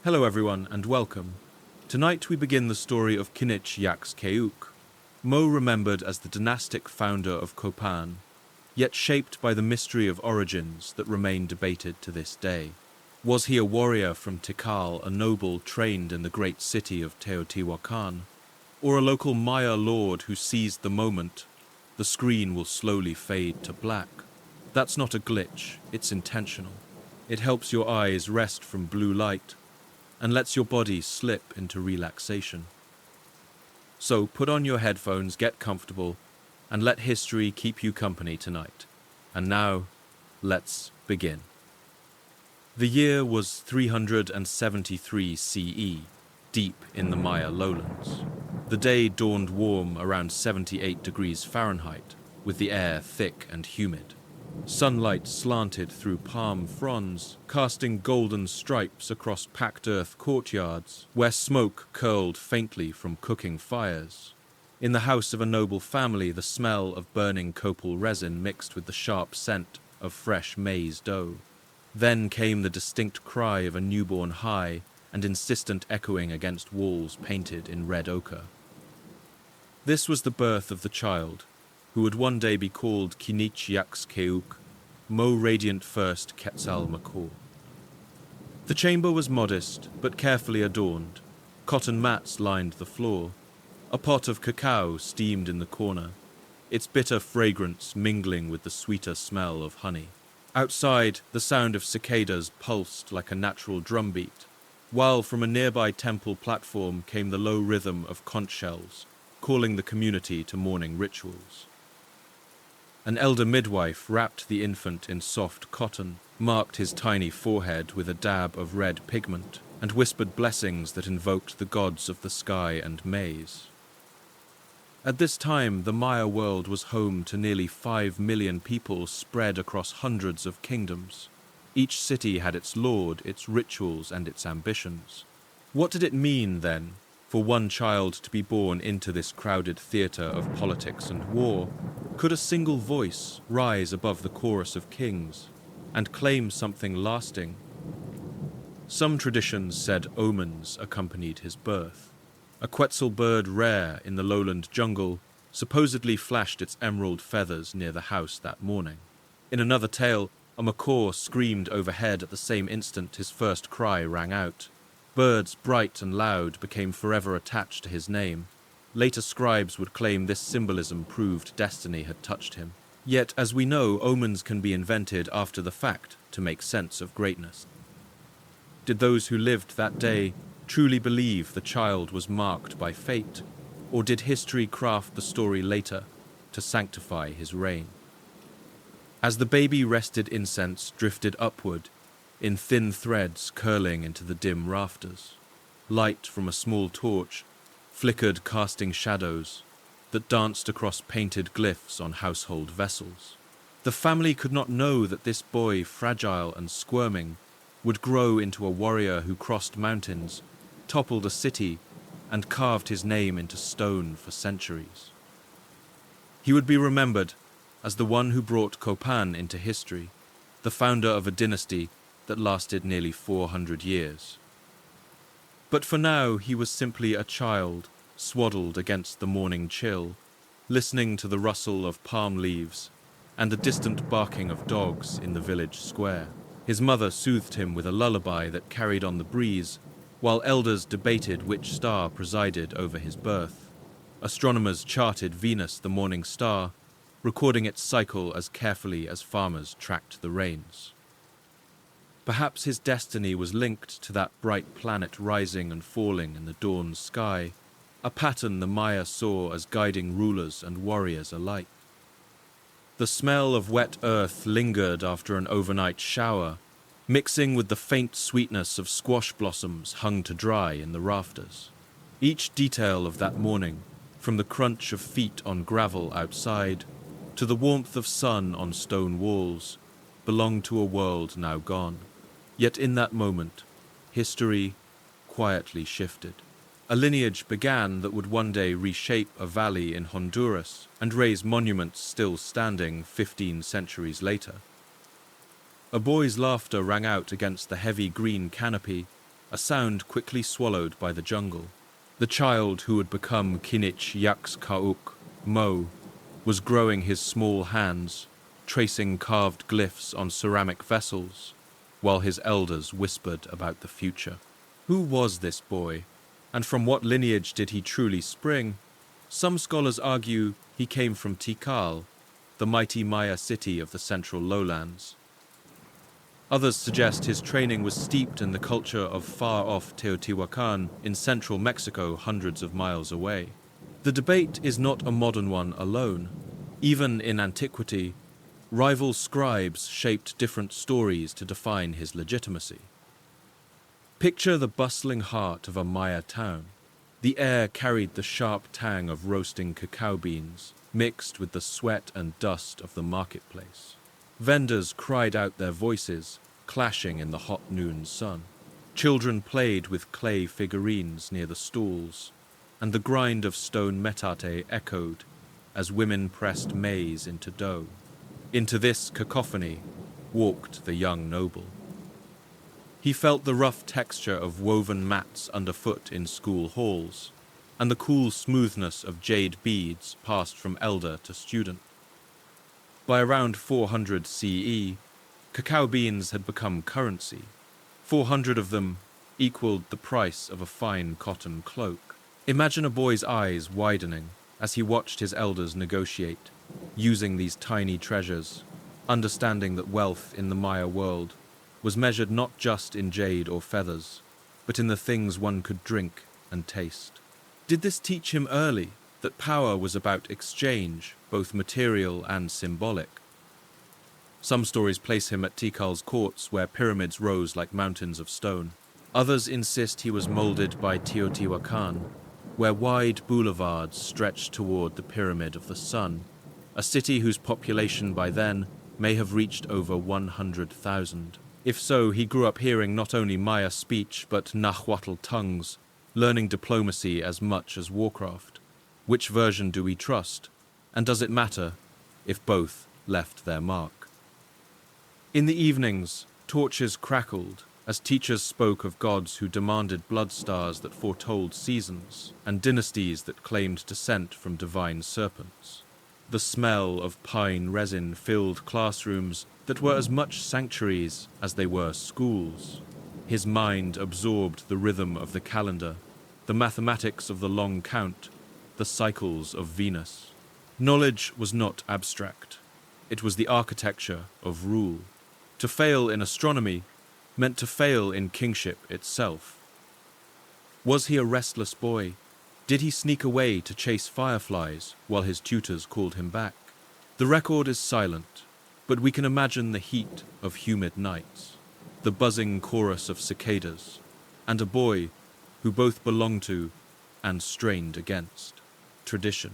Hello everyone and welcome. Tonight we begin the story of K'inich Yax K'uk Mo, remembered as the dynastic founder of Copán, yet shaped by the mystery of origins that remain debated to this day. Was he a warrior from Tikal, a noble trained in the great city of Teotihuacan, or a local Maya lord who seized the moment the screen will slowly fade to black? That's not a glitch, it's intentional. It helps your eyes rest from blue light and lets your body slip into relaxation. So put on your headphones, get comfortable, and let history keep you company tonight. And now, let's begin. The year was 373 CE, deep in the Maya lowlands. The day dawned warm around 78 degrees Fahrenheit, with the air thick and humid. Sunlight slanted through palm fronds, casting golden stripes across packed earth courtyards, where smoke curled faintly from cooking fires. In the house of a noble family, the smell of burning copal resin mixed with the sharp scent of fresh maize dough. Then came the distinct cry of a newborn high and insistent echoing against walls painted in red ochre. This was the birth of the child, who would one day be called K'inich Yax K'uk Mo, radiant first Quetzal Macaw. The chamber was modest, but carefully adorned. Cotton mats lined the floor. A pot of cacao steamed in the corner, its bitter fragrance mingling with the sweeter smell of honey. Outside, the sound of cicadas pulsed like a natural drumbeat, while from a nearby temple platform came the low rhythm of conch shells, calling the community to morning rituals. An elder midwife wrapped the infant in soft cotton, marked his tiny forehead with a dab of red pigment, and whispered blessings that invoked the gods of the sky and maize. At this time, the Maya world was home to nearly 5 million people spread across hundreds of kingdoms. Each city had its lord, its rituals, and its ambitions. What did it mean, then, for one child to be born into this crowded theatre of politics and war? Could a single voice rise above the chorus of kings and claim something lasting? Some traditions said omens accompanied his birth. A quetzal bird rare in the lowland jungle supposedly flashed its emerald feathers near the house that morning. In another tale, a macaw screamed overhead at the same instant his first cry rang out. Birds bright and loud became forever attached to his name. Later scribes would claim this symbolism proved destiny had touched him. Yet, as we know, omens can be invented after the fact to make sense of greatness. Did those who lived that day truly believe the child was marked by fate, or did history craft the story later to sanctify his reign? As the baby rested, incense drifted upward in thin threads curling into the dim rafters. Light from a small torch flickered, casting shadows that danced across painted glyphs on household vessels. The family could not know that this boy, fragile and squirming, would grow into a warrior who crossed mountains, toppled a city, and carved his name into stone for centuries. He would be remembered as the one who brought Copán into history, the founder of a dynasty that lasted nearly 400 years. But for now, he was simply a child, swaddled against the morning chill, listening to the rustle of palm leaves and the distant barking of dogs in the village square. His mother soothed him with a lullaby that carried on the breeze, while elders debated which star presided over his birth. Astronomers charted Venus, the morning star, recording its cycle as carefully as farmers tracked the rains. Perhaps his destiny was linked to that bright planet rising and falling in the dawn sky, a pattern the Maya saw as guiding rulers and warriors alike. The smell of wet earth lingered after an overnight shower, mixing with the faint sweetness of squash blossoms hung to dry in the rafters. Each detail of that morning, from the crunch of feet on gravel outside to the warmth of sun on stone walls, belonged to a world now gone. Yet in that moment, history quietly shifted. A lineage began that would one day reshape a valley in Honduras and raise monuments still standing 15 centuries later. A boy's laughter rang out against the heavy green canopy a sound quickly swallowed by the jungle. The child who would become K'inich Yax K'uk Mo was growing his small hands, tracing carved glyphs on ceramic vessels, while his elders whispered about the future. Who was this boy, and from what lineage did he truly spring? Some scholars argue he came from Tikal, the mighty Maya city of the central lowlands. Others suggest his training was steeped in the culture of far-off Teotihuacan in central Mexico, hundreds of miles away. The debate is not a modern one alone. Even in antiquity, rival scribes shaped different stories to define his legitimacy. Picture the bustling heart of a Maya town. The air carried the sharp tang of roasting cacao beans, mixed with the sweat and dust of the marketplace. Vendors cried out their voices, clashing in the hot noon sun. Children played with clay figurines near the stalls, and the grind of stone metate echoed as women pressed maize into dough. Into this cacophony walked the young noble. He felt the rough texture of woven mats underfoot in school halls, and the cool smoothness of jade beads passed from elder to student. By around 400 CE, cacao beans had become currency. 400 of them equaled the price of a fine cotton cloak. Imagine a boy's eyes widening as he watched his elders negotiate, using these tiny treasures, understanding that wealth in the Maya world was measured not just in jade or feathers, but in the things one could drink and taste. Did this teach him early that power was about exchange, both material and symbolic? Some stories place him at Tikal's courts, where pyramids rose like mountains of stone. Others insist he was molded by Teotihuacan, where wide boulevards stretched toward the Pyramid of the Sun, a city whose population by then may have reached over 100,000. If so, he grew up hearing not only Maya speech but Nahuatl tongues, learning diplomacy as much as warcraft. Which version do we trust, and does it matter if both left their mark? In the evenings, torches crackled as teachers spoke of gods who demanded blood stars that foretold seasons and dynasties that claimed descent from divine serpents. The smell of pine resin filled classrooms that were as much sanctuaries as they were schools. His mind absorbed the rhythm of the calendar, the mathematics of the long count, the cycles of Venus. Knowledge was not abstract. It was the architecture of rule. To fail in astronomy meant to fail in kingship itself. Was he a restless boy? Did he sneak away to chase fireflies while his tutors called him back? The record is silent, but we can imagine the heat of humid nights, the buzzing chorus of cicadas, and a boy who both belonged to and strained against tradition.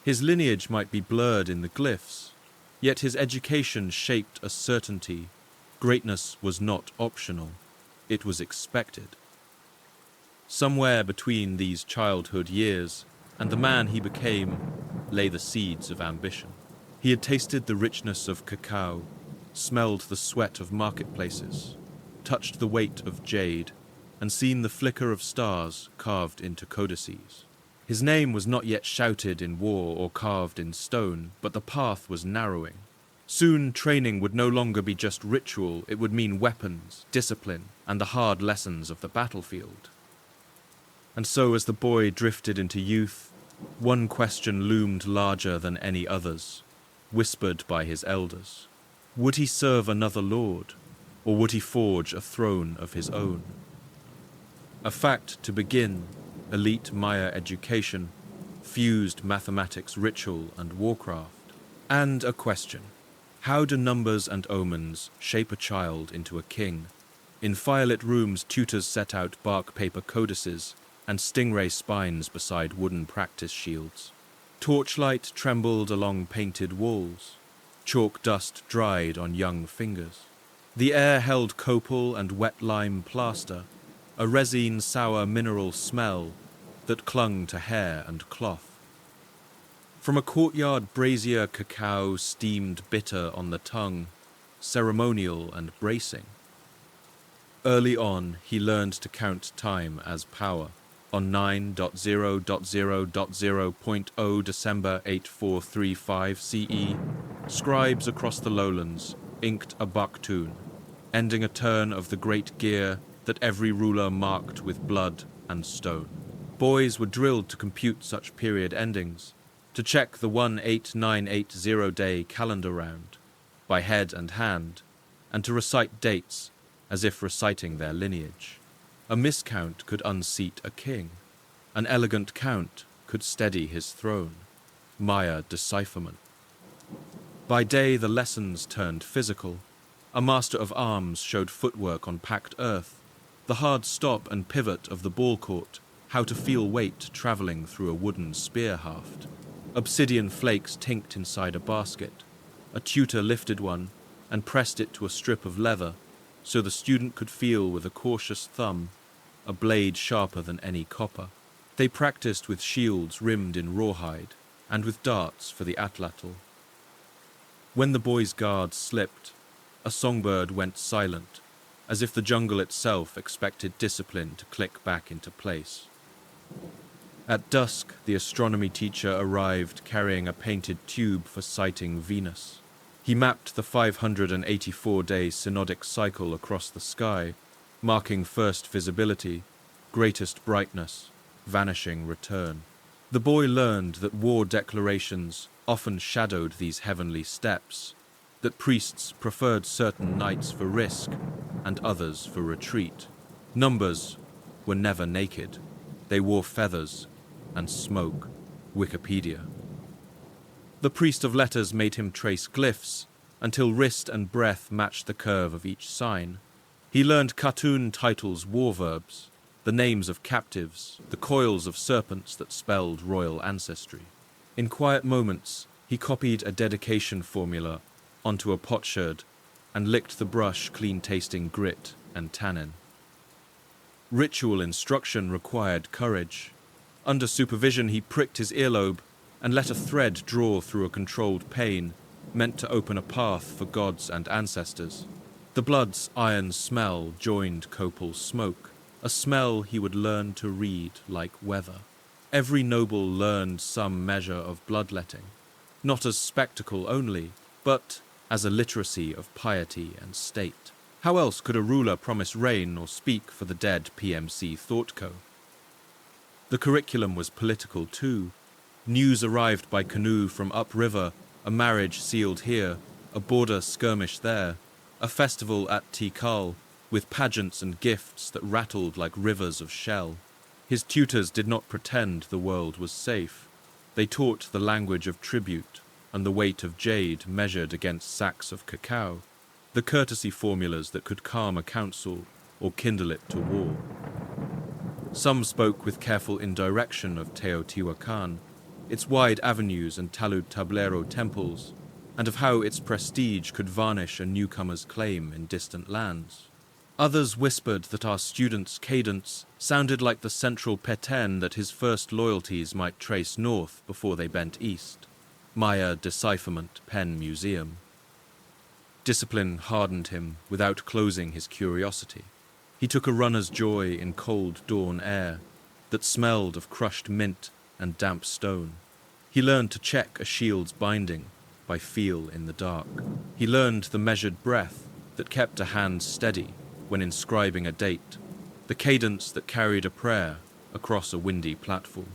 His lineage might be blurred in the glyphs, yet his education shaped a certainty. Greatness was not optional, it was expected. Somewhere between these childhood years and the man he became lay the seeds of ambition. He had tasted the richness of cacao, smelled the sweat of marketplaces, touched the weight of jade, and seen the flicker of stars carved into codices. His name was not yet shouted in war or carved in stone, but the path was narrowing. Soon training would no longer be just ritual, it would mean weapons, discipline, and the hard lessons of the battlefield. And so as the boy drifted into youth, one question loomed larger than any others, whispered by his elders. Would he serve another lord, or would he forge a throne of his own? A fact to begin, elite Maya education fused mathematics, ritual, and warcraft. And a question. How do numbers and omens shape a child into a king? In firelit rooms, tutors set out bark paper codices and stingray spines beside wooden practice shields. Torchlight trembled along painted walls. Chalk dust dried on young fingers. The air held copal and wet lime plaster, a resin sour mineral smell that clung to hair and cloth. From a courtyard brazier, cacao steamed bitter on the tongue, ceremonial and bracing. Early on, he learned to count time as power. On 9.0.0.0.0 December 8435 CE, scribes across the lowlands inked a bucktoon, ending a turn of the great gear that every ruler marked with blood and stone. Boys were drilled to compute such period endings, to check the 18980-day calendar round, by head and hand, and to recite dates as if reciting their lineage. A miscount could unseat a king. An elegant count could steady his throne. Maya decipherment. By day the lessons turned physical. A master of arms showed footwork on packed earth, the hard stop and pivot of the ball court, how to feel weight travelling through a wooden spear haft. Obsidian flakes tinked inside a basket. A tutor lifted one and pressed it to a strip of leather, so the student could feel with a cautious thumb a blade sharper than any copper. They practiced with shields rimmed in rawhide and with darts for the atlatl. When the boys' guards slipped, a songbird went silent, as if the jungle itself expected discipline to click back into place. At dusk, the astronomy teacher arrived carrying a painted tube for sighting Venus. He mapped the 584-day synodic cycle across the sky, marking first visibility, greatest brightness, vanishing return. The boy learned that war declarations often shadowed these heavenly steps, that priests preferred certain nights for risk and others for retreat. Numbers were never naked. They wore feathers and smoke. Wikipedia. The priest of letters made him trace glyphs until wrist and breath matched the curve of each sign. He learned cartoon titles, war verbs, the names of captives, the coils of serpents that spelled royal ancestry. In quiet moments, he copied a dedication formula onto a potsherd and licked the brush clean-tasting grit and tannin. Ritual instruction required courage. Under supervision, he pricked his earlobe and let a thread draw through a controlled pain meant to open a path for gods and ancestors. The blood's iron smell joined copal smoke, a smell he would learn to read like weather. Every noble learned some measure of bloodletting, not as spectacle only, but as a literacy of piety and state. How else could a ruler promise rain or speak for the dead PMC Thought Co? The curriculum was political too. News arrived by canoe from upriver, a marriage sealed here, a border skirmish there, a festival at Tikal, with pageants and gifts that rattled like rivers of shell. His tutors did not pretend the world was safe. They taught the language of tribute and the weight of jade measured against sacks of cacao, the courtesy formulas that could calm a council or kindle it to war. Some spoke with careful indirection of Teotihuacan, its wide avenues and talud tablero temples, and of how its prestige could varnish a newcomer's claim in distant lands. Others whispered that our student's cadence sounded like the central peten that his first loyalties might trace north before they bent east. Maya Decipherment Pen Museum. Discipline hardened him without closing his curiosity. He took a runner's joy in cold dawn air that smelled of crushed mint and damp stone. He learned to check a shield's binding by feel in the dark. He learned the measured breath that kept a hand steady when inscribing a date, the cadence that carried a prayer across a windy platform.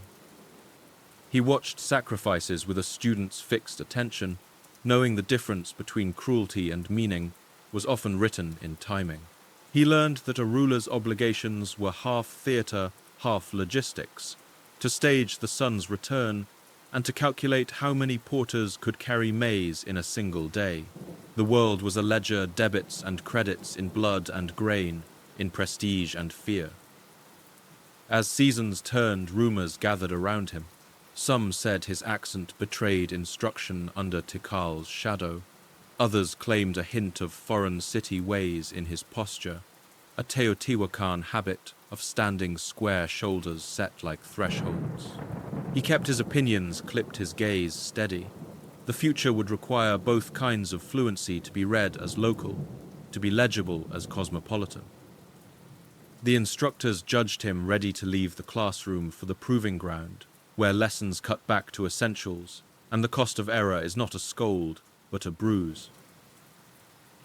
He watched sacrifices with a student's fixed attention, knowing the difference between cruelty and meaning was often written in timing. He learned that a ruler's obligations were half theatre, half logistics, to stage the sun's return and to calculate how many porters could carry maize in a single day. The world was a ledger, debits and credits in blood and grain, in prestige and fear. As seasons turned, rumors gathered around him. Some said his accent betrayed instruction under Tikal's shadow. Others claimed a hint of foreign city ways in his posture, a Teotihuacan habit of standing square shoulders set like thresholds. He kept his opinions, clipped his gaze steady. The future would require both kinds of fluency to be read as local, to be legible as cosmopolitan. The instructors judged him ready to leave the classroom for the proving ground, where lessons cut back to essentials, and the cost of error is not a scold, but a bruise.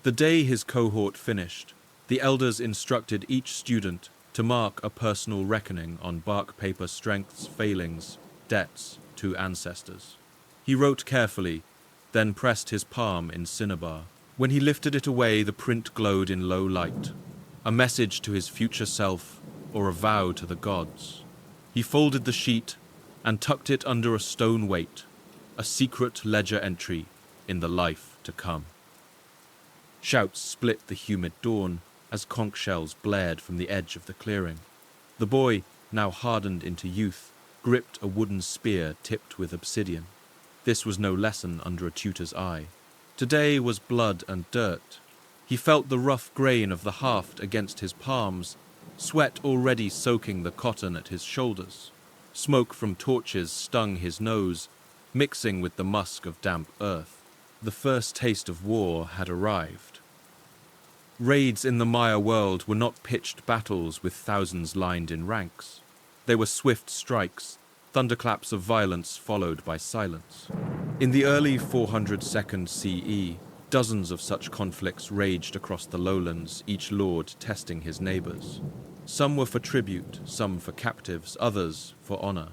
The day his cohort finished, the elders instructed each student to mark a personal reckoning on bark paper strengths, failings, debts to ancestors. He wrote carefully, then pressed his palm in cinnabar. When he lifted it away, the print glowed in low light, a message to his future self or a vow to the gods. He folded the sheet and tucked it under a stone weight, a secret ledger entry in the life to come. Shouts split the humid dawn as conch shells blared from the edge of the clearing. The boy, now hardened into youth, gripped a wooden spear tipped with obsidian. This was no lesson under a tutor's eye. Today was blood and dirt. He felt the rough grain of the haft against his palms, sweat already soaking the cotton at his shoulders. Smoke from torches stung his nose, mixing with the musk of damp earth. The first taste of war had arrived. Raids in the Maya world were not pitched battles with thousands lined in ranks. They were swift strikes, thunderclaps of violence followed by silence. In the early 402nd CE, dozens of such conflicts raged across the lowlands, each lord testing his neighbors. Some were for tribute, some for captives, others for honor.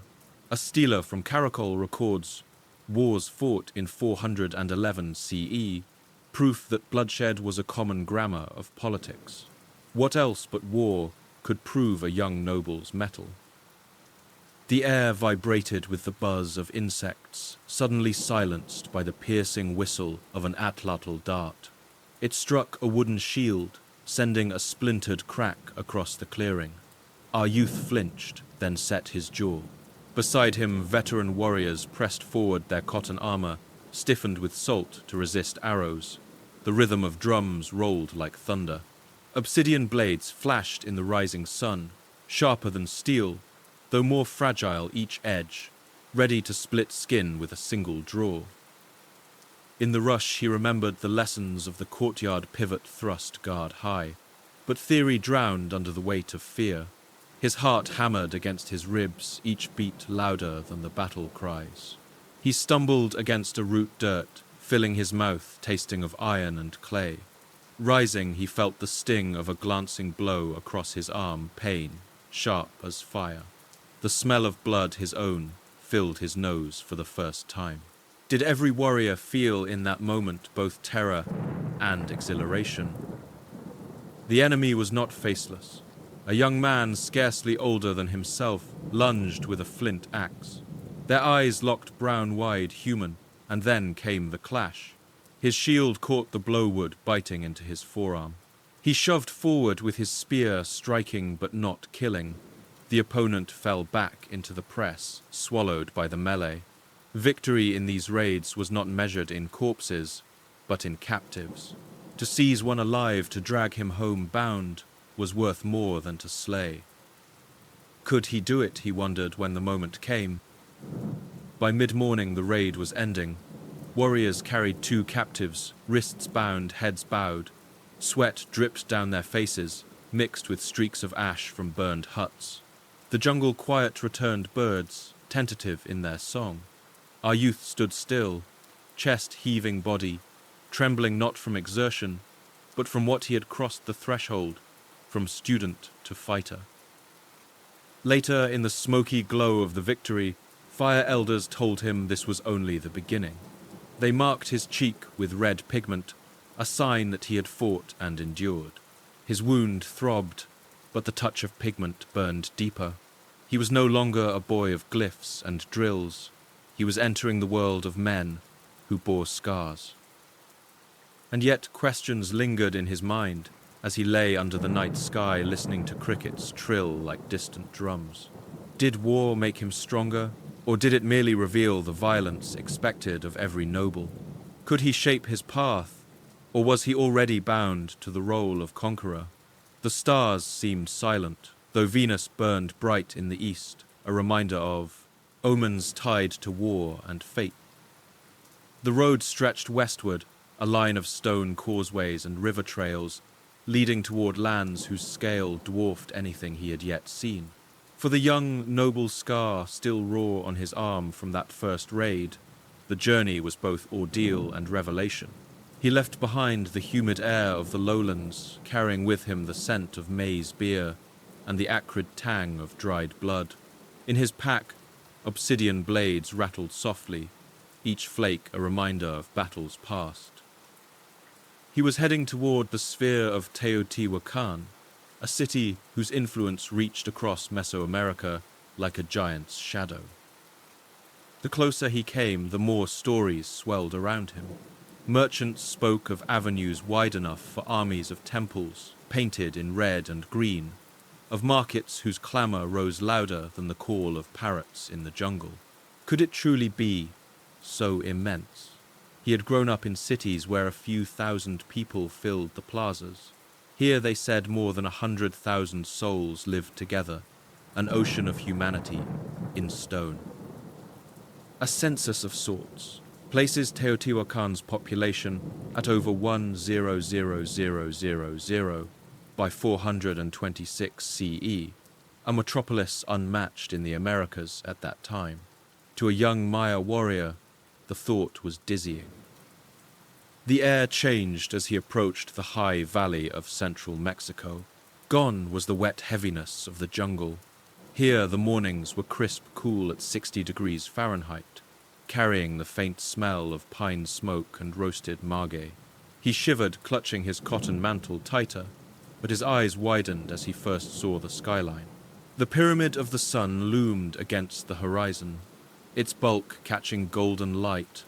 A stela from Karakol records wars fought in 411 CE, proof that bloodshed was a common grammar of politics. What else but war could prove a young noble's mettle? The air vibrated with the buzz of insects, suddenly silenced by the piercing whistle of an atlatl dart. It struck a wooden shield, sending a splintered crack across the clearing. Our youth flinched, then set his jaw. Beside him, veteran warriors pressed forward their cotton armor, stiffened with salt to resist arrows. The rhythm of drums rolled like thunder. Obsidian blades flashed in the rising sun, sharper than steel, though more fragile each edge, ready to split skin with a single draw. In the rush he remembered the lessons of the courtyard pivot thrust guard high, but theory drowned under the weight of fear. His heart hammered against his ribs, each beat louder than the battle cries. He stumbled against a root dirt, filling his mouth tasting of iron and clay. Rising, he felt the sting of a glancing blow across his arm, pain, sharp as fire. The smell of blood, his own, filled his nose for the first time. Did every warrior feel in that moment both terror and exhilaration? The enemy was not faceless. A young man scarcely older than himself lunged with a flint axe. Their eyes locked brown-wide, human, and then came the clash. His shield caught the blowwood, biting into his forearm. He shoved forward with his spear, striking but not killing. The opponent fell back into the press, swallowed by the melee. Victory in these raids was not measured in corpses, but in captives. To seize one alive, to drag him home bound, was worth more than to slay. Could he do it, he wondered when the moment came. By mid-morning the raid was ending. Warriors carried 2 captives, wrists bound, heads bowed. Sweat dripped down their faces, mixed with streaks of ash from burned huts. The jungle quiet returned birds, tentative in their song. Our youth stood still, chest heaving body, trembling not from exertion, but from what he had crossed the threshold, from student to fighter. Later, in the smoky glow of the victory, fire elders told him this was only the beginning. They marked his cheek with red pigment, a sign that he had fought and endured. His wound throbbed, but the touch of pigment burned deeper. He was no longer a boy of glyphs and drills. He was entering the world of men who bore scars. And yet questions lingered in his mind as he lay under the night sky listening to crickets trill like distant drums. Did war make him stronger, or did it merely reveal the violence expected of every noble? Could he shape his path, or was he already bound to the role of conqueror? The stars seemed silent, though Venus burned bright in the east, a reminder of omens tied to war and fate. The road stretched westward, a line of stone causeways and river trails, leading toward lands whose scale dwarfed anything he had yet seen. For the young, noble scar still raw on his arm from that first raid, the journey was both ordeal and revelation. He left behind the humid air of the lowlands, carrying with him the scent of maize beer and the acrid tang of dried blood. In his pack, obsidian blades rattled softly, each flake a reminder of battles past. He was heading toward the sphere of Teotihuacan, a city whose influence reached across Mesoamerica like a giant's shadow. The closer he came, the more stories swelled around him. Merchants spoke of avenues wide enough for armies of temples, painted in red and green, of markets whose clamor rose louder than the call of parrots in the jungle. Could it truly be so immense? He had grown up in cities where a few thousand people filled the plazas. Here they said more than 100,000 souls lived together, an ocean of humanity in stone. A census of sorts places Teotihuacan's population at over 1,000,000 by 426 CE, a metropolis unmatched in the Americas at that time. To a young Maya warrior, the thought was dizzying. The air changed as he approached the high valley of central Mexico. Gone was the wet heaviness of the jungle. Here the mornings were crisp cool at 60 degrees Fahrenheit, carrying the faint smell of pine smoke and roasted maguey. He shivered, clutching his cotton mantle tighter, but his eyes widened as he first saw the skyline. The pyramid of the sun loomed against the horizon, its bulk catching golden light,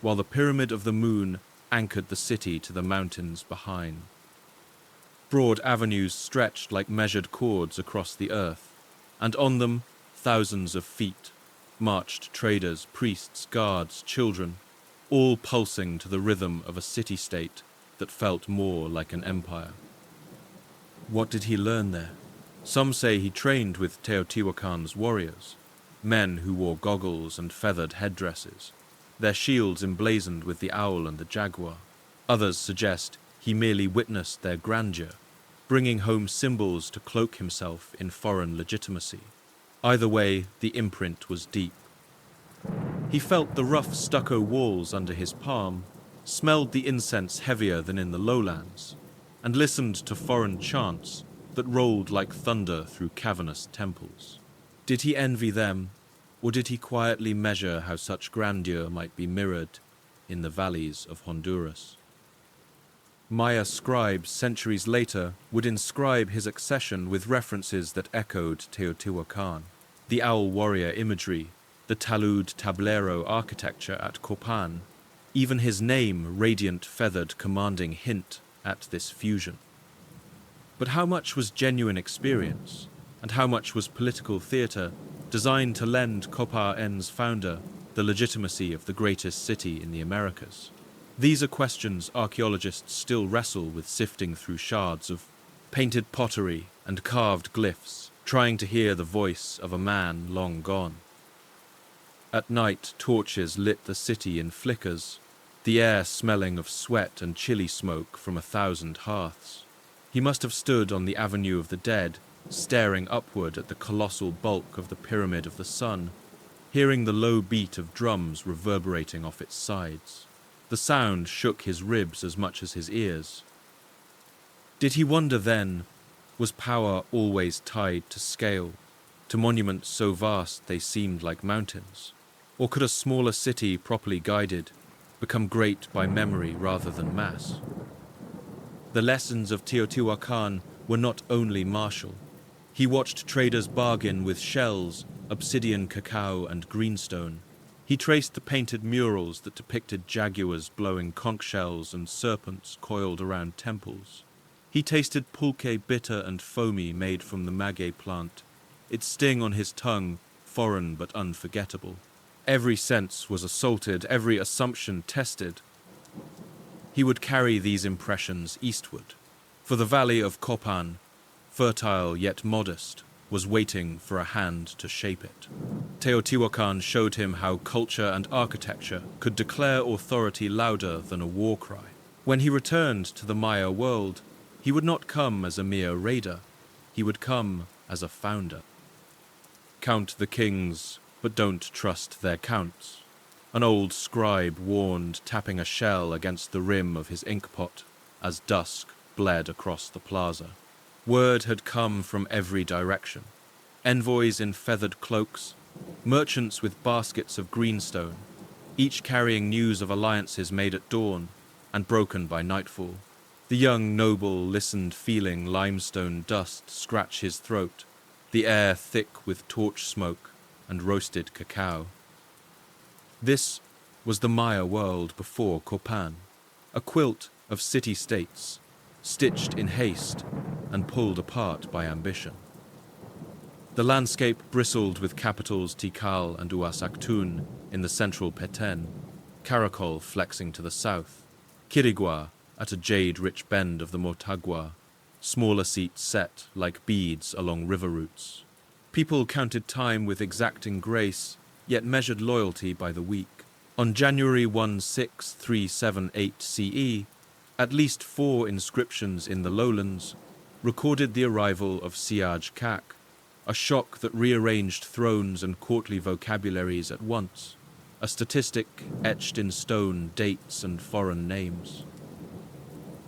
while the pyramid of the moon anchored the city to the mountains behind. Broad avenues stretched like measured cords across the earth, and on them, thousands of feet, marched traders, priests, guards, children, all pulsing to the rhythm of a city-state that felt more like an empire. What did he learn there? Some say he trained with Teotihuacan's warriors, men who wore goggles and feathered headdresses, their shields emblazoned with the owl and the jaguar. Others suggest he merely witnessed their grandeur, bringing home symbols to cloak himself in foreign legitimacy. Either way, the imprint was deep. He felt the rough stucco walls under his palm, smelled the incense heavier than in the lowlands, and listened to foreign chants that rolled like thunder through cavernous temples. Did he envy them, or did he quietly measure how such grandeur might be mirrored in the valleys of Honduras? Maya scribes centuries later would inscribe his accession with references that echoed Teotihuacan. The owl warrior imagery, the talud tablero architecture at Copán, even his name, radiant feathered, commanding hint at this fusion. But how much was genuine experience, and how much was political theatre designed to lend Copán's founder the legitimacy of the greatest city in the Americas? These are questions archaeologists still wrestle with, sifting through shards of painted pottery and carved glyphs, trying to hear the voice of a man long gone. At night, torches lit the city in flickers, the air smelling of sweat and chili smoke from 1,000 hearths. He must have stood on the Avenue of the Dead, staring upward at the colossal bulk of the Pyramid of the Sun, hearing the low beat of drums reverberating off its sides. The sound shook his ribs as much as his ears. Did he wonder then, was power always tied to scale, to monuments so vast they seemed like mountains? Or could a smaller city, properly guided, become great by memory rather than mass? The lessons of Teotihuacan were not only martial. He watched traders bargain with shells, obsidian, cacao, and greenstone. He traced the painted murals that depicted jaguars blowing conch shells and serpents coiled around temples. He tasted pulque bitter and foamy made from the maguey plant, its sting on his tongue foreign but unforgettable. Every sense was assaulted, every assumption tested. He would carry these impressions eastward, for the valley of Copán, fertile yet modest, was waiting for a hand to shape it. Teotihuacan showed him how culture and architecture could declare authority louder than a war cry. When he returned to the Maya world, He would not come as a mere raider. He would come as a founder. Count the kings, but don't trust their counts. An old scribe warned, tapping a shell against the rim of his inkpot as dusk bled across the plaza. Word had come from every direction. Envoys in feathered cloaks, merchants with baskets of greenstone, each carrying news of alliances made at dawn and broken by nightfall. The young noble listened, feeling limestone dust scratch his throat, the air thick with torch smoke and roasted cacao. This was the Maya world before Copán, a quilt of city-states, stitched in haste and pulled apart by ambition. The landscape bristled with capitals Tikal and Uasaktun in the central Petén, Caracol flexing to the south, Quirigua at a jade-rich bend of the Motagua, smaller seats set like beads along river routes. People counted time with exacting grace, yet measured loyalty by the week. On January 16378 CE, at least 4 inscriptions in the lowlands recorded the arrival of Siaj Kak, a shock that rearranged thrones and courtly vocabularies at once, a statistic etched in stone, dates and foreign names.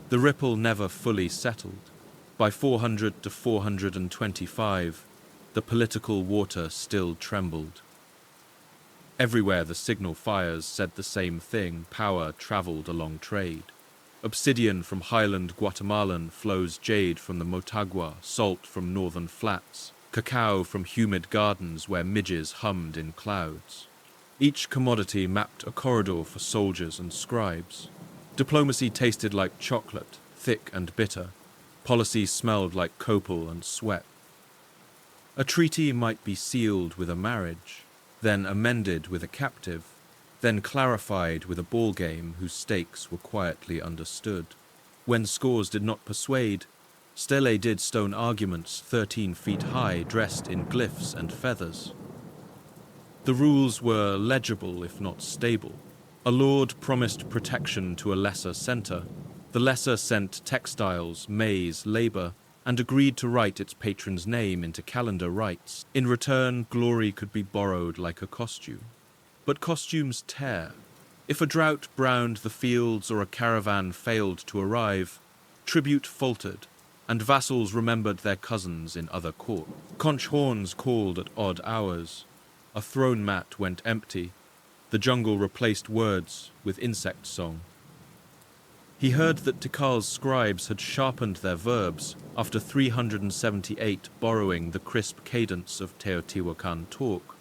The ripple never fully settled. By 400 to 425, the political water still trembled. Everywhere the signal fires said the same thing: power traveled along trade. Obsidian from highland Guatemalan flows jade from the Motagua, salt from northern flats, cacao from humid gardens where midges hummed in clouds. Each commodity mapped a corridor for soldiers and scribes. Diplomacy tasted like chocolate, thick and bitter. Policy smelled like copal and sweat. A treaty might be sealed with a marriage, then amended with a captive, then clarified with a ball game whose stakes were quietly understood. When scores did not persuade, stele did stone arguments 13 feet high, dressed in glyphs and feathers. The rules were legible if not stable. A lord promised protection to a lesser center. The lesser sent textiles, maize, labor, and agreed to write its patron's name into calendar rites. In return, glory could be borrowed like a costume. But costumes tear. If a drought browned the fields or a caravan failed to arrive, tribute faltered, and vassals remembered their cousins in other court. Conch horns called at odd hours. A throne mat went empty. The jungle replaced words with insect song. He heard that Tikal's scribes had sharpened their verbs after 378 borrowing the crisp cadence of Teotihuacan talk.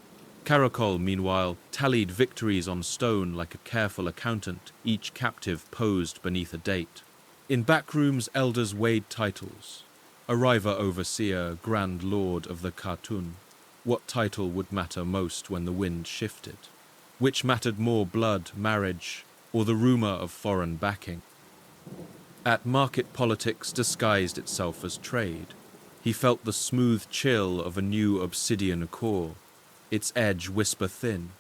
Caracol, meanwhile, tallied victories on stone like a careful accountant, each captive posed beneath a date. In backrooms, elders weighed titles. Arriver overseer, grand lord of the Khatun. What title would matter most when the wind shifted? Which mattered more, blood, marriage, or the rumor of foreign backing? At market politics disguised itself as trade. He felt the smooth chill of a new obsidian core, its edge whisper thin.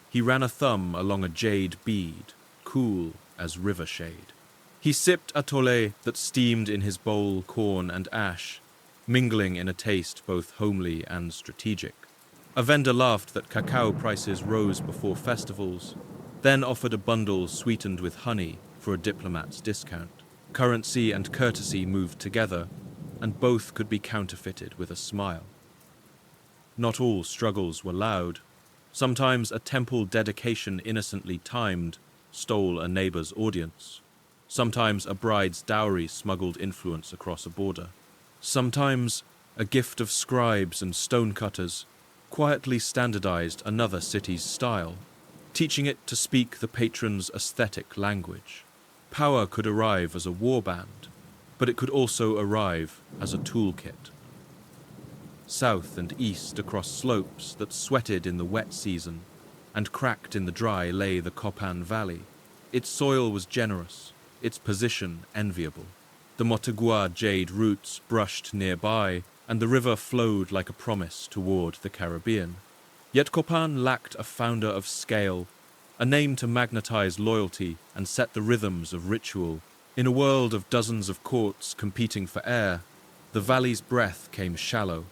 He ran a thumb along a jade bead, cool as river shade. He sipped atole that steamed in his bowl, corn and ash, mingling in a taste both homely and strategic. A vendor laughed that cacao prices rose before festivals, then offered a bundle sweetened with honey for a diplomat's discount. Currency and courtesy moved together, and both could be counterfeited with a smile. Not all struggles were loud. Sometimes a temple dedication innocently timed stole a neighbor's audience. Sometimes a bride's dowry smuggled influence across a border. Sometimes a gift of scribes and stonecutters quietly standardized another city's style, teaching it to speak the patron's aesthetic language. Power could arrive as a warband, but it could also arrive as a toolkit. South and east across slopes that sweated in the wet season and cracked in the dry lay the Copán Valley. Its soil was generous, its position enviable. The Motagua jade roots brushed nearby, and the river flowed like a promise toward the Caribbean. Yet Copán lacked a founder of scale, a name to magnetize loyalty and set the rhythms of ritual, In a world of dozens of courts competing for air, the valley's breath came shallow.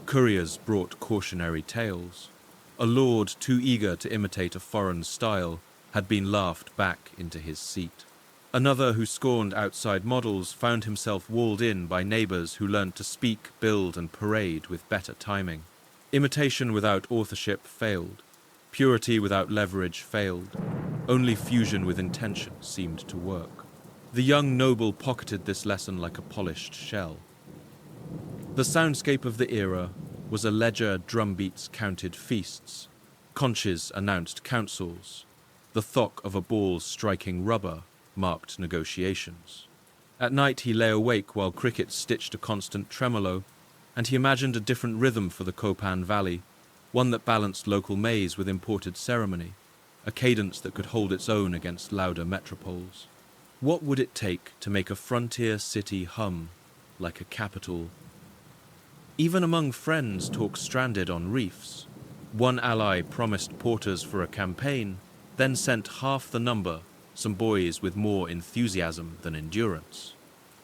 Couriers brought cautionary tales. A lord too eager to imitate a foreign style had been laughed back into his seat. Another who scorned outside models found himself walled in by neighbors who learned to speak, build, and parade with better timing. Imitation without authorship failed. Purity without leverage failed. Only fusion with intention seemed to work. The young noble pocketed this lesson like a polished shell. The soundscape of the era was a ledger drumbeats counted feasts. Conches announced councils. The thock of a ball striking rubber marked negotiations. At night he lay awake while crickets stitched a constant tremolo, and he imagined a different rhythm for the Copán Valley, one that balanced local maize with imported ceremony, a cadence that could hold its own against louder metropoles. What would it take to make a frontier city hum like a capital? Even among friends, talk stranded on reefs. One ally promised porters for a campaign, then sent half the number, some boys with more enthusiasm than endurance.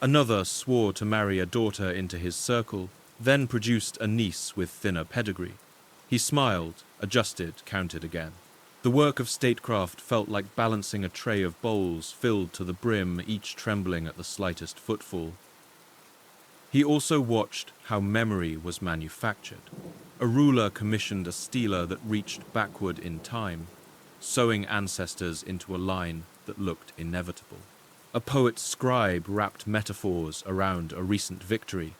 Another swore to marry a daughter into his circle, then produced a niece with thinner pedigree. He smiled, adjusted, counted again. The work of statecraft felt like balancing a tray of bowls filled to the brim, each trembling at the slightest footfall. He also watched how memory was manufactured. A ruler commissioned a stealer that reached backward in time, sewing ancestors into a line that looked inevitable. A poet's scribe wrapped metaphors around a recent victory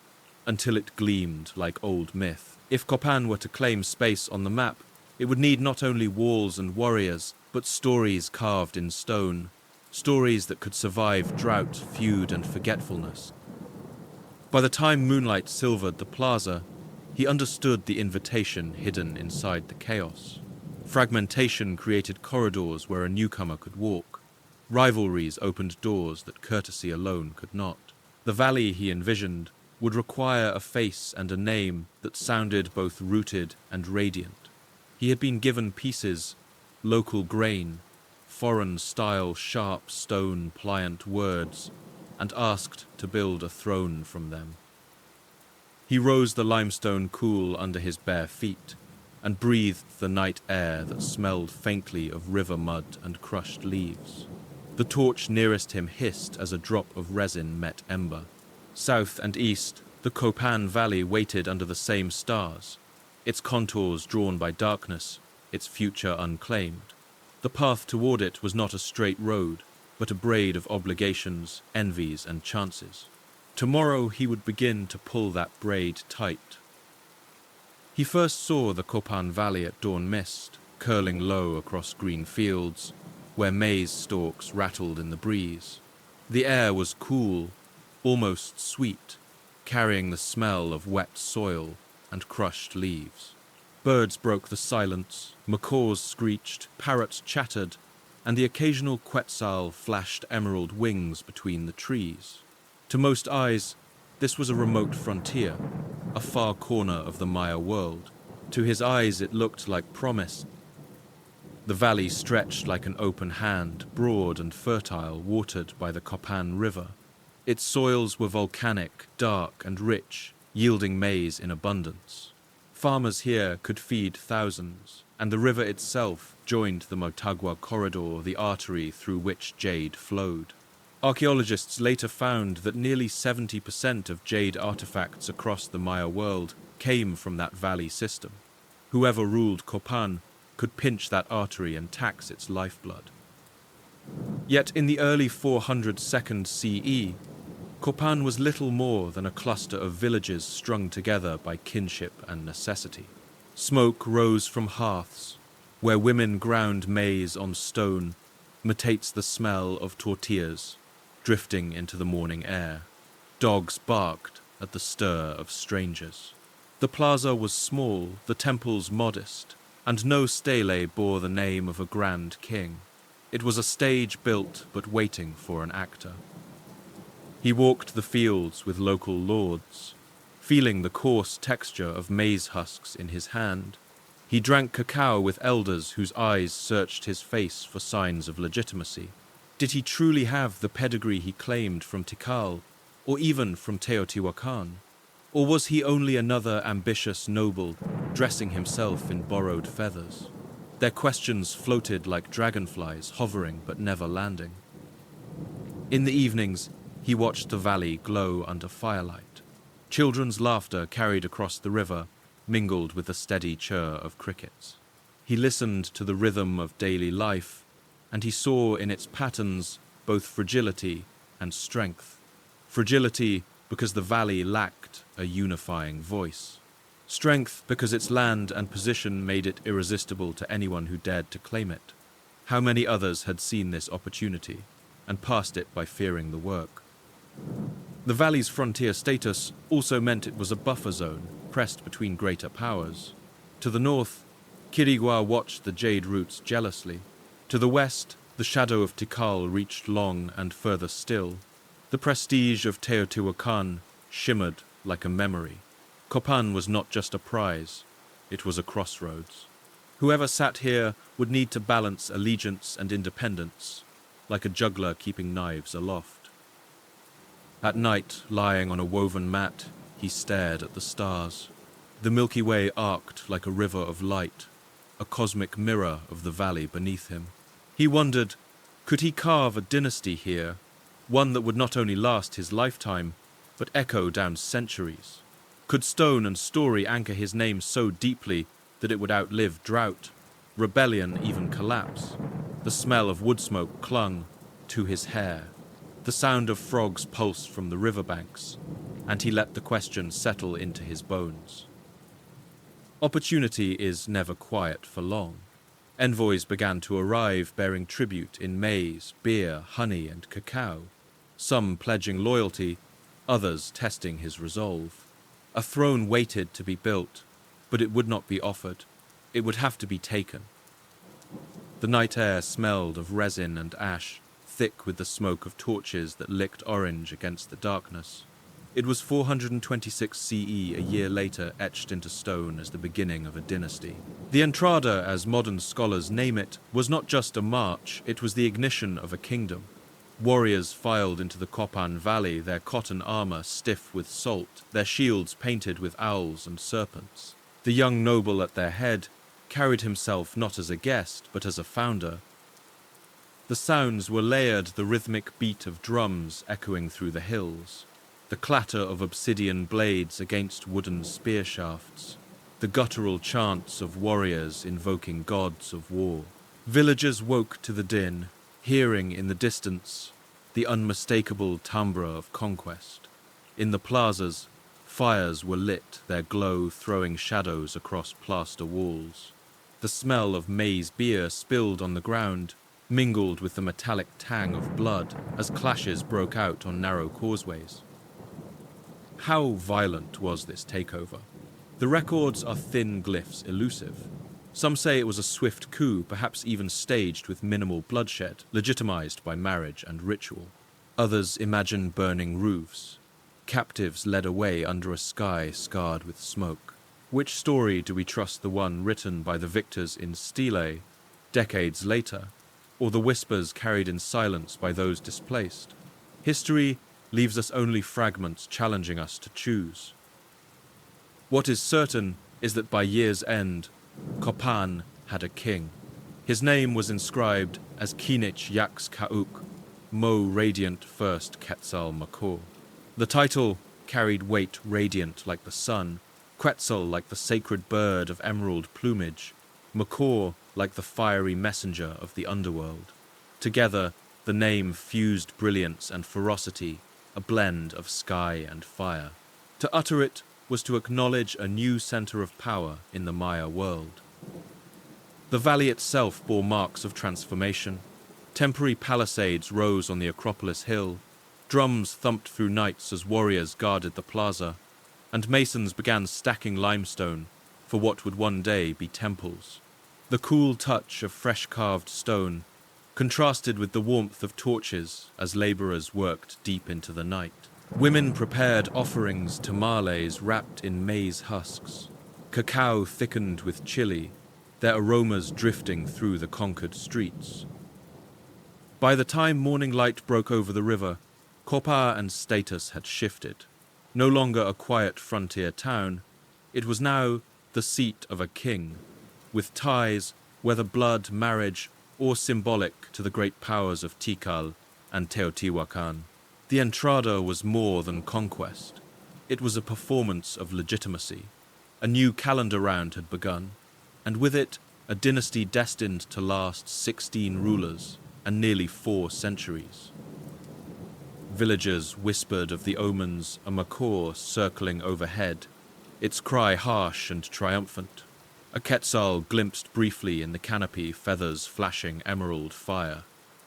until it gleamed like old myth. If Copán were to claim space on the map, it would need not only walls and warriors, but stories carved in stone, stories that could survive drought, feud, and forgetfulness. By the time moonlight silvered the plaza, he understood the invitation hidden inside the chaos. Fragmentation created corridors where a newcomer could walk. Rivalries opened doors that courtesy alone could not. The valley he envisioned would require a face and a name that sounded both rooted and radiant. He had been given pieces, local grain, foreign-style sharp stone pliant words, and asked to build a throne from them. He rose the limestone cool under his bare feet, and breathed the night air that smelled faintly of river mud and crushed leaves. The torch nearest him hissed as a drop of resin met ember. South and east, the Copán Valley waited under the same stars, its contours drawn by darkness, its future unclaimed. The path toward it was not a straight road, but a braid of obligations, envies, and chances. Tomorrow he would begin to pull that braid tight. He first saw the Copán Valley at dawn mist, curling low across green fields, where maize stalks rattled in the breeze. The air was cool, almost sweet, carrying the smell of wet soil and crushed leaves. Birds broke the silence, macaws screeched, parrots chattered, and the occasional quetzal flashed emerald wings between the trees. To most eyes, this was a remote frontier, a far corner of the Maya world. To his eyes it looked like promise. The valley stretched like an open hand, broad and fertile, watered by the Copán River. Its soils were volcanic, dark and rich, yielding maize in abundance. Farmers here could feed thousands, and the river itself joined the Motagua corridor, the artery through which jade flowed. Archaeologists later found that nearly 70% of jade artifacts across the Maya world came from that valley system. Whoever ruled Copán could pinch that artery and tax its lifeblood. Yet in the early 402nd CE, Copán was little more than a cluster of villages strung together by kinship and necessity. Smoke rose from hearths, where women ground maize on stone, mutates the smell of tortillas, drifting into the morning air. Dogs barked at the stir of strangers. The plaza was small, the temples modest, and no stele bore the name of a grand king. It was a stage built but waiting for an actor. He walked the fields with local lords, feeling the coarse texture of maize husks in his hand. He drank cacao with elders whose eyes searched his face for signs of legitimacy. Did he truly have the pedigree he claimed from Tikal, or even from Teotihuacan? Or was he only another ambitious noble, dressing himself in borrowed feathers? Their questions floated like dragonflies, hovering but never landing. In the evenings, he watched the valley glow under firelight. Children's laughter carried across the river, mingled with the steady chirr of crickets. He listened to the rhythm of daily life, and he saw in its patterns both fragility and strength. Fragility because the valley lacked a unifying voice. Strength because its land and position made it irresistible to anyone who dared to claim it. How many others had seen this opportunity and passed it by fearing the work? The valley's frontier status also meant it was a buffer zone, pressed between greater powers. To the north, Quirigua watched the jade roots jealously. To the west, the shadow of Tikal reached long and further still. The prestige of Teotihuacan shimmered like a memory. Copán was not just a prize, it was a crossroads. Whoever sat here would need to balance allegiance and independence, like a juggler keeping knives aloft. At night, lying on a woven mat, he stared at the stars. The Milky Way arced like a river of light, a cosmic mirror of the valley beneath him. He wondered, could he carve a dynasty here, one that would not only last his lifetime, but echo down centuries? Could stone and story anchor his name so deeply that it would outlive drought, rebellion, even collapse? The smell of wood smoke clung to his hair. The sound of frogs pulsed from the riverbanks, and he let the question settle into his bones. Opportunity is never quiet for long. Envoys began to arrive bearing tribute in maize, beer, honey, and cacao, some pledging loyalty, others testing his resolve. A throne waited to be built, but it would not be offered. It would have to be taken. The night air smelled of resin and ash, thick with the smoke of torches that licked orange against the darkness. It was 426 CE, a year later, etched into stone as the beginning of a dynasty. The Entrada, as modern scholars name it, was not just a march, it was the ignition of a kingdom. Warriors filed into the Copán Valley, their cotton armor stiff with salt, their shields painted with owls and serpents. The young noble at their head carried himself not as a guest, but as a founder. The sounds were layered, the rhythmic beat of drums echoing through the hills, the clatter of obsidian blades against wooden spear shafts, the guttural chants of warriors invoking gods of war. Villagers woke to the din, hearing in the distance the unmistakable timbre of conquest. In the plazas, fires were lit, their glow throwing shadows across plaster walls. The smell of maize beer spilled on the ground, mingled with the metallic tang of blood as clashes broke out on narrow causeways. How violent was this takeover? The records are thin glyphs, elusive. Some say it was a swift coup, perhaps even staged with minimal bloodshed, legitimized by marriage and ritual. Others imagine burning roofs, captives led away under a sky scarred with smoke. Which story do we trust, the one written by the victors in stele decades later, or the whispers carried in silence by those displaced? History leaves us only fragments challenging us to choose. What is certain is that by year's end, Copán had a king. His name was inscribed as K'inich Yax K'uk Mo, radiant first Quetzal Makor. The title carried weight radiant like the sun, Quetzal like the sacred bird of emerald plumage, Makor like the fiery messenger of the underworld. Together, the name fused brilliance and ferocity, a blend of sky and fire. To utter it was to acknowledge a new center of power in the Maya world. The valley itself bore marks of transformation. Temporary palisades rose on the Acropolis hill, drums thumped through nights as warriors guarded the plaza, and masons began stacking limestone for what would one day be temples. The cool touch of fresh-carved stone contrasted with the warmth of torches as laborers worked deep into the night. Women prepared offerings, tamales wrapped in maize husks, cacao thickened with chili, their aromas drifting through the conquered streets. By the time morning light broke over the river, Copán's status had shifted. No longer a quiet frontier town, it was now the seat of a king, with ties, whether blood, marriage, or symbolic, to the great powers of Tikal and Teotihuacan. The entrada was more than conquest. It was a performance of legitimacy. A new calendar round had begun, and with it a dynasty destined to last 16 rulers and nearly 4 centuries. Villagers whispered of the omens, a macaw circling overhead, its cry harsh and triumphant. A quetzal glimpsed briefly in the canopy, feathers flashing emerald fire.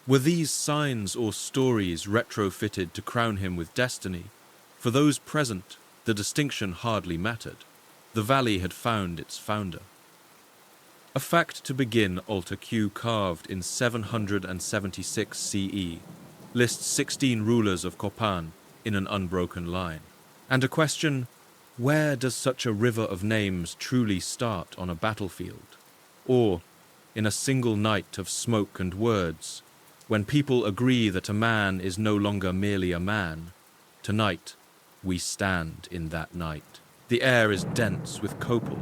Were these signs or stories retrofitted to crown him with destiny? For those present, the distinction hardly mattered. The valley had found its founder. A fact to begin, Altar Q carved in 776 CE, lists 16 rulers of Copán in an unbroken line. And a question, where does such a river of names truly start on a battlefield? Or, in a single night of smoke and words, when people agree that a man is no longer merely a man, tonight we stand in that night. The air is dense with copal.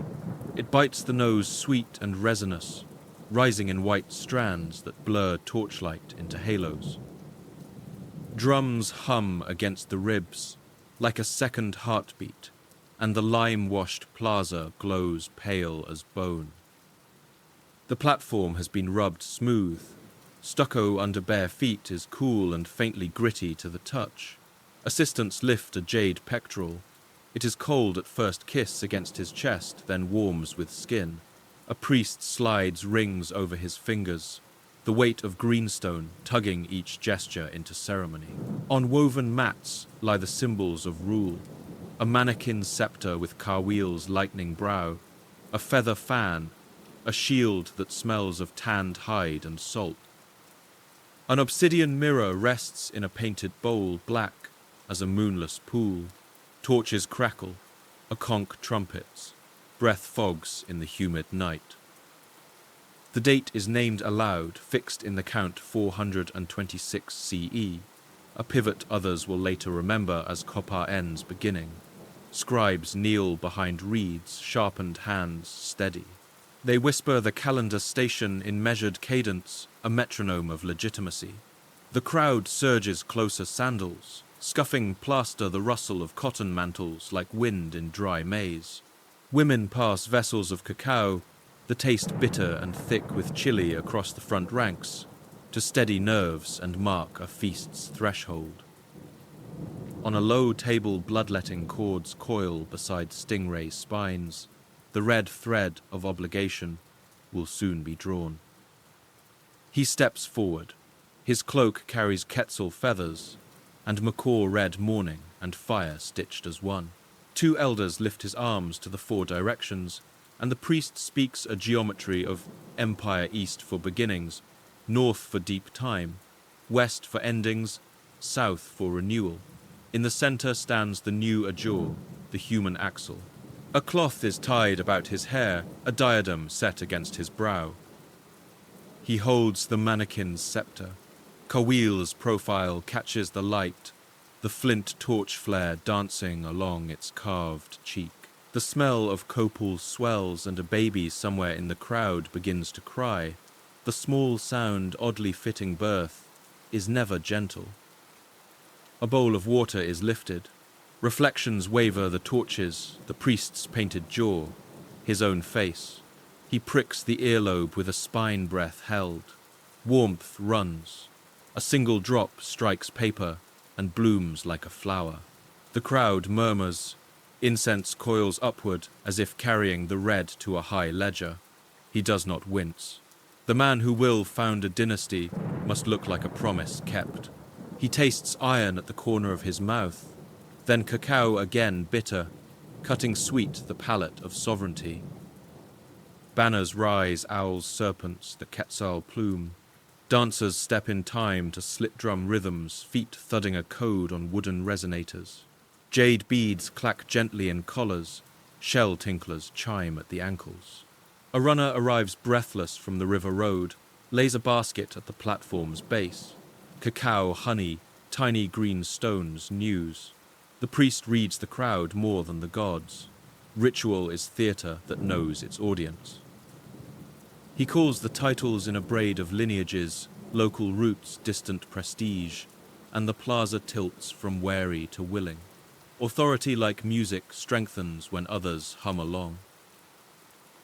It bites the nose sweet and resinous, rising in white strands that blur torchlight into halos. Drums hum against the ribs, like a second heartbeat, and the lime-washed plaza glows pale as bone. The platform has been rubbed smooth. Stucco under bare feet is cool and faintly gritty to the touch. Assistants lift a jade pectoral. It is cold at first kiss against his chest, then warms with skin. A priest slides rings over his fingers, the weight of greenstone tugging each gesture into ceremony. On woven mats lie the symbols of rule. A mannequin scepter with Carwheel's lightning brow, a feather fan, a shield that smells of tanned hide and salt. An obsidian mirror rests in a painted bowl, black as a moonless pool. Torches crackle, a conch trumpets, breath fogs in the humid night. The date is named aloud, fixed in the count 426 CE, a pivot others will later remember as Copán's beginning. Scribes kneel behind reeds, sharpened hands steady. They whisper the calendar station in measured cadence, a metronome of legitimacy. The crowd surges closer, sandals, scuffing plaster the rustle of cotton mantles like wind in dry maize. Women pass vessels of cacao, the taste bitter and thick with chili across the front ranks, to steady nerves and mark a feast's threshold. On a low table, bloodletting cords coil beside stingray spines. The red thread of obligation will soon be drawn. He steps forward. His cloak carries quetzal feathers, and macaw red mourning and fire stitched as one. 2 elders lift his arms to the 4 directions, and the priest speaks a geometry of empire east for beginnings, north for deep time, west for endings, south for renewal. In the center stands the new ajor, the human axle. A cloth is tied about his hair, a diadem set against his brow. He holds the mannequin's scepter. Kawil's profile catches the light, the flint torch flare dancing along its carved cheek. The smell of copal swells and a baby somewhere in the crowd begins to cry. The small sound, oddly fitting birth, is never gentle. A bowl of water is lifted. Reflections waver the torches, the priest's painted jaw, his own face. He pricks the earlobe with a spine breath held. Warmth runs. A single drop strikes paper and blooms like a flower. The crowd murmurs. Incense coils upward as if carrying the red to a high ledger. He does not wince. The man who will found a dynasty must look like a promise kept. He tastes iron at the corner of his mouth, then cacao again bitter, cutting sweet the palate of sovereignty. Banners rise, owls, serpents, the quetzal plume. Dancers step in time to slit drum rhythms, feet thudding a code on wooden resonators. Jade beads clack gently in collars, shell tinklers chime at the ankles. A runner arrives breathless from the river road, lays a basket at the platform's base. cacao, honey, tiny green stones, news. The priest reads the crowd more than the gods. Ritual is theatre that knows its audience. He calls the titles in a braid of lineages, local roots, distant prestige, and the plaza tilts from wary to willing. Authority, like music, strengthens when others hum along.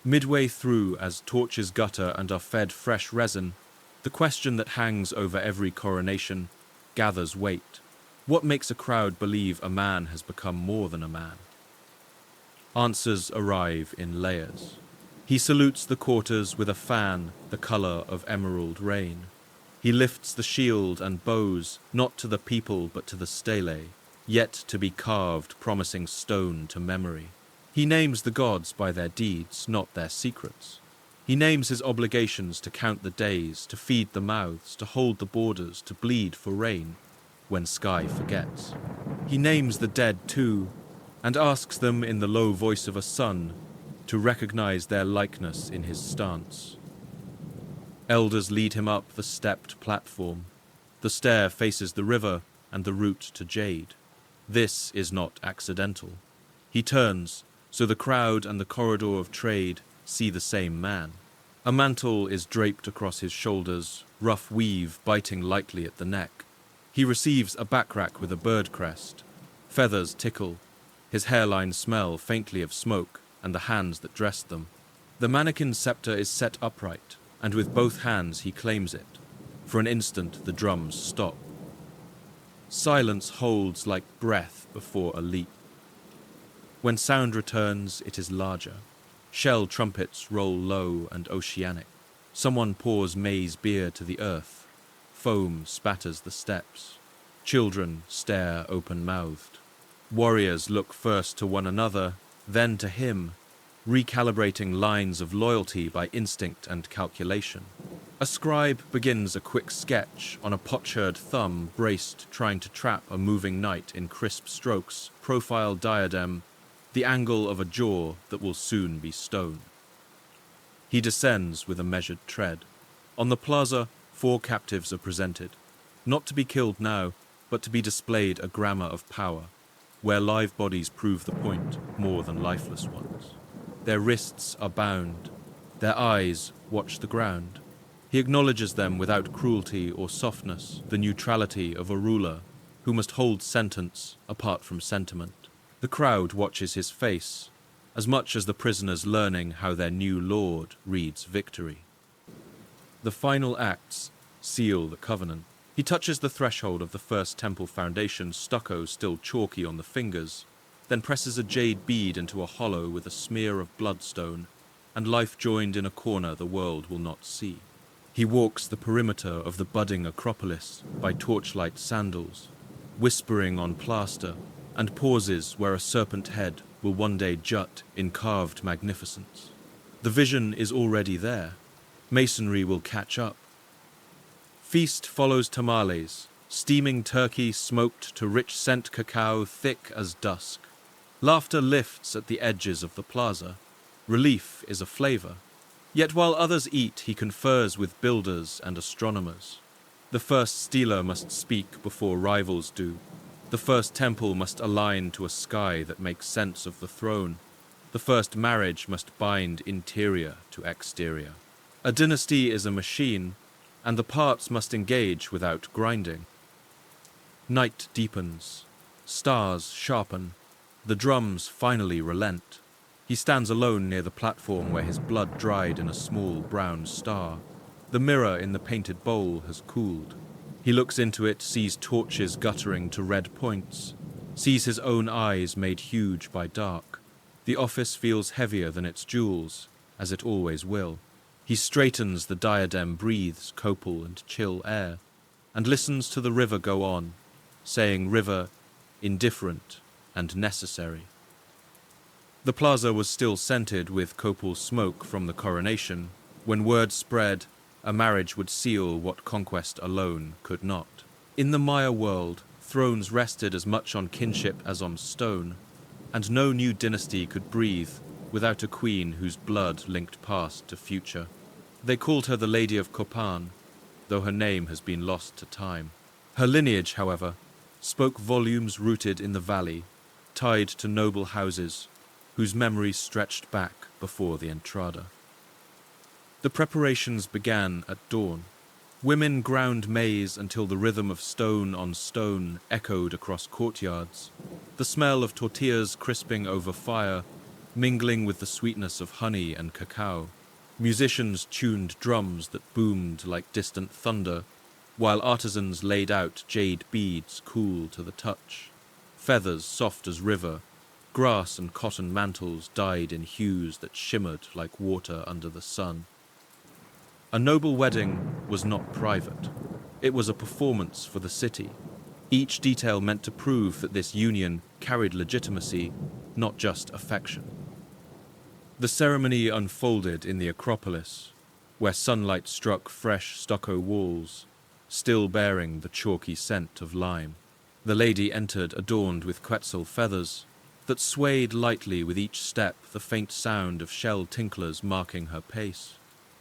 Midway through, as torches gutter and are fed fresh resin, the question that hangs over every coronation gathers weight. What makes a crowd believe a man has become more than a man? Answers arrive in layers. He salutes the quarters with a fan the color of emerald rain. He lifts the shield and bows, not to the people but to the stele, yet to be carved, promising stone to memory. He names the gods by their deeds, not their secrets. He names his obligations to count the days, to feed the mouths, to hold the borders, to bleed for rain, when sky forgets. He names the dead too, and asks them in the low voice of a son to recognize their likeness in his stance. Elders lead him up the stepped platform. The stair faces the river and the route to jade. This is not accidental. He turns, so the crowd and the corridor of trade see the same man. A mantle is draped across his shoulders, rough weave biting lightly at the neck. He receives a backrack with a bird crest. Feathers tickle. His hairlines smell faintly of smoke and the hands that dressed them. The mannequin's scepter is set upright, and with both hands he claims it. For an instant the drums stop. Silence holds like breath before a leap. When sound returns, it is larger. Shell trumpets roll low and oceanic. Someone pours maize beer to the earth. Foam spatters the steps. Children stare open-mouthed. Warriors look first to one another, then to him, recalibrating lines of loyalty by instinct and calculation. A scribe begins a quick sketch on a potsherd thumb braced trying to trap a moving knight in crisp strokes, profile diadem, the angle of a jaw that will soon be stone. He descends with a measured tread. On the plaza, 4 captives are presented, not to be killed now, but to be displayed a grammar of power, where live bodies prove the point more than lifeless ones. Their wrists are bound, their eyes watch the ground. He acknowledges them without cruelty or softness, the neutrality of a ruler who must hold sentence apart from sentiment. The crowd watches his face, as much as the prisoners learning how their new lord reads victory. The final acts seal the covenant. He touches the threshold of the first temple foundation, stucco still chalky on the fingers, then presses a jade bead into a hollow with a smear of bloodstone, and life joined in a corner the world will not see. He walks the perimeter of the budding acropolis by torchlight sandals, whispering on plaster, and pauses where a serpent head will one day jut in carved magnificence. The vision is already there. Masonry will catch up. Feast follows tamales, steaming turkey smoked to rich scent cacao thick as dusk. Laughter lifts at the edges of the plaza. Relief is a flavor. Yet while others eat, he confers with builders and astronomers. The first stealer must speak before rivals do. The first temple must align to a sky that makes sense of the throne. The first marriage must bind interior to exterior. A dynasty is a machine, and the parts must engage without grinding. Night deepens. Stars sharpen. The drums finally relent. He stands alone near the platform where his blood dried in a small brown star. The mirror in the painted bowl has cooled. He looks into it, sees torches guttering to red points, sees his own eyes made huge by dark. The office feels heavier than its jewels, as it always will. He straightens the diadem, breathes copal and chill air, and listens to the river go on, saying river, indifferent and necessary. The plaza was still scented with copal smoke from the coronation, when word spread a marriage would seal what conquest alone could not. In the Maya world, thrones rested as much on kinship as on stone, and no new dynasty could breathe without a queen whose blood linked past to future. They called her the Lady of Copán, though her name has been lost to time. Her lineage, however, spoke volumes rooted in the valley, tied to noble houses whose memories stretched back before the Entrada. The preparations began at dawn. Women ground maize until the rhythm of stone on stone echoed across courtyards, the smell of tortillas crisping over fire, mingling with the sweetness of honey and cacao. Musicians tuned drums that boomed like distant thunder, while artisans laid out jade beads cool to the touch. Feathers soft as river, grass and cotton mantles dyed in hues that shimmered like water under the sun. A noble wedding was not private. It was a performance for the city, each detail meant to prove that this union carried legitimacy, not just affection. The ceremony unfolded in the Acropolis, where sunlight struck fresh stucco walls, still bearing the chalky scent of lime. The lady entered adorned with quetzal feathers that swayed lightly with each step, the faint sound of shell tinklers marking her pace.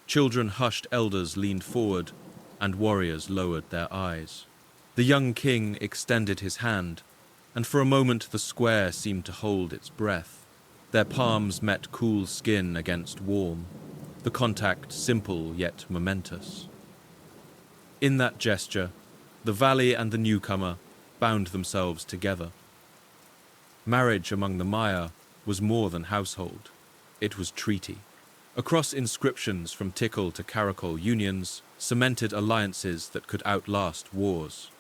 Children hushed, elders leaned forward, and warriors lowered their eyes. The young king extended his hand, and for a moment the square seemed to hold its breath. Their palms met cool skin against warm, the contact simple yet momentous. In that gesture, the valley and the newcomer bound themselves together. Marriage among the Maya was more than household. It was treaty. Across inscriptions from Tikal to Caracol, unions cemented alliances that could outlast wars.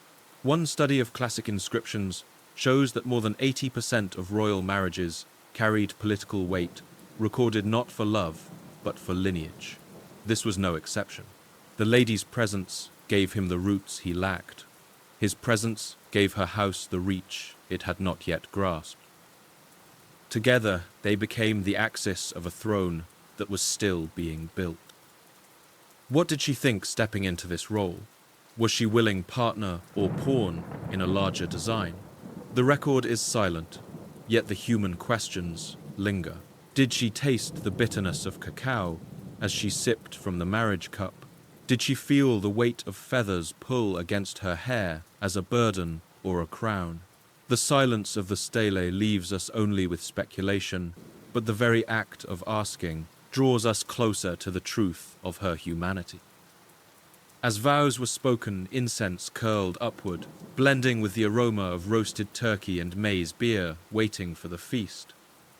One study of classic inscriptions shows that more than 80% of royal marriages carried political weight, recorded not for love, but for lineage. This was no exception. The lady's presence gave him the roots he lacked. His presence gave her house the reach it had not yet grasped. Together, they became the axis of a throne that was still being built. What did she think stepping into this role? Was she willing partner or pawn in a larger design? The record is silent, yet the human questions linger. Did she taste the bitterness of cacao as she sipped from the marriage cup? Did she feel the weight of feathers pull against her hair as a burden or a crown? The silence of the stele leaves us only with speculation, but the very act of asking draws us closer to the truth of her humanity. As vows were spoken, incense curled upward, blending with the aroma of roasted turkey and maize beer waiting for the feast.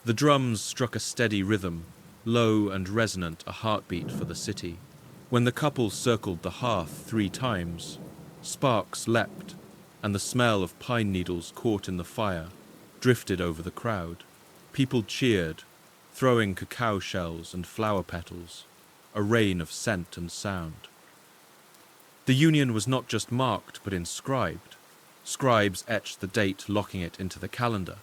The drums struck a steady rhythm, low and resonant, a heartbeat for the city. When the couple circled the hearth 3 times, sparks leapt, and the smell of pine needles caught in the fire drifted over the crowd. People cheered, throwing cacao shells and flower petals, a rain of scent and sound. The union was not just marked, but inscribed. Scribes etched the date, locking it into the calendar.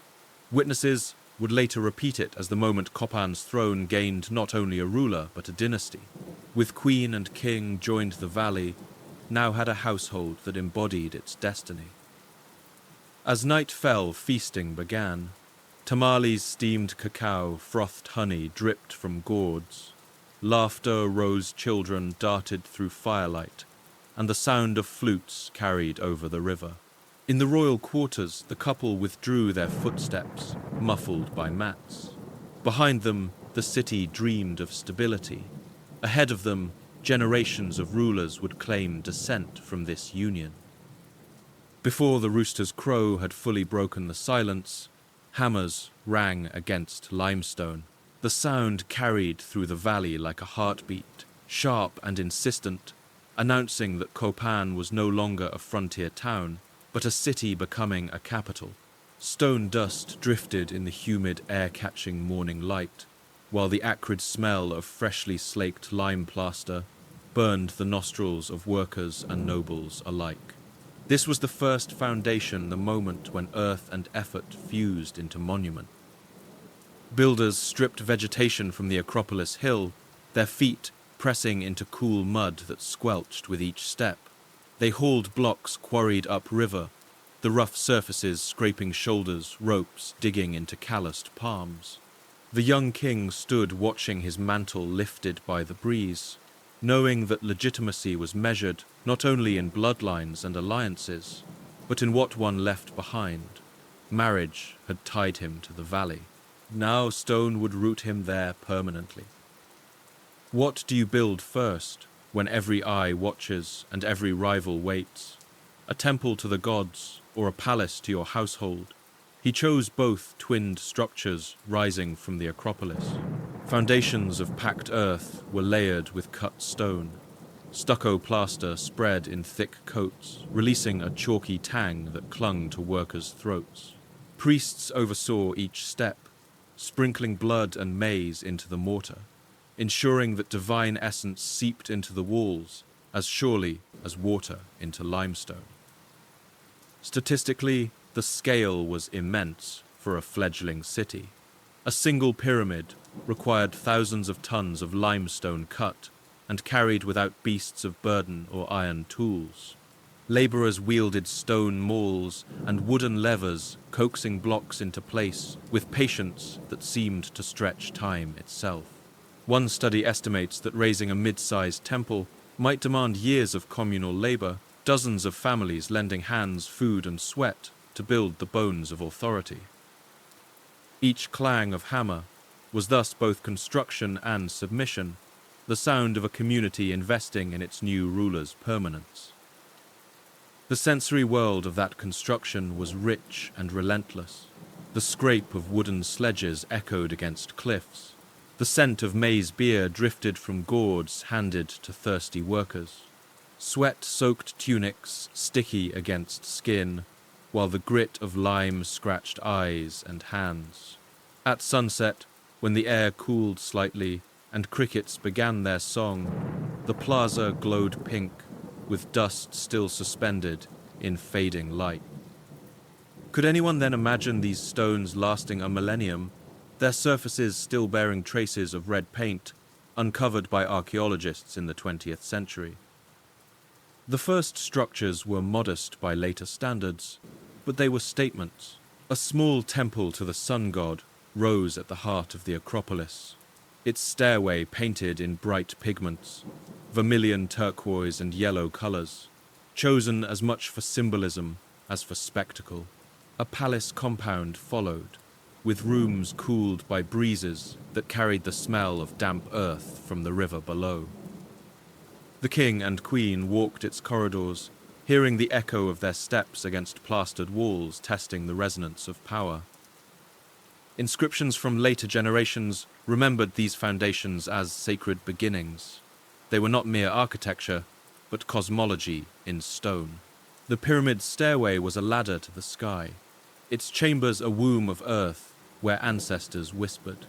Witnesses would later repeat it as the moment Copán's throne gained not only a ruler, but a dynasty. With queen and king joined, the valley now had a household that embodied its destiny. As night fell, feasting began. Tamales steamed cacao, frothed honey dripped from gourds. Laughter rose, children darted through firelight, and the sound of flutes carried over the river. In the royal quarters, the couple withdrew their footsteps, muffled by mats. Behind them, the city dreamed of stability. Ahead of them, generations of rulers would claim descent from this union. Before the rooster's crow had fully broken the silence, hammers rang against limestone. The sound carried through the valley like a heartbeat, sharp and insistent, announcing that Copán was no longer a frontier town, but a city becoming a capital. Stone dust drifted in the humid, air-catching morning light, while the acrid smell of freshly slaked lime plaster burned the nostrils of workers and nobles alike. This was the first foundation, the moment when earth and effort fused into monument. Builders stripped vegetation from the Acropolis hill, their feet pressing into cool mud that squelched with each step. They hauled blocks quarried upriver, the rough surfaces scraping shoulders, ropes digging into calloused palms. The young king stood watching his mantle lifted by the breeze, knowing that legitimacy was measured not only in bloodlines and alliances, but in what one left behind. Marriage had tied him to the valley. Now stone would root him there permanently. What do you build first, when every eye watches and every rival waits? A temple to the gods, or a palace to your household? He chose both twinned structures rising from the Acropolis. Foundations of packed earth were layered with cut stone. Stucco plaster spread in thick coats, releasing a chalky tang that clung to workers' throats. Priests oversaw each step, sprinkling blood and maize into the mortar, ensuring that divine essence seeped into the walls as surely as water into limestone. Statistically, the scale was immense for a fledgling city. A single pyramid required thousands of tons of limestone cut and carried without beasts of burden or iron tools. Laborers wielded stone mauls and wooden levers, coaxing blocks into place with patience that seemed to stretch time itself. One study estimates that raising a mid-sized temple might demand years of communal labor, dozens of families lending hands, food, and sweat to build the bones of authority. Each clang of hammer was thus both construction and submission, the sound of a community investing in its new ruler's permanence. The sensory world of that construction was rich and relentless. The scrape of wooden sledges echoed against cliffs. The scent of maize beer drifted from gourds handed to thirsty workers. Sweat-soaked tunics sticky against skin, while the grit of lime scratched eyes and hands. At sunset, when the air cooled slightly and crickets began their song, the plaza glowed pink, with dust still suspended in fading light. Could anyone then imagine these stones lasting a millennium, their surfaces still bearing traces of red paint, uncovered by archaeologists in the 20th century? The first structures were modest by later standards, but they were statements. A small temple to the sun god rose at the heart of the Acropolis, its stairway painted in bright pigments, vermilion, turquoise, and yellow colors, chosen as much for symbolism as for spectacle. A palace compound followed, with rooms cooled by breezes that carried the smell of damp earth from the river below. The king and queen walked its corridors, hearing the echo of their steps against plastered walls testing the resonance of power. Inscriptions from later generations remembered these foundations as sacred beginnings. They were not mere architecture, but cosmology in stone. The pyramid's stairway was a ladder to the sky, its chambers a womb of earth where ancestors whispered.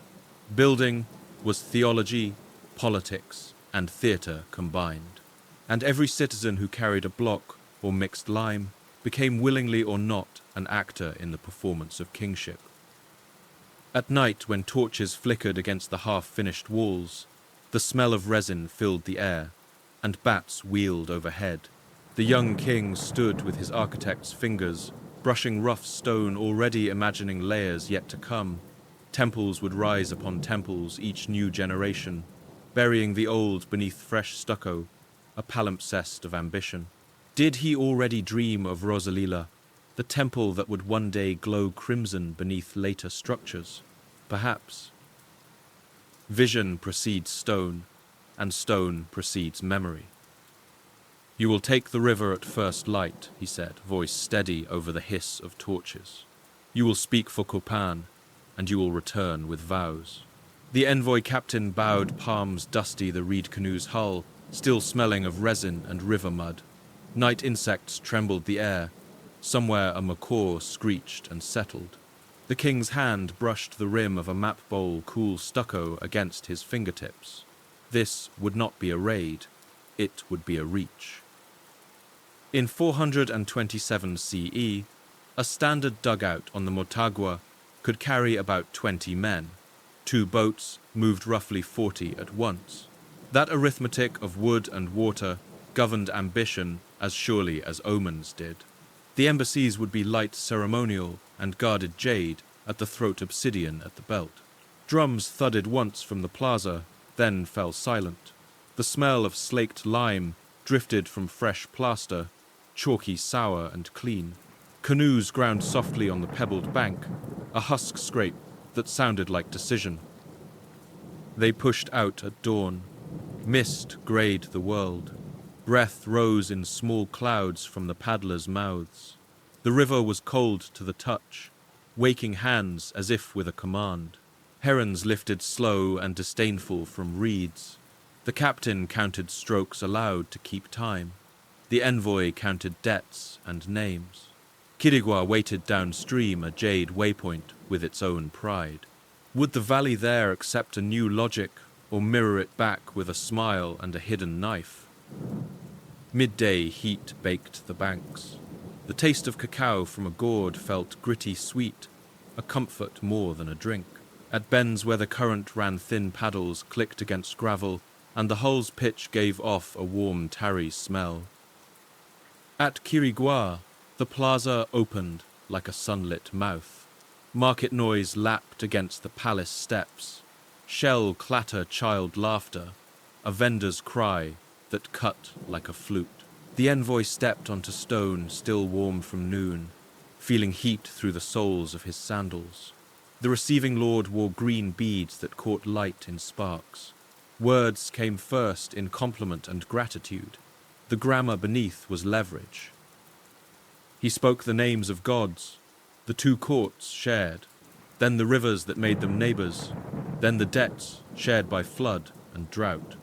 Building was theology, politics, and theatre combined, and every citizen who carried a block or mixed lime became willingly or not an actor in the performance of kingship. At night, when torches flickered against the half-finished walls, the smell of resin filled the air, and bats wheeled overhead. The young king stood with his architect's fingers, brushing rough stone, already imagining layers yet to come. Temples would rise upon temples each new generation, burying the old beneath fresh stucco, a palimpsest of ambition. Did he already dream of Rosalila, the temple that would one day glow crimson beneath later structures? Perhaps. Vision precedes stone, and stone precedes memory. "You will take the river at first light," he said, voice steady over the hiss of torches. "You will speak for Copán, and you will return with vows." The envoy captain bowed, palms dusty the reed canoe's hull, still smelling of resin and river mud. Night insects trembled the air. Somewhere a macaw screeched and settled. The king's hand brushed the rim of a map bowl cool stucco against his fingertips. This would not be a raid, it would be a reach. In 427 CE, a standard dugout on the Motagua could carry about 20 men. 2 boats moved roughly 40 at once. That arithmetic of wood and water governed ambition as surely as omens did. The embassies would be light ceremonial and guarded jade at the throat, obsidian at the belt. Drums thudded once from the plaza, then fell silent. The smell of slaked lime drifted from fresh plaster, chalky sour and clean. Canoes ground softly on the pebbled bank, a husk scrape that sounded like decision. They pushed out at dawn. Mist grayed the world. Breath rose in small clouds from the paddlers' mouths. The river was cold to the touch, waking hands as if with a command. Herons lifted slow and disdainful from reeds. The captain counted strokes aloud to keep time. The envoy counted debts and names. Quirigua waited downstream a jade waypoint with its own pride. Would the valley there accept a new logic, or mirror it back with a smile and a hidden knife? Midday heat baked the banks. The taste of cacao from a gourd felt gritty sweet, a comfort more than a drink. At bends where the current ran, thin paddles clicked against gravel, and the hull's pitch gave off a warm tarry smell. At Quirigua, the plaza opened like a sunlit mouth. Market noise lapped against the palace steps. Shell clatter, child laughter, a vendor's cry that cut like a flute. The envoy stepped onto stone still warm from noon, feeling heat through the soles of his sandals. The receiving lord wore green beads that caught light in sparks. Words came first in compliment and gratitude. The grammar beneath was leverage. He spoke the names of gods, the two courts shared, then the rivers that made them neighbors, then the debts shared by flood and drought.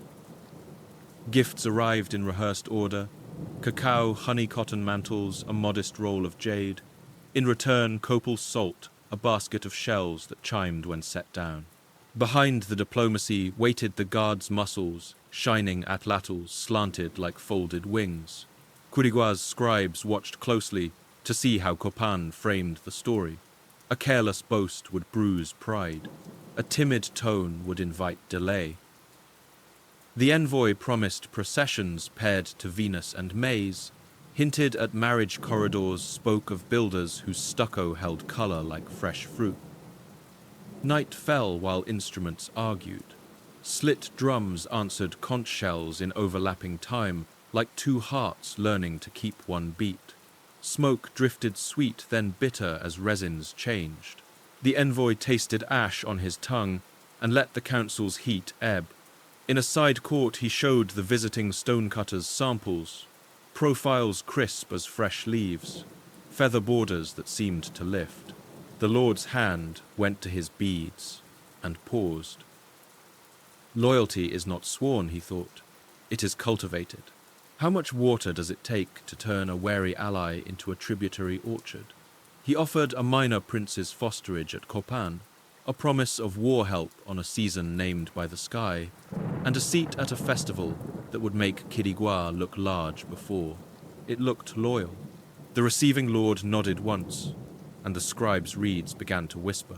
Gifts arrived in rehearsed order: cacao, honey cotton mantles, a modest roll of jade. In return, copal salt, a basket of shells that chimed when set down. Behind the diplomacy waited the guards' muscles, shining atlatls slanted like folded wings. Quirigua's scribes watched closely to see how Copán framed the story. A careless boast would bruise pride. A timid tone would invite delay. The envoy promised processions paired to Venus and maize, hinted at marriage corridors, spoke of builders whose stucco held color like fresh fruit. Night fell while instruments argued. Slit drums answered conch shells in overlapping time, like two hearts learning to keep one beat. Smoke drifted sweet, then bitter as resins changed. The envoy tasted ash on his tongue and let the council's heat ebb. In a side court he showed the visiting stonecutters samples, profiles crisp as fresh leaves, feather borders that seemed to lift. The lord's hand went to his beads and paused. Loyalty is not sworn, he thought. It is cultivated. How much water does it take to turn a wary ally into a tributary orchard? He offered a minor prince's fosterage at Copán, a promise of war help on a season named by the sky, and a seat at a festival that would make Quirigua look large before. It looked loyal. The receiving lord nodded once, and the scribe's reeds began to whisper.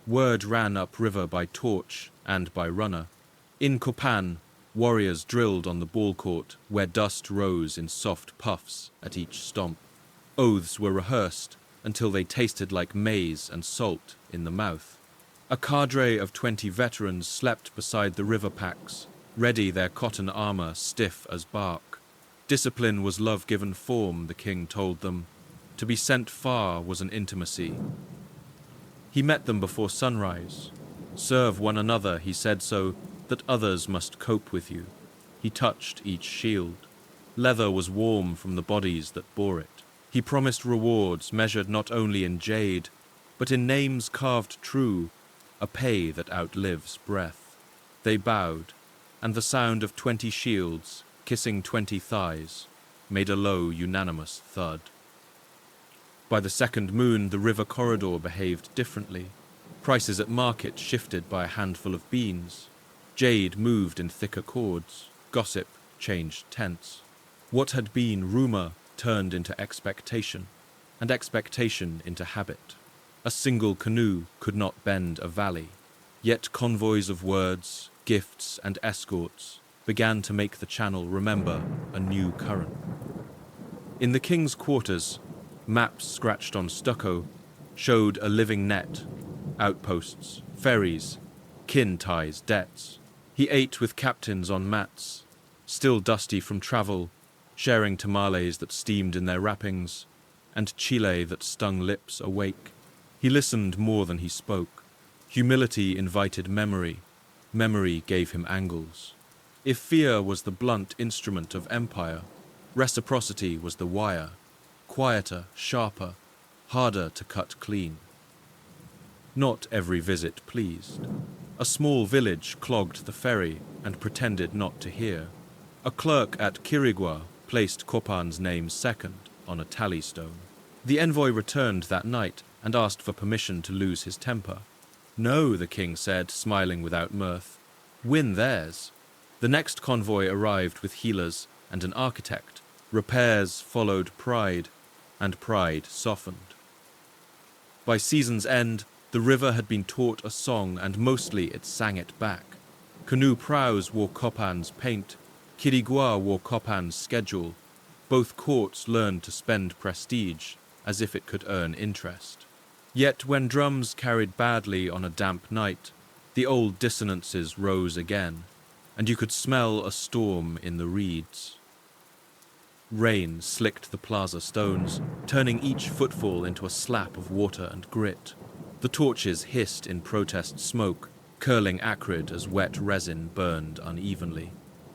Word ran upriver by torch and by runner. In Copán, warriors drilled on the ball court where dust rose in soft puffs at each stomp. Oaths were rehearsed until they tasted like maize and salt in the mouth. A cadre of 20 veterans slept beside the river packs, ready, their cotton armor stiff as bark. Discipline was love-given form, the king told them. To be sent far was an intimacy. He met them before sunrise. Serve one another, he said, so that others must cope with you. He touched each shield. Leather was warm from the bodies that bore it. He promised rewards measured not only in jade, but in names carved true, a pay that outlives breath. They bowed, and the sound of 20 shields kissing 20 thighs made a low, unanimous thud. By the second moon, the river corridor behaved differently. Prices at market shifted by a handful of beans. Jade moved in thicker cords. Gossip changed tense. What had been rumor turned into expectation, and expectation into habit. A single canoe could not bend a valley, yet convoys of words, gifts, and escorts began to make the channel remember a new current. In the king's quarters, maps scratched on stucco showed a living net, outposts, ferries, kin ties, debts. He ate with captains on mats, still dusty from travel, sharing tamales that steamed in their wrappings, and chile that stung lips awake. He listened more than he spoke. Humility invited memory. Memory gave him angles. If fear was the blunt instrument of empire, reciprocity was the wire, quieter, sharper, harder to cut clean. Not every visit pleased. A small village clogged the ferry and pretended not to hear. A clerk at Quirigua placed Copán's name second on a tally stone. The envoy returned that night and asked for permission to lose his temper. No, the king said, smiling without mirth. Win theirs. The next convoy arrived with healers and an architect. Repairs followed pride, and pride softened. By season's end, the river had been taught a song, and mostly it sang it back. Canoe prows wore Copán's paint. Quirigua wore Copán's schedule. Both courts learned to spend prestige as if it could earn interest. Yet when drums carried badly on a damp night, the old dissonances rose again, and you could smell a storm in the reeds. Rain slicked the plaza stones, turning each footfall into a slap of water and grit. The torches hissed in protest smoke, curling acrid as wet resin burned unevenly.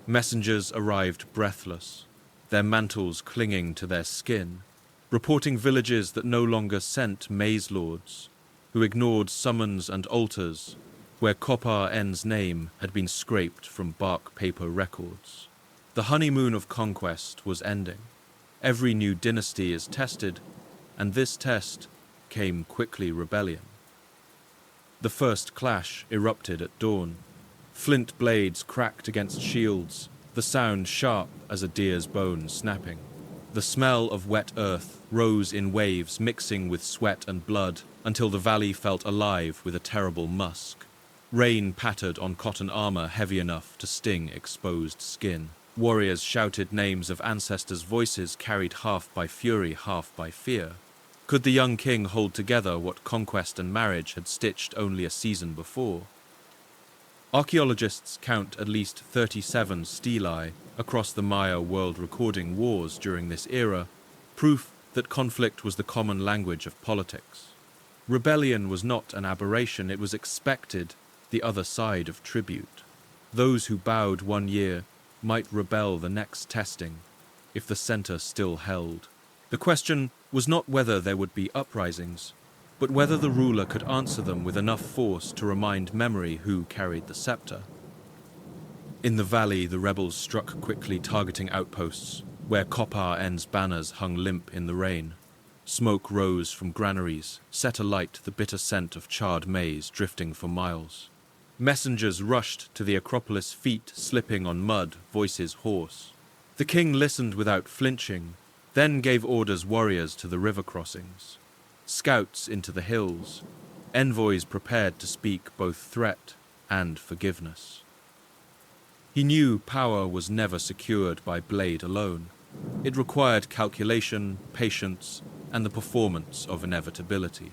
Messengers arrived breathless, their mantles clinging to their skin, reporting villages that no longer sent maize lords, who ignored summons and altars, where Copán's name had been scraped from bark paper records. The honeymoon of conquest was ending. Every new dynasty is tested, and this test came quickly rebellion. The first clash erupted at dawn. Flint blades cracked against shields, the sound sharp as a deer's bone snapping. The smell of wet earth rose in waves mixing with sweat and blood until the valley felt alive with a terrible musk. Rain pattered on cotton armor heavy enough to sting exposed skin. Warriors shouted names of ancestors' voices carried half by fury, half by fear. Could the young king hold together what conquest and marriage had stitched only a season before? Archaeologists count at least 37 stelae across the Maya world recording wars during this era, proof that conflict was the common language of politics. Rebellion was not an aberration, it was expected, the other side of tribute. Those who bowed one year might rebel the next testing, if the center still held. The question was not whether there would be uprisings, but whether the ruler could answer them with enough force to remind memory who carried the scepter. In the valley, the rebels struck quickly, targeting outposts, where Copán's banners hung limp in the rain. Smoke rose from granaries, set alight the bitter scent of charred maize drifting for miles. Messengers rushed to the Acropolis, feet slipping on mud, voices hoarse. The king listened without flinching, then gave orders warriors to the river crossings, scouts into the hills, envoys prepared to speak both threat and forgiveness. He knew power was never secured by blade alone. It required calculation, patience, and the performance of inevitability.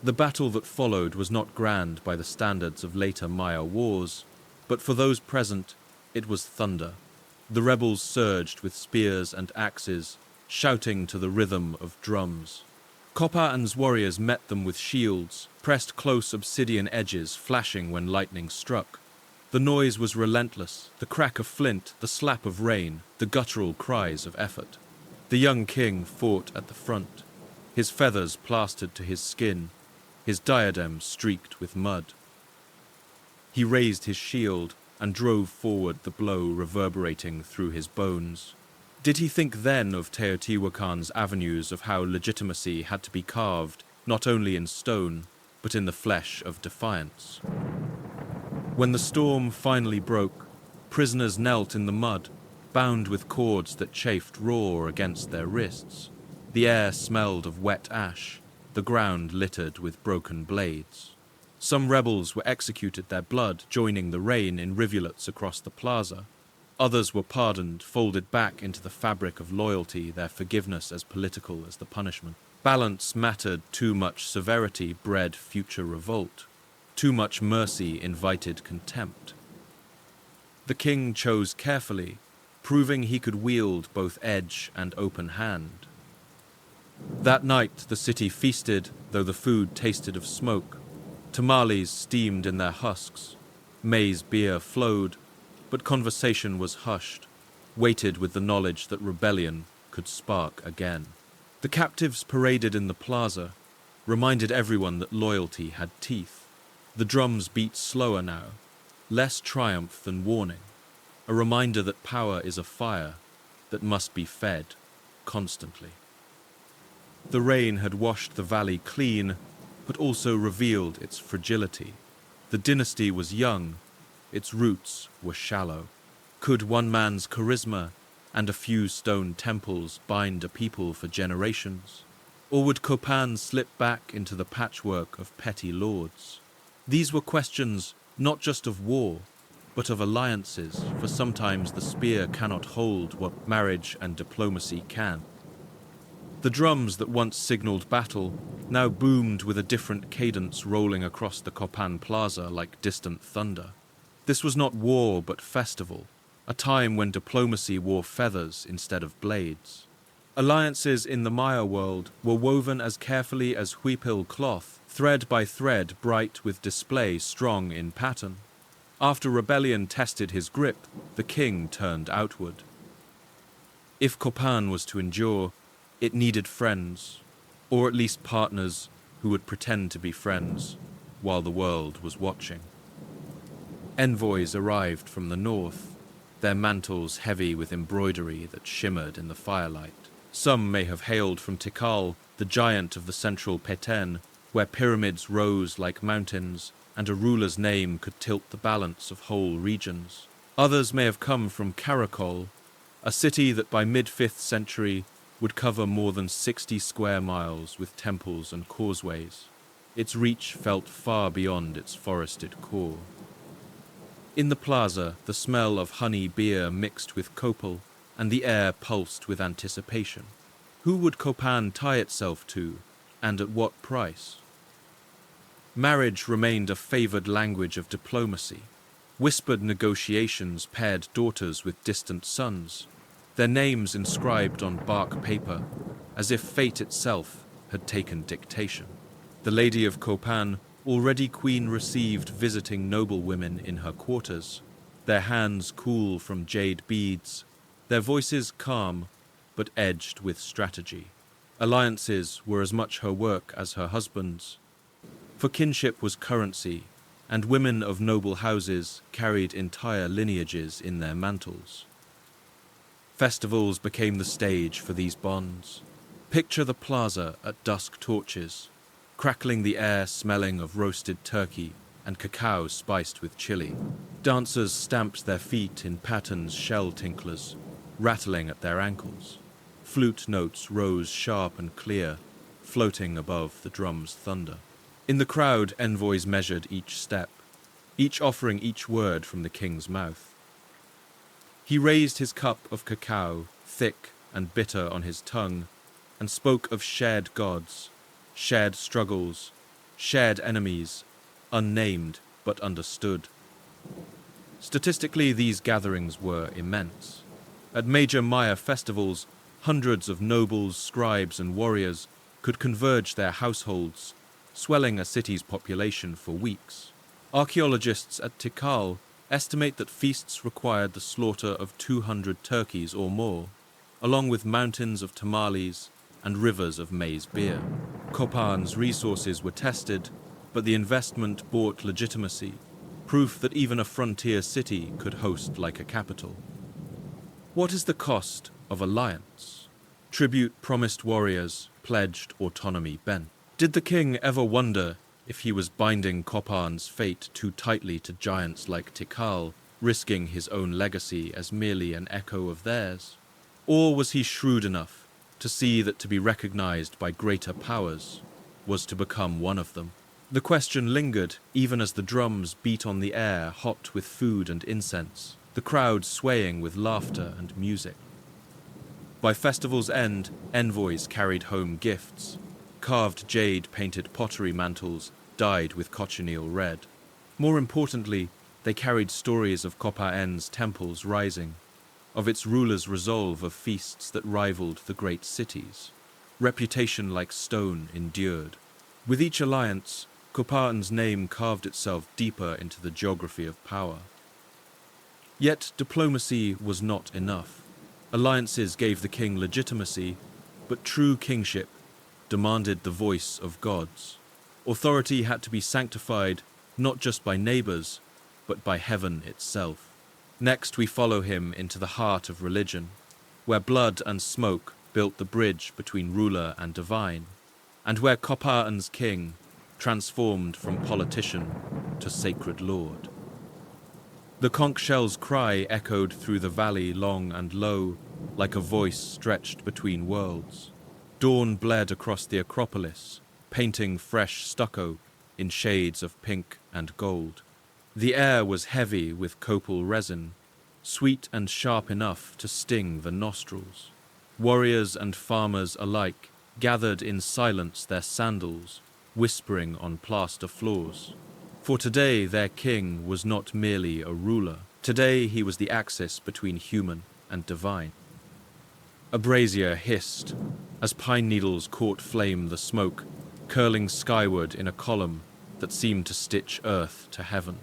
The battle that followed was not grand by the standards of later Maya wars, but for those present, it was thunder. The rebels surged with spears and axes, shouting to the rhythm of drums. Copán's warriors met them with shields, pressed close obsidian edges flashing when lightning struck. The noise was relentless, the crack of flint, the slap of rain, the guttural cries of effort. The young king fought at the front, his feathers plastered to his skin, his diadem streaked with mud. He raised his shield and drove forward, the blow reverberating through his bones. Did he think then of Teotihuacan's avenues of how legitimacy had to be carved, not only in stone, but in the flesh of defiance? When the storm finally broke, prisoners knelt in the mud, bound with cords that chafed raw against their wrists. The air smelled of wet ash, the ground littered with broken blades. Some rebels were executed, their blood joining the rain in rivulets across the plaza. Others were pardoned, folded back into the fabric of loyalty, their forgiveness as political as the punishment. Balance mattered, too much severity bred future revolt. Too much mercy invited contempt. The king chose carefully, proving he could wield both edge and open hand. That night the city feasted, though the food tasted of smoke. Tamales steamed in their husks. Maize beer flowed, but conversation was hushed, weighted with the knowledge that rebellion could spark again. The captives paraded in the plaza, reminded everyone that loyalty had teeth. The drums beat slower now, less triumph than warning, a reminder that power is a fire that must be fed constantly. The rain had washed the valley clean, but also revealed its fragility. The dynasty was young, its roots were shallow. Could one man's charisma and a few stone temples bind a people for generations? Or would Copán slip back into the patchwork of petty lords? These were questions not just of war, but of alliances, for sometimes the spear cannot hold what marriage and diplomacy can. The drums that once signaled battle now boomed with a different cadence, rolling across the Copán Plaza like distant thunder. This was not war but festival, a time when diplomacy wore feathers instead of blades. Alliances in the Maya world were woven as carefully as huipil cloth, thread by thread, bright with display, strong in pattern. After rebellion tested his grip, the king turned outward. If Copán was to endure, it needed friends, or at least partners who would pretend to be friends while the world was watching. Envoys arrived from the north, their mantles heavy with embroidery that shimmered in the firelight. Some may have hailed from Tikal, the giant of the central Petén, where pyramids rose like mountains and a ruler's name could tilt the balance of whole regions. Others may have come from Karakol, a city that by mid-5th century would cover more than 60 square miles with temples and causeways. Its reach felt far beyond its forested core. In the plaza, the smell of honey beer mixed with copal, and the air pulsed with anticipation. Who would Copán tie itself to, and at what price? Marriage remained a favored language of diplomacy. Whispered negotiations paired daughters with distant sons, their names inscribed on bark paper, as if fate itself had taken dictation. The lady of Copán, already queen, received visiting noblewomen in her quarters, their hands cool from jade beads, their voices calm, but edged with strategy. Alliances were as much her work as her husband's, for kinship was currency, and women of noble houses carried entire lineages in their mantles. Festivals became the stage for these bonds. Picture the plaza at dusk torches, crackling the air smelling of roasted turkey and cacao spiced with chili. Dancers stamped their feet in patterns shell tinklers, rattling at their ankles. Flute notes rose sharp and clear, floating above the drum's thunder. In the crowd, envoys measured each step, each offering each word from the king's mouth. He raised his cup of cacao, thick and bitter on his tongue, and spoke of shared gods, shared struggles, shared enemies, unnamed but understood. Statistically, these gatherings were immense. At major Maya festivals, hundreds of nobles, scribes, and warriors could converge their households, swelling a city's population for weeks. Archaeologists at Tikal estimate that feasts required the slaughter of 200 turkeys or more, along with mountains of tamales and rivers of maize beer. Copán's resources were tested, but the investment bought legitimacy, proof that even a frontier city could host like a capital. What is the cost of alliance? Tribute promised warriors, pledged autonomy bent. Did the king ever wonder if he was binding Copán's fate too tightly to giants like Tikal, risking his own legacy as merely an echo of theirs? Or was he shrewd enough to see that to be recognized by greater powers was to become one of them? The question lingered even as the drums beat on the air, hot with food and incense, the crowd swaying with laughter and music. By festival's end, envoys carried home gifts. Carved jade-painted pottery mantles dyed with cochineal red. More importantly, They carried stories of Copán's temples rising, of its rulers' resolve of feasts that rivaled the great cities. Reputation like stone endured. With each alliance, Copán's name carved itself deeper into the geography of power. Yet diplomacy was not enough. Alliances gave the king legitimacy, but true kingship demanded the voice of gods. Authority had to be sanctified not just by neighbors, but by heaven itself. Next we follow him into the heart of religion, where blood and smoke built the bridge between ruler and divine, and where Copán's king transformed from politician to sacred lord. The conch shell's cry echoed through the valley long and low, like a voice stretched between worlds. Dawn bled across the Acropolis, painting fresh stucco in shades of pink and gold. The air was heavy with copal resin, sweet and sharp enough to sting the nostrils. Warriors and farmers alike gathered in silence their sandals, whispering on plaster floors. For today their king was not merely a ruler. Today he was the axis between human and divine. A brazier hissed as pine needles caught flame the smoke, curling skyward in a column that seemed to stitch earth to heaven.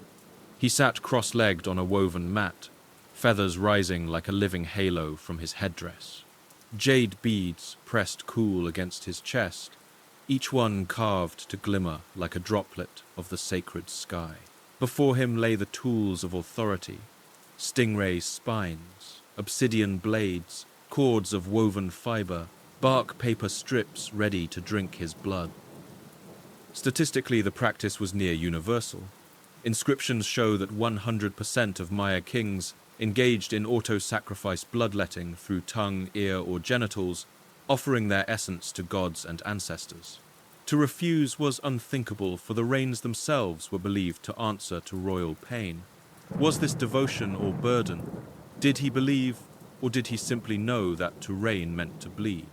He sat cross-legged on a woven mat, feathers rising like a living halo from his headdress. Jade beads pressed cool against his chest, each one carved to glimmer like a droplet of the sacred sky. Before him lay the tools of authority, stingray spines, obsidian blades, cords of woven fiber, bark paper strips ready to drink his blood. Statistically, the practice was near universal. Inscriptions show that 100% of Maya kings engaged in auto-sacrifice bloodletting through tongue, ear, or genitals, offering their essence to gods and ancestors. To refuse was unthinkable, for the rains themselves were believed to answer to royal pain. Was this devotion or burden? Did he believe, or did he simply know that to reign meant to bleed?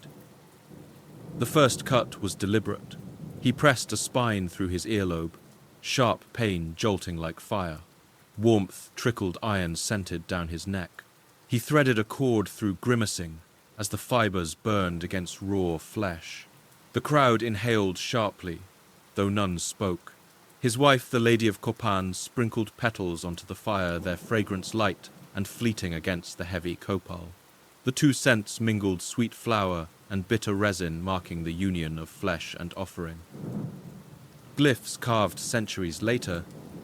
The first cut was deliberate. He pressed a spine through his earlobe, sharp pain jolting like fire. Warmth trickled iron-scented down his neck. He threaded a cord through grimacing as the fibers burned against raw flesh. The crowd inhaled sharply, though none spoke. His wife, the Lady of Copán, sprinkled petals onto the fire, their fragrance light and fleeting against the heavy copal. The two scents mingled, sweet flower and bitter resin, marking the union of flesh and offering. Glyphs carved centuries later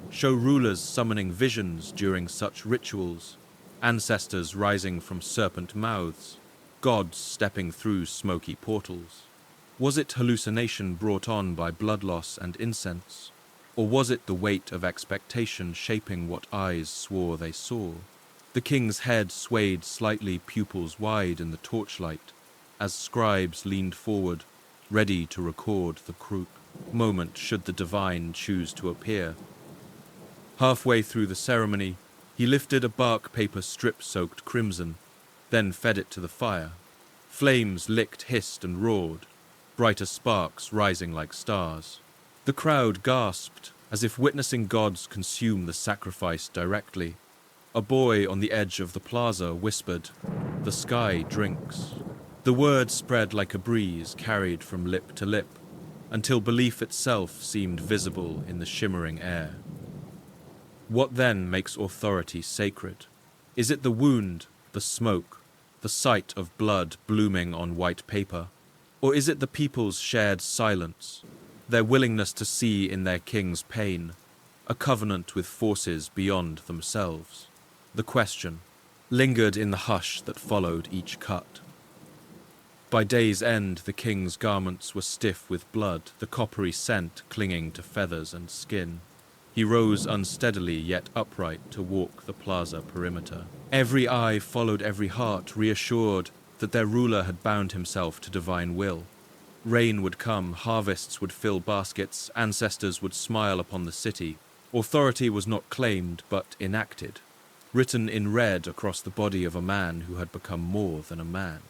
show rulers summoning visions during such rituals, ancestors rising from serpent mouths, gods stepping through smoky portals. Was it hallucination brought on by blood loss and incense, or was it the weight of expectation shaping what eyes swore they saw? The king's head swayed slightly, pupils wide in the torchlight, as scribes leaned forward, ready to record the crucial moment should the divine choose to appear. Halfway through the ceremony, he lifted a bark paper strip soaked crimson, then fed it to the fire. Flames licked, hissed, and roared, brighter sparks rising like stars. The crowd gasped, as if witnessing gods consume the sacrifice directly. A boy on the edge of the plaza whispered, "The sky drinks." The word spread like a breeze carried from lip to lip, until belief itself seemed visible in the shimmering air. What then makes authority sacred? Is it the wound, the smoke, the sight of blood blooming on white paper? Or is it the people's shared silence, their willingness to see in their king's pain a covenant with forces beyond themselves? The question lingered in the hush that followed each cut. By day's end, the king's garments were stiff with blood, the coppery scent clinging to feathers and skin. He rose unsteadily yet upright to walk the plaza perimeter. Every eye followed every heart, reassured that their ruler had bound himself to divine will. Rain would come, harvests would fill baskets, ancestors would smile upon the city. Authority was not claimed, but enacted, written in red across the body of a man who had become more than a man.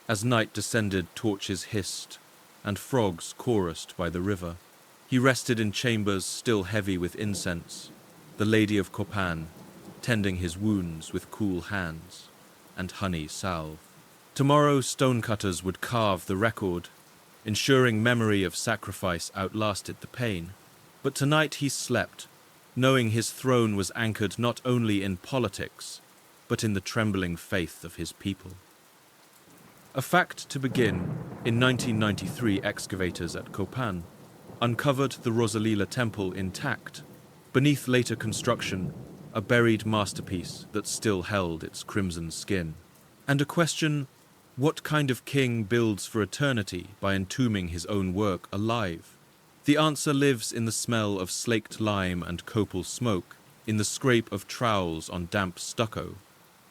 As night descended, torches hissed, and frogs chorused by the river. He rested in chambers still heavy with incense, the lady of Copán, tending his wounds with cool hands and honey salve. Tomorrow stonecutters would carve the record, ensuring memory of sacrifice outlasted the pain. But tonight he slept, knowing his throne was anchored not only in politics, but in the trembling faith of his people. A fact to begin, in 1993 excavators at Copán uncovered the Rosalila temple intact, beneath later construction, a buried masterpiece that still held its crimson skin. And a question, what kind of king builds for eternity by entombing his own work alive? The answer lives in the smell of slaked lime and copal smoke, in the scrape of trowels on damp stucco,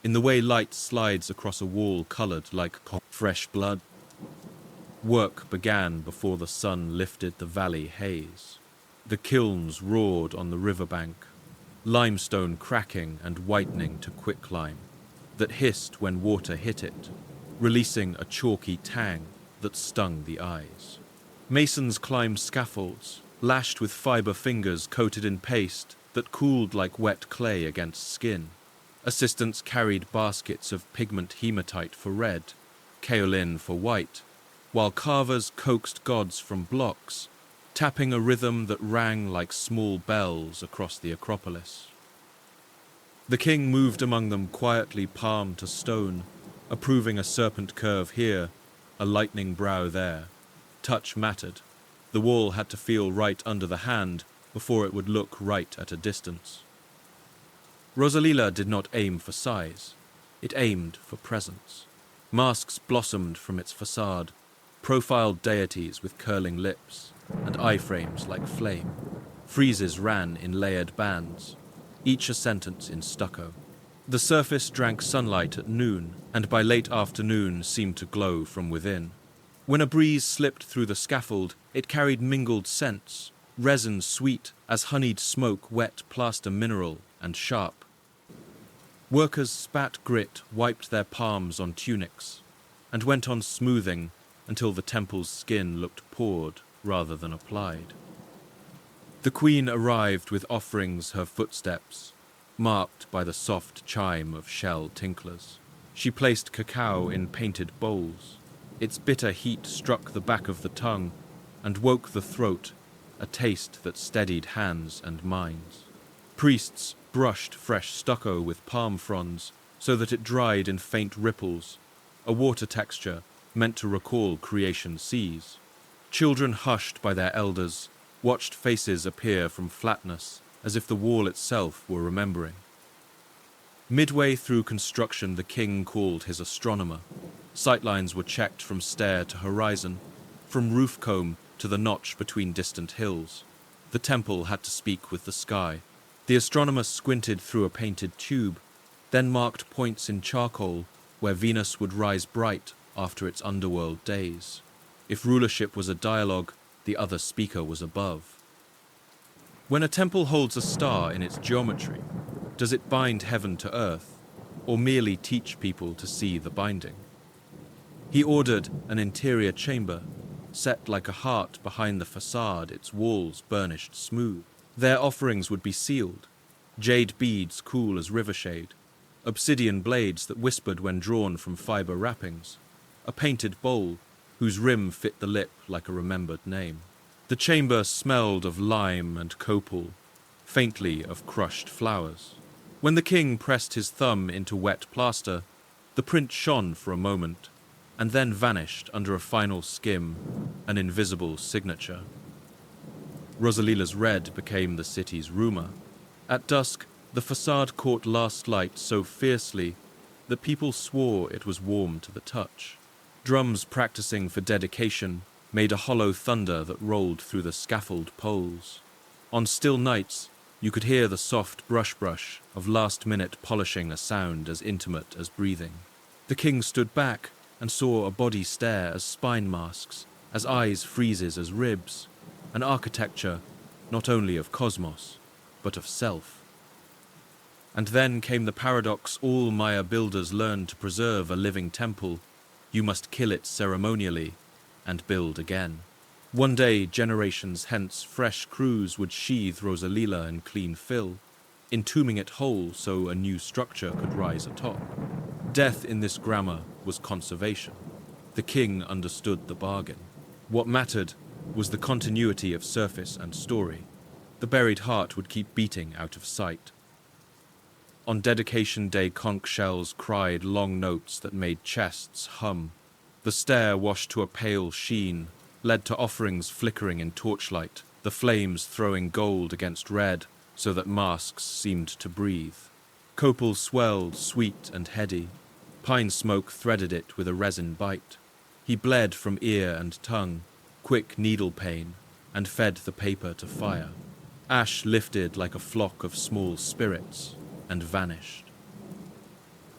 in the way light slides across a wall colored like fresh blood. Work began before the sun lifted the valley haze. The kilns roared on the riverbank, limestone cracking and whitening to quicklime that hissed when water hit it, releasing a chalky tang that stung the eyes. Masons climbed scaffolds, lashed with fiber fingers coated in paste that cooled like wet clay against skin. Assistants carried baskets of pigment hematite for red, kaolin for white, while carvers coaxed gods from blocks, tapping a rhythm that rang like small bells across the Acropolis. The king moved among them quietly, palm to stone, approving a serpent curve here, a lightning brow there. Touch mattered. The wall had to feel right under the hand before it would look right at a distance. Rosalila did not aim for size. It aimed for presence. Masks blossomed from its facade, profiled deities with curling lips, and eye-frames like flame. Friezes ran in layered bands, each a sentence in stucco. The surface drank sunlight at noon, and by late afternoon seemed to glow from within. When a breeze slipped through the scaffold, it carried mingled scents, resin sweet as honeyed smoke, wet plaster mineral and sharp. Workers spat grit, wiped their palms on tunics, and went on smoothing until the temple's skin looked poured rather than applied. The queen arrived with offerings, her footsteps marked by the soft chime of shell tinklers. She placed cacao in painted bowls. Its bitter heat struck the back of the tongue and woke the throat, a taste that steadied hands and minds. Priests brushed fresh stucco with palm fronds so that it dried in faint ripples, a water texture meant to recall creation's seas. Children, hushed by their elders, watched faces appear from flatness as if the wall itself were remembering. Midway through construction, the king called his astronomer. Sightlines were checked from stair to horizon, from roof comb to the notch between distant hills. The temple had to speak with the sky. The astronomer squinted through a painted tube, then marked points in charcoal where Venus would rise bright after its underworld days. If rulership was a dialogue, the other speaker was above. When a temple holds a star in its geometry, does it bind heaven to earth, or merely teach people to see the binding? He ordered an interior chamber, set like a heart behind the facade, its walls burnished smooth. Their offerings would be sealed, jade beads cool as river shade, obsidian blades that whispered when drawn from fiber wrappings, a painted bowl whose rim fit the lip like a remembered name. The chamber smelled of lime and copal, faintly of crushed flowers. When the king pressed his thumb into wet plaster, the print shone for a moment, and then vanished under a final skim, an invisible signature. Rosalila's red became the city's rumor. At dusk, the facade caught last light so fiercely that people swore it was warm to the touch. Drums practicing for dedication made a hollow thunder that rolled through the scaffold poles. On still nights, you could hear the soft brush of last-minute polishing, a sound as intimate as breathing. The king stood back and saw a body stare as spine masks, as eyes freezes as ribs, an architecture not only of cosmos, but of self. And then came the paradox all Maya builders learned: to preserve a living temple, you must kill it ceremonially and build again. One day, generations hence, fresh crews would sheathe Rosalila in clean fill, entombing it whole so a new structure could rise atop. Death in this grammar was conservation. The king understood the bargain. What mattered was the continuity of surface and story. The buried heart would keep beating out of sight. On dedication day, conch shells cried long notes that made chests hum. The stair, washed to a pale sheen, led to offerings flickering in torchlight, the flames throwing gold against red so that masks seemed to breathe. Copal swelled, sweet and heady. Pine smoke threaded it with a resin bite. He bled from ear and tongue, quick needle pain, and fed the paper to fire. Ash lifted like a flock of small spirits and vanished.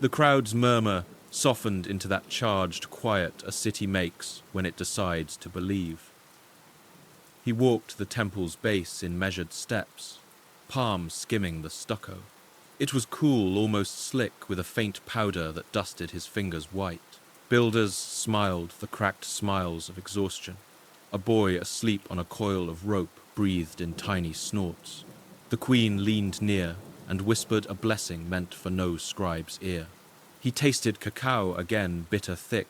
The crowd's murmur softened into that charged quiet a city makes when it decides to believe. He walked the temple's base in measured steps, palm skimming the stucco. It was cool, almost slick, with a faint powder that dusted his fingers white. Builders smiled the cracked smiles of exhaustion. A boy asleep on a coil of rope breathed in tiny snorts. The queen leaned near and whispered a blessing meant for no scribe's ear. He tasted cacao again, bitter thick,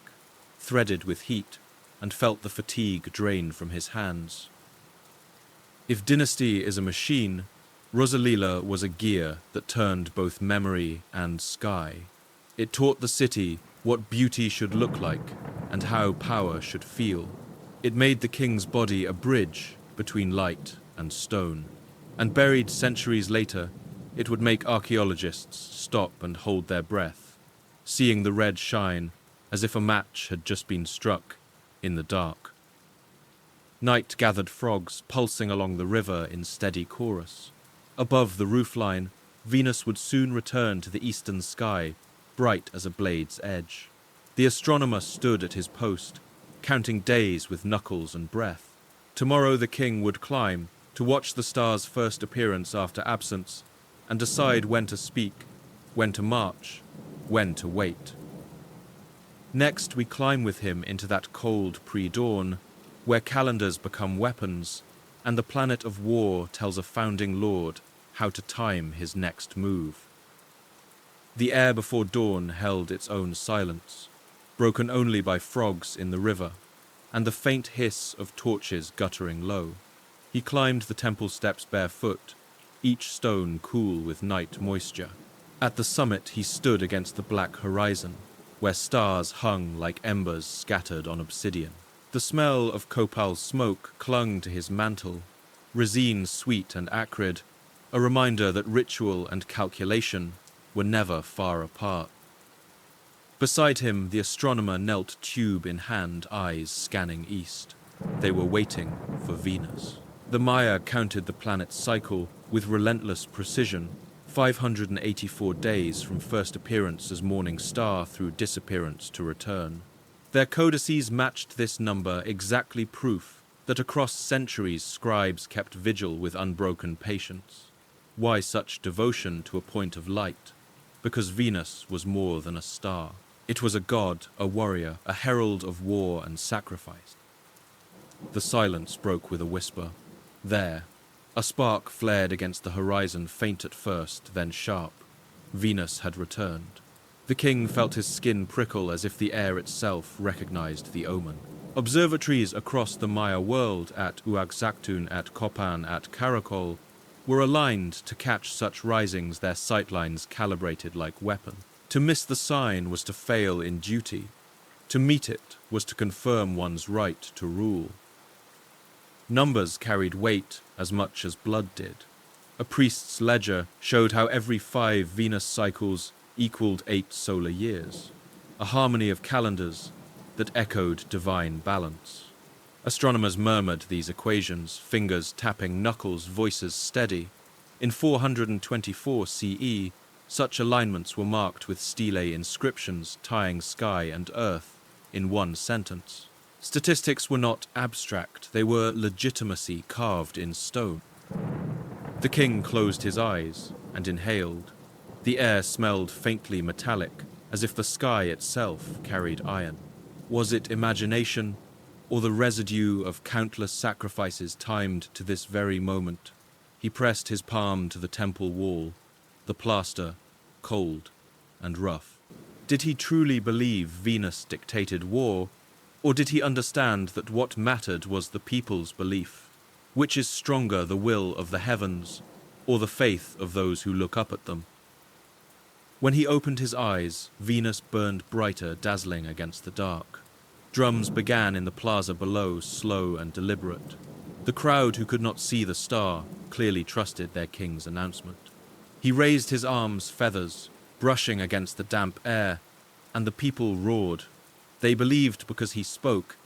threaded with heat, and felt the fatigue drain from his hands. If dynasty is a machine, Rosalila was a gear that turned both memory and sky. It taught the city what beauty should look like and how power should feel. It made the king's body a bridge between light and stone. And buried centuries later, it would make archaeologists stop and hold their breath, seeing the red shine as if a match had just been struck in the dark. Night gathered frogs pulsing along the river in steady chorus. Above the roofline, Venus would soon return to the eastern sky, bright as a blade's edge. The astronomer stood at his post, counting days with knuckles and breath. Tomorrow the king would climb to watch the star's first appearance after absence and decide when to speak, when to march, when to wait. Next we climb with him into that cold pre-dawn, where calendars become weapons, and the planet of war tells a founding lord how to time his next move. The air before dawn held its own silence, broken only by frogs in the river, and the faint hiss of torches guttering low. He climbed the temple steps barefoot, each stone cool with night moisture. At the summit he stood against the black horizon, where stars hung like embers scattered on obsidian. The smell of copal smoke clung to his mantle, resin sweet and acrid, a reminder that ritual and calculation were never far apart. Beside him, the astronomer knelt tube in hand, eyes scanning east. They were waiting for Venus. The Maya counted the planet's cycle with relentless precision, 584 days from first appearance as morning star through disappearance to return. Their codices matched this number, exactly proof that across centuries scribes kept vigil with unbroken patience. Why such devotion to a point of light? Because Venus was more than a star. It was a god, a warrior, a herald of war and sacrifice. The silence broke with a whisper. There, a spark flared against the horizon, faint at first, then sharp. Venus had returned. The king felt his skin prickle as if the air itself recognized the omen. Observatories across the Maya world, at Uaxactun, at Copán, at Caracol, were aligned to catch such risings, their sightlines calibrated like weapon. To miss the sign was to fail in duty. To meet it was to confirm one's right to rule. Numbers carried weight as much as blood did. A priest's ledger showed how every 5 Venus cycles equaled 8 solar years, a harmony of calendars that echoed divine balance. Astronomers murmured these equations, fingers tapping knuckles, voices steady. In 424 CE, such alignments were marked with stele inscriptions tying sky and earth in one sentence. Statistics were not abstract, they were legitimacy carved in stone. The king closed his eyes and inhaled. The air smelled faintly metallic, as if the sky itself carried iron. Was it imagination, or the residue of countless sacrifices timed to this very moment? He pressed his palm to the temple wall, the plaster, cold and rough. Did he truly believe Venus dictated war, or did he understand that what mattered was the people's belief? Which is stronger, the will of the heavens, or the faith of those who look up at them? When he opened his eyes, Venus burned brighter, dazzling against the dark. Drums began in the plaza below, slow and deliberate. The crowd who could not see the star clearly trusted their king's announcement. He raised his arms' feathers, brushing against the damp air, and the people roared. They believed because he spoke,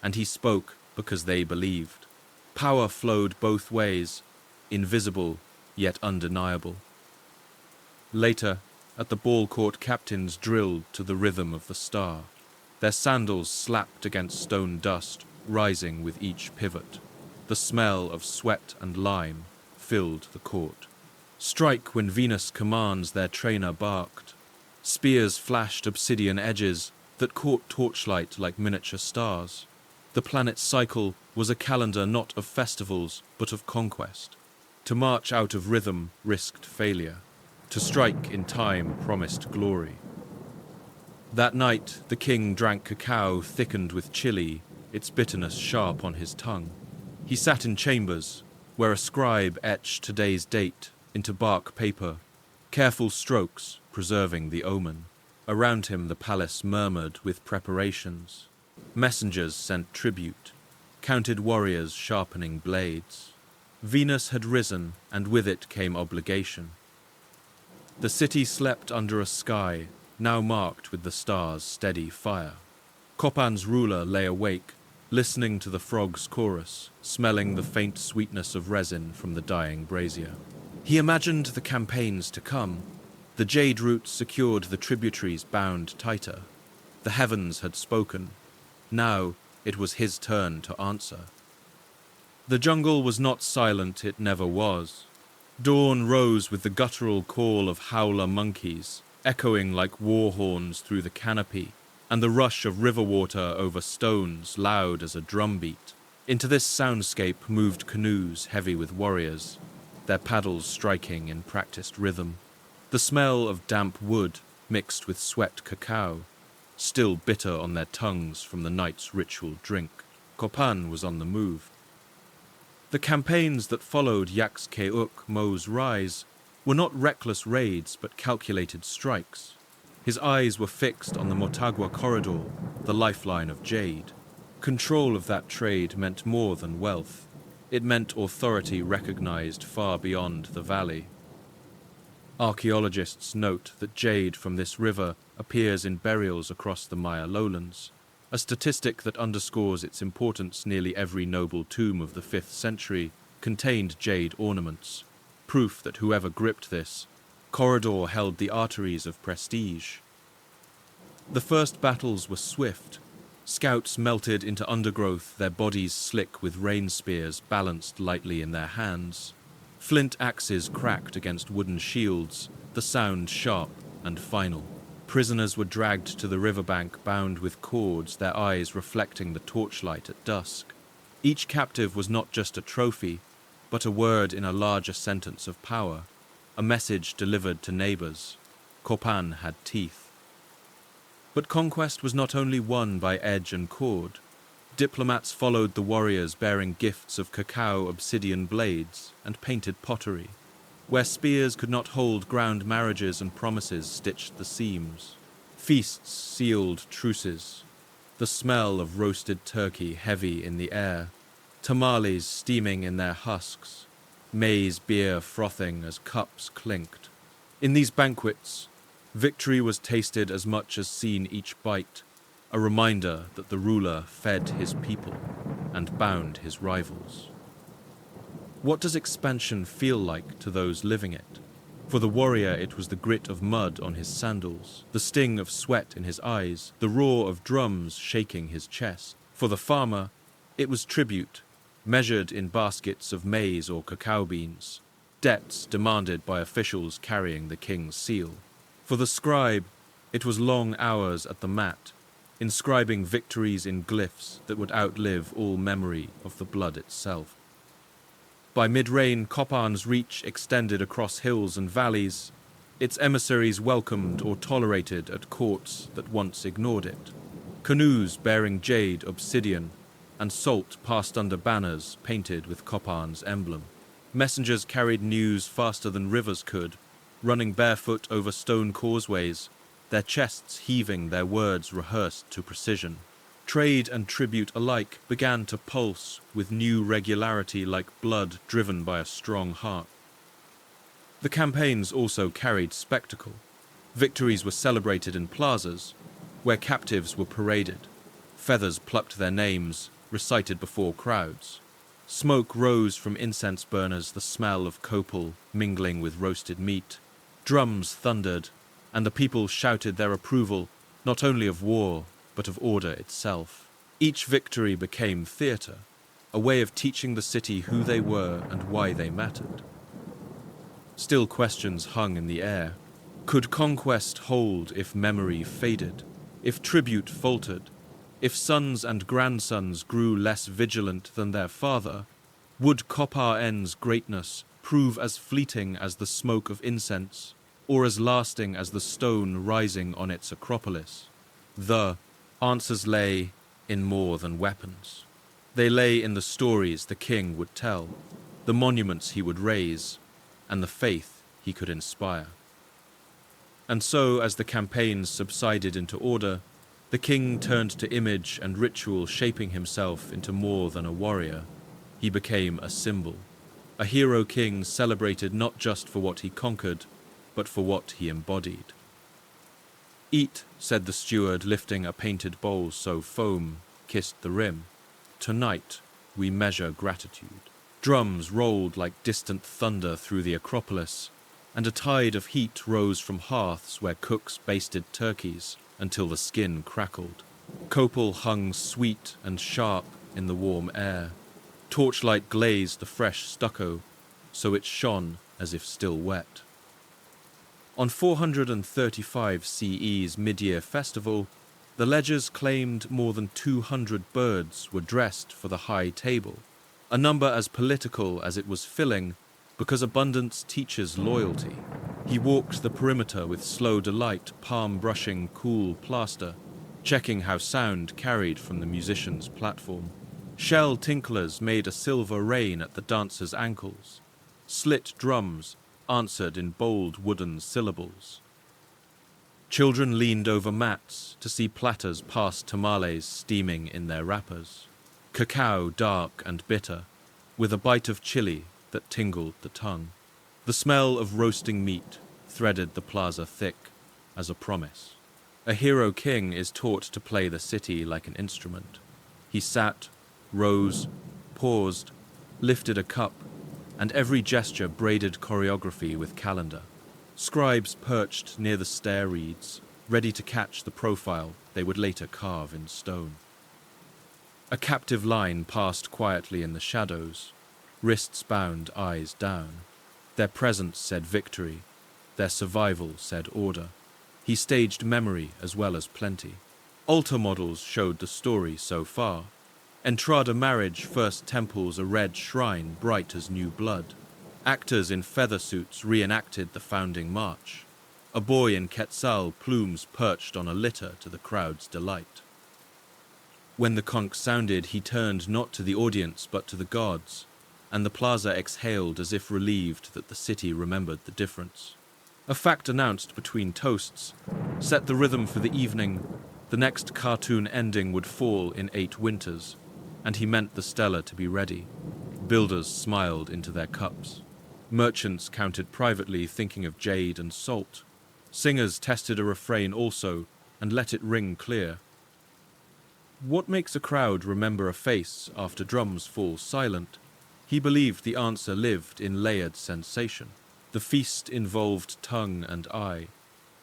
and he spoke because they believed. Power flowed both ways, invisible yet undeniable. Later, at the ball court, captains drilled to the rhythm of the star. Their sandals slapped against stone dust, rising with each pivot. The smell of sweat and lime filled the court. Strike when Venus commands, their trainer barked. Spears flashed obsidian edges that caught torchlight like miniature stars. The planet's cycle was a calendar not of festivals but of conquest. To march out of rhythm risked failure. To strike in time promised glory. That night the king drank cacao thickened with chili, its bitterness sharp on his tongue. He sat in chambers where a scribe etched today's date into bark paper, careful strokes preserving the omen. Around him the palace murmured with preparations. Messengers sent tribute, counted warriors sharpening blades. Venus had risen, and with it came obligation. The city slept under a sky now marked with the stars' steady fire. Copán's ruler lay awake, listening to the frogs' chorus, smelling the faint sweetness of resin from the dying brazier. He imagined the campaigns to come. The jade roots secured the tributaries bound tighter. The heavens had spoken. Now it was his turn to answer. The jungle was not silent, it never was. Dawn rose with the guttural call of howler monkeys, echoing like war horns through the canopy, and the rush of river water over stones, loud as a drumbeat. Into this soundscape moved canoes heavy with warriors, their paddles striking in practiced rhythm. The smell of damp wood mixed with sweat cacao, still bitter on their tongues from the night's ritual drink. Copán was on the move. The campaigns that followed Yax K'uk Mo's rise were not reckless raids but calculated strikes. His eyes were fixed on the Motagua corridor, the lifeline of jade. Control of that trade meant more than wealth. It meant authority recognized far beyond the valley. Archaeologists note that jade from this river appears in burials across the Maya lowlands, a statistic that underscores its importance. Nearly every noble tomb of the 5th century contained jade ornaments, proof that whoever gripped this corridor held the arteries of prestige. The first battles were swift. Scouts melted into undergrowth, their bodies slick with rain spears balanced lightly in their hands. Flint axes cracked against wooden shields, the sound sharp and final. Prisoners were dragged to the riverbank bound with cords, their eyes reflecting the torchlight at dusk. Each captive was not just a trophy, but a word in a larger sentence of power, a message delivered to neighbors. Copán had teeth. But conquest was not only won by edge and cord. Diplomats followed the warriors bearing gifts of cacao obsidian blades and painted pottery. Where spears could not hold ground, marriages and promises stitched the seams. Feasts sealed truces. The smell of roasted turkey heavy in the air. Tamales steaming in their husks. Maize beer frothing as cups clinked. In these banquets, victory was tasted as much as seen each bite, a reminder that the ruler fed his people and bound his rivals. What does expansion feel like to those living it? For the warrior, it was the grit of mud on his sandals, the sting of sweat in his eyes, the roar of drums shaking his chest. For the farmer, it was tribute, measured in baskets of maize or cacao beans, debts demanded by officials carrying the king's seal. For the scribe, it was long hours at the mat, inscribing victories in glyphs that would outlive all memory of the blood itself. By mid-rain, Copán's reach extended across hills and valleys. its emissaries welcomed or tolerated at courts that once ignored it. Canoes bearing jade, obsidian, and salt passed under banners painted with Copán's emblem. Messengers carried news faster than rivers could, running barefoot over stone causeways, their chests heaving, their words rehearsed to precision. Trade and tribute alike began to pulse with new regularity like blood driven by a strong heart. The campaigns also carried spectacle. Victories were celebrated in plazas, where captives were paraded. Feathers plucked their names, recited before crowds. Smoke rose from incense burners, the smell of copal mingling with roasted meat. Drums thundered, and the people shouted their approval, not only of war, but of order itself. Each victory became theatre, a way of teaching the city who they were and why they mattered. Still questions hung in the air. Could conquest hold if memory faded, if tribute faltered, if sons and grandsons grew less vigilant than their father? Would Copán's greatness prove as fleeting as the smoke of incense, or as lasting as the stone rising on its acropolis? The answers lay in more than weapons. They lay in the stories the king would tell, the monuments he would raise, and the faith he could inspire. And so, as the campaigns subsided into order, the king turned to image and ritual, shaping himself into more than a warrior. He became a symbol, a hero king celebrated not just for what he conquered, but for what he embodied. "Eat," said the steward, lifting a painted bowl so foam kissed the rim. "Tonight we measure gratitude." Drums rolled like distant thunder through the Acropolis, and a tide of heat rose from hearths where cooks basted turkeys until the skin crackled. Copal hung sweet and sharp in the warm air. Torchlight glazed the fresh stucco, so it shone as if still wet. On 435 CE's mid-year festival, the ledgers claimed more than 200 birds were dressed for the high table, a number as political as it was filling, because abundance teaches loyalty. He walked the perimeter with slow delight, palm-brushing cool plaster, checking how sound carried from the musician's platform. Shell tinklers made a silver rain at the dancers' ankles. Slit drums answered in bold wooden syllables. Children leaned over mats to see platters pass tamales steaming in their wrappers. Cacao dark and bitter, with a bite of chili that tingled the tongue. The smell of roasting meat threaded the plaza thick as a promise. A hero king is taught to play the city like an instrument. He sat, rose, paused, lifted a cup, and every gesture braided choreography with calendar. Scribes perched near the stair reeds, ready to catch the profile they would later carve in stone. A captive line passed quietly in the shadows, wrists bound, eyes down. Their presence said victory, their survival said order. He staged memory as well as plenty. Altar models showed the story so far. Entrada marriage, first temples, a red shrine bright as new blood. Actors in feather suits reenacted the founding march. A boy in quetzal plumes perched on a litter to the crowd's delight. When the conch sounded, he turned not to the audience but to the gods, and the plaza exhaled as if relieved that the city remembered the difference. A fact announced between toasts set the rhythm for the evening. The next cartoon ending would fall in 8 winters, and he meant the stella to be ready. Builders smiled into their cups. Merchants counted privately, thinking of jade and salt. Singers tested a refrain also, and let it ring clear. What makes a crowd remember a face after drums fall silent? He believed the answer lived in layered sensation. The feast involved tongue and eye.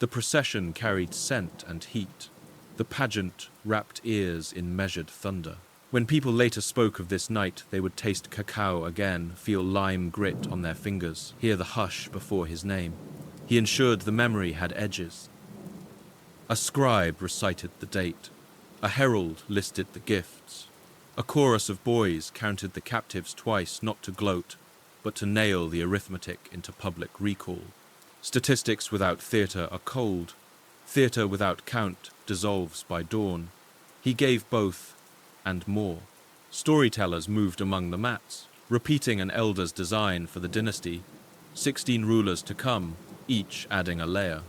The procession carried scent and heat. The pageant wrapped ears in measured thunder. When people later spoke of this night, they would taste cacao again, feel lime grit on their fingers, hear the hush before his name. He ensured the memory had edges. A scribe recited the date. A herald listed the gifts. A chorus of boys counted the captives twice, not to gloat, but to nail the arithmetic into public recall. Statistics without theatre are cold. Theatre without count dissolves by dawn. He gave both, and more. Storytellers moved among the mats, repeating an elder's design for the dynasty, 16 rulers to come, each adding a layer.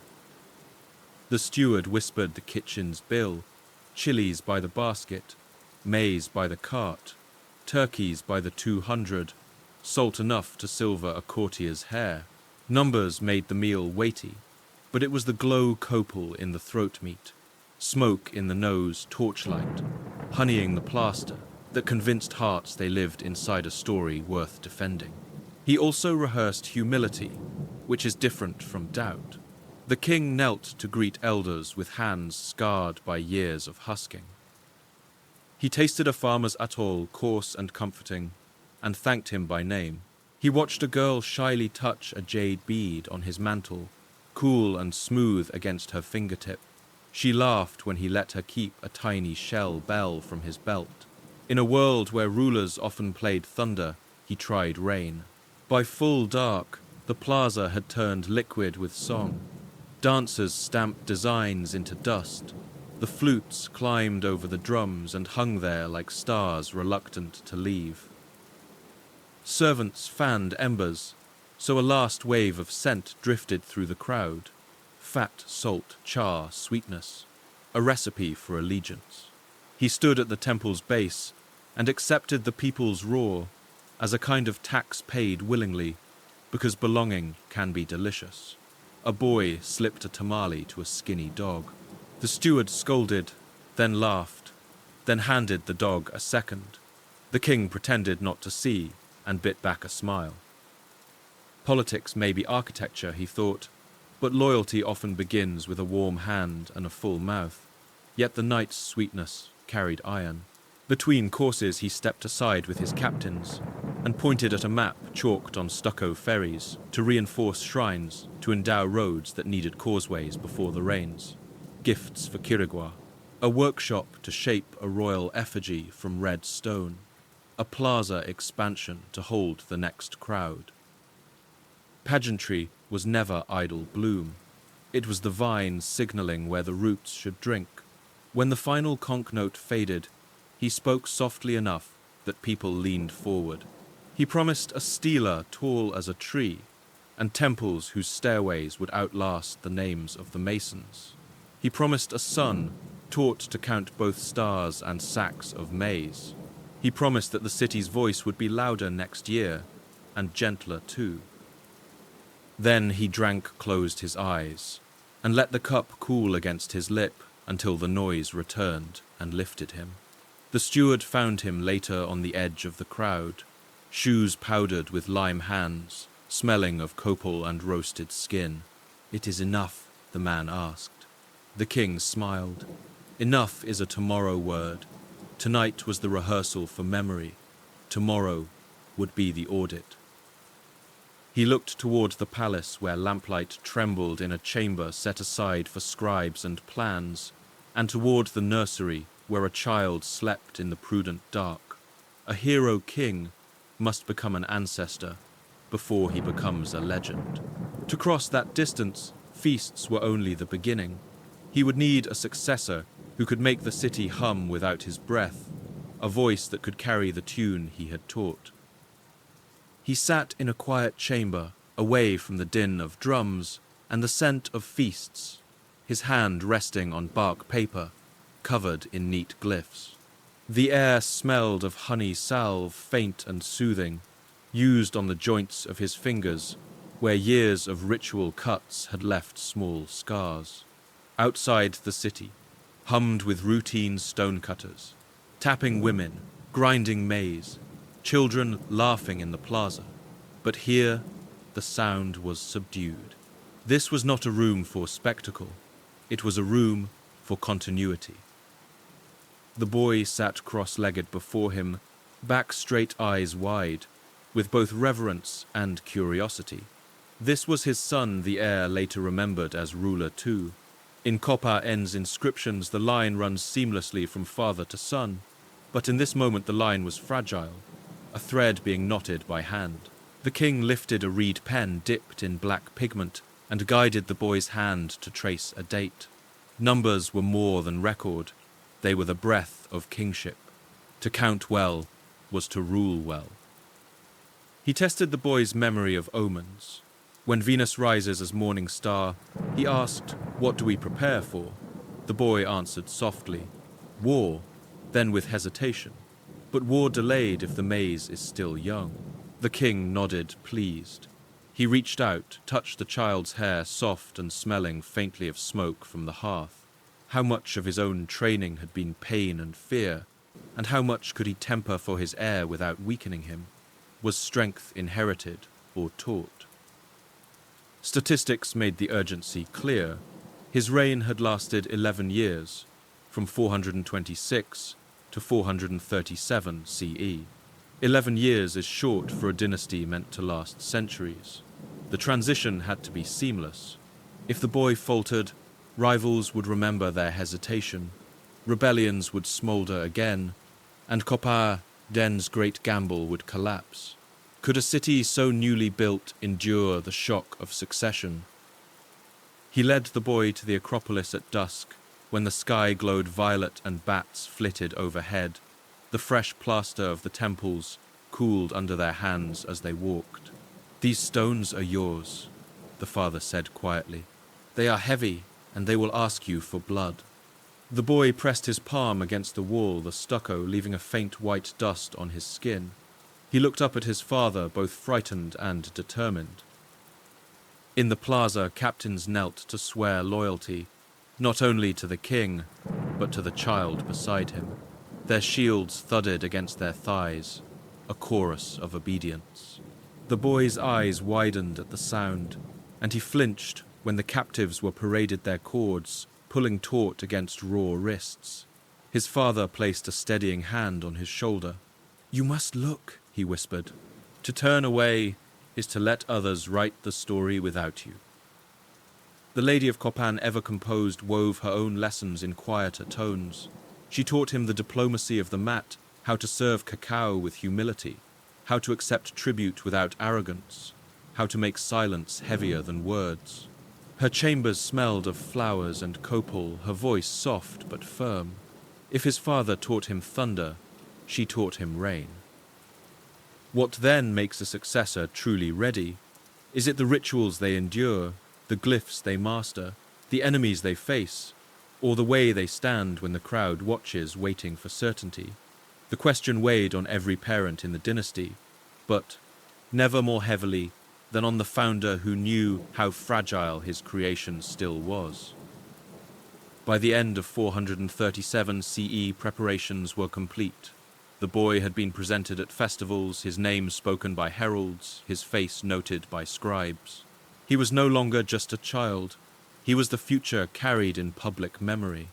The steward whispered the kitchen's bill, chilies by the basket, maize by the cart, turkeys by the 200, salt enough to silver a courtier's hair. Numbers made the meal weighty, but it was the glow copal in the throat meat, smoke in the nose torchlight, honeying the plaster, that convinced hearts they lived inside a story worth defending. He also rehearsed humility, which is different from doubt. The king knelt to greet elders with hands scarred by years of husking. He tasted a farmer's atoll, coarse and comforting, and thanked him by name. He watched a girl shyly touch a jade bead on his mantle, cool and smooth against her fingertip. She laughed when he let her keep a tiny shell bell from his belt. In a world where rulers often played thunder, he tried rain. By full dark, the plaza had turned liquid with song. Dancers stamped designs into dust. The flutes climbed over the drums and hung there like stars reluctant to leave. Servants fanned embers, so a last wave of scent drifted through the crowd. Fat, salt, char, sweetness, a recipe for allegiance. He stood at the temple's base and accepted the people's roar as a kind of tax paid willingly, because belonging can be delicious. A boy slipped a tamale to a skinny dog. The steward scolded, then laughed, then handed the dog a second. The king pretended not to see and bit back a smile. Politics may be architecture, he thought, but loyalty often begins with a warm hand and a full mouth. Yet the night's sweetness carried iron. Between courses he stepped aside with his captains and pointed at a map chalked on stucco ferries to reinforce shrines, to endow roads that needed causeways before the rains. Gifts for Quirigua, a workshop to shape a royal effigy from red stone, a plaza expansion to hold the next crowd. Pageantry was never idle bloom. It was the vine signaling where the roots should drink. When the final conch note faded, he spoke softly enough that people leaned forward. He promised a stela tall as a tree, and temples whose stairways would outlast the names of the masons. He promised a son taught to count both stars and sacks of maize. He promised that the city's voice would be louder next year, and gentler too. Then he closed his eyes, and let the cup cool against his lip until the noise returned and lifted him. The steward found him later on the edge of the crowd, shoes powdered with lime hands, smelling of copal and roasted skin. "It is enough," the man asked. The king smiled. Enough is a tomorrow word. Tonight was the rehearsal for memory. Tomorrow would be the audit. He looked toward the palace where lamplight trembled in a chamber set aside for scribes and plans, and toward the nursery where a child slept in the prudent dark. A hero king must become an ancestor before he becomes a legend. To cross that distance, feasts were only the beginning. He would need a successor who could make the city hum without his breath, a voice that could carry the tune he had taught. He sat in a quiet chamber, away from the din of drums and the scent of feasts, his hand resting on bark paper, covered in neat glyphs. The air smelled of honey salve, faint and soothing, used on the joints of his fingers, where years of ritual cuts had left small scars. Outside the city, hummed with routine stonecutters, tapping women, grinding maize, children laughing in the plaza. But here, the sound was subdued. This was not a room for spectacle. It was a room for continuity. The boy sat cross-legged before him, back straight, eyes wide, with both reverence and curiosity. This was his son, the heir later remembered as ruler too. In Copán's inscriptions, the line runs seamlessly from father to son, but in this moment the line was fragile, a thread being knotted by hand. The king lifted a reed pen dipped in black pigment and guided the boy's hand to trace a date. Numbers were more than record. They were the breath of kingship. To count well was to rule well. He tested the boy's memory of omens. When Venus rises as morning star, he asked, "What do we prepare for?" The boy answered softly, "War," then with hesitation. "But war delayed if the maize is still young." The king nodded, pleased. He reached out, touched the child's hair, soft and smelling faintly of smoke from the hearth. How much of his own training had been pain and fear, and how much could he temper for his heir without weakening him? Was strength inherited or taught? Statistics made the urgency clear. His reign had lasted 11 years, from 426 to 437 CE. 11 years is short for a dynasty meant to last centuries. The transition had to be seamless. If the boy faltered, rivals would remember their hesitation, rebellions would smolder again, and Copán's great gamble would collapse. Could a city so newly built endure the shock of succession? He led the boy to the Acropolis at dusk, when the sky glowed violet and bats flitted overhead. The fresh plaster of the temples cooled under their hands as they walked. "These stones are yours," the father said quietly. "They are heavy, and they will ask you for blood." The boy pressed his palm against the wall, the stucco leaving a faint white dust on his skin. He looked up at his father, both frightened and determined. In the plaza, captains knelt to swear loyalty, not only to the king, but to the child beside him. Their shields thudded against their thighs, a chorus of obedience. The boy's eyes widened at the sound, and he flinched when the captives were paraded their cords, pulling taut against raw wrists. His father placed a steadying hand on his shoulder. "You must look," he whispered. "To turn away is to let others write the story without you." The Lady of Copán, ever composed, wove her own lessons in quieter tones. She taught him the diplomacy of the mat, how to serve cacao with humility, how to accept tribute without arrogance, how to make silence heavier than words. Her chambers smelled of flowers and copal, her voice soft but firm. If his father taught him thunder, she taught him rain. What then makes a successor truly ready? Is it the rituals they endure, the glyphs they master, the enemies they face, or the way they stand when the crowd watches, waiting for certainty? The question weighed on every parent in the dynasty, but never more heavily than on the founder who knew how fragile his creation still was. By the end of 437 CE, preparations were complete. The boy had been presented at festivals, his name spoken by heralds, his face noted by scribes. He was no longer just a child. He was the future carried in public memory.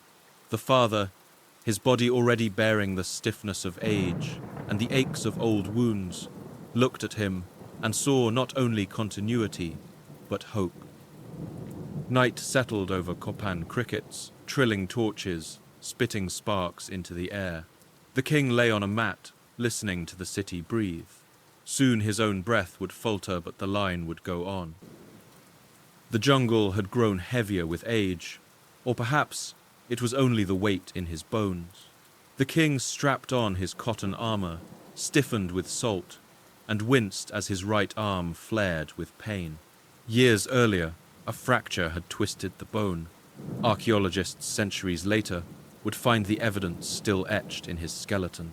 The father, his body already bearing the stiffness of age and the aches of old wounds, looked at him and saw not only continuity, but hope. Night settled over Copán crickets, trilling torches, spitting sparks into the air. The king lay on a mat, listening to the city breathe. Soon his own breath would falter, but the line would go on. The jungle had grown heavier with age, or perhaps it was only the weight in his bones. The king strapped on his cotton armor, stiffened with salt, and winced as his right arm flared with pain. Years earlier, a fracture had twisted the bone. Archaeologists centuries later would find the evidence still etched in his skeleton.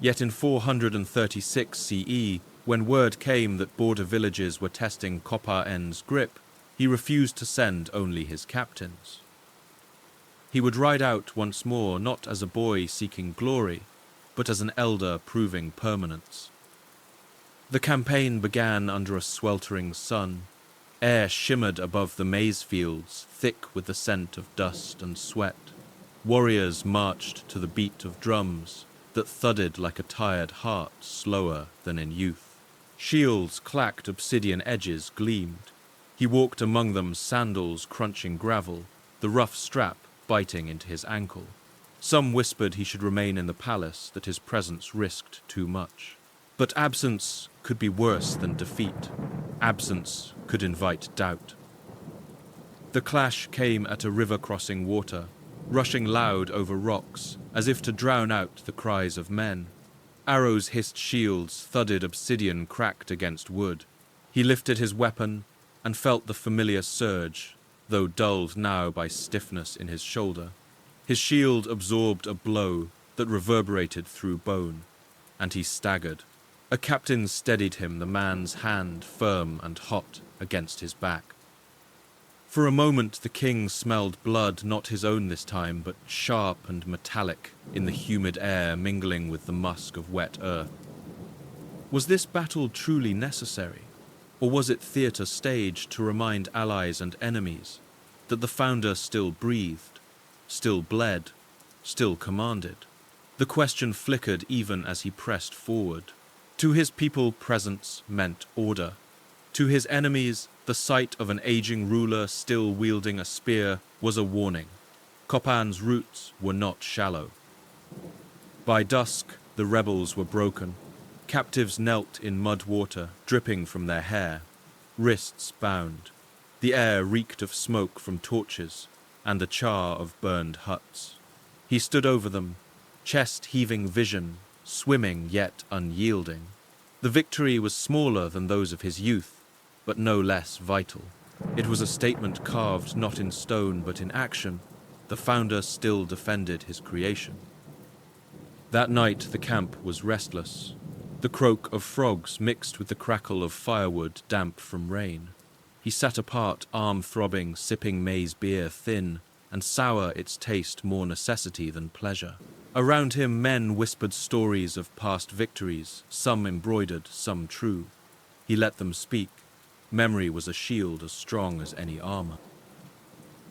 Yet in 436 CE, when word came that border villages were testing Copán's grip, he refused to send only his captains. He would ride out once more, not as a boy seeking glory, but as an elder proving permanence. The campaign began under a sweltering sun. Air shimmered above the maize fields, thick with the scent of dust and sweat. Warriors marched to the beat of drums that thudded like a tired heart, slower than in youth. Shields clacked, obsidian edges gleamed. He walked among them, sandals crunching gravel, the rough strap biting into his ankle. Some whispered he should remain in the palace, that his presence risked too much. But absence could be worse than defeat. Absence could invite doubt. The clash came at a river crossing water, rushing loud over rocks, as if to drown out the cries of men. Arrows hissed shields, thudded obsidian cracked against wood. He lifted his weapon and felt the familiar surge, though dulled now by stiffness in his shoulder. His shield absorbed a blow that reverberated through bone, and he staggered. A captain steadied him, the man's hand firm and hot against his back. For a moment the king smelled blood, not his own this time, but sharp and metallic in the humid air mingling with the musk of wet earth. Was this battle truly necessary, or was it theatre staged to remind allies and enemies that the founder still breathed, still bled, still commanded? The question flickered even as he pressed forward. To his people, presence meant order. To his enemies, the sight of an aging ruler still wielding a spear was a warning. Copán's roots were not shallow. By dusk, the rebels were broken. Captives knelt in mud water, dripping from their hair, wrists bound. The air reeked of smoke from torches and the char of burned huts. He stood over them, chest-heaving vision, swimming yet unyielding. The victory was smaller than those of his youth, but no less vital. It was a statement carved not in stone but in action. The founder still defended his creation. That night the camp was restless. The croak of frogs mixed with the crackle of firewood damp from rain. He sat apart, arm-throbbing, sipping maize beer thin and sour, its taste more necessity than pleasure. Around him men whispered stories of past victories, some embroidered, some true. He let them speak. Memory was a shield as strong as any armor.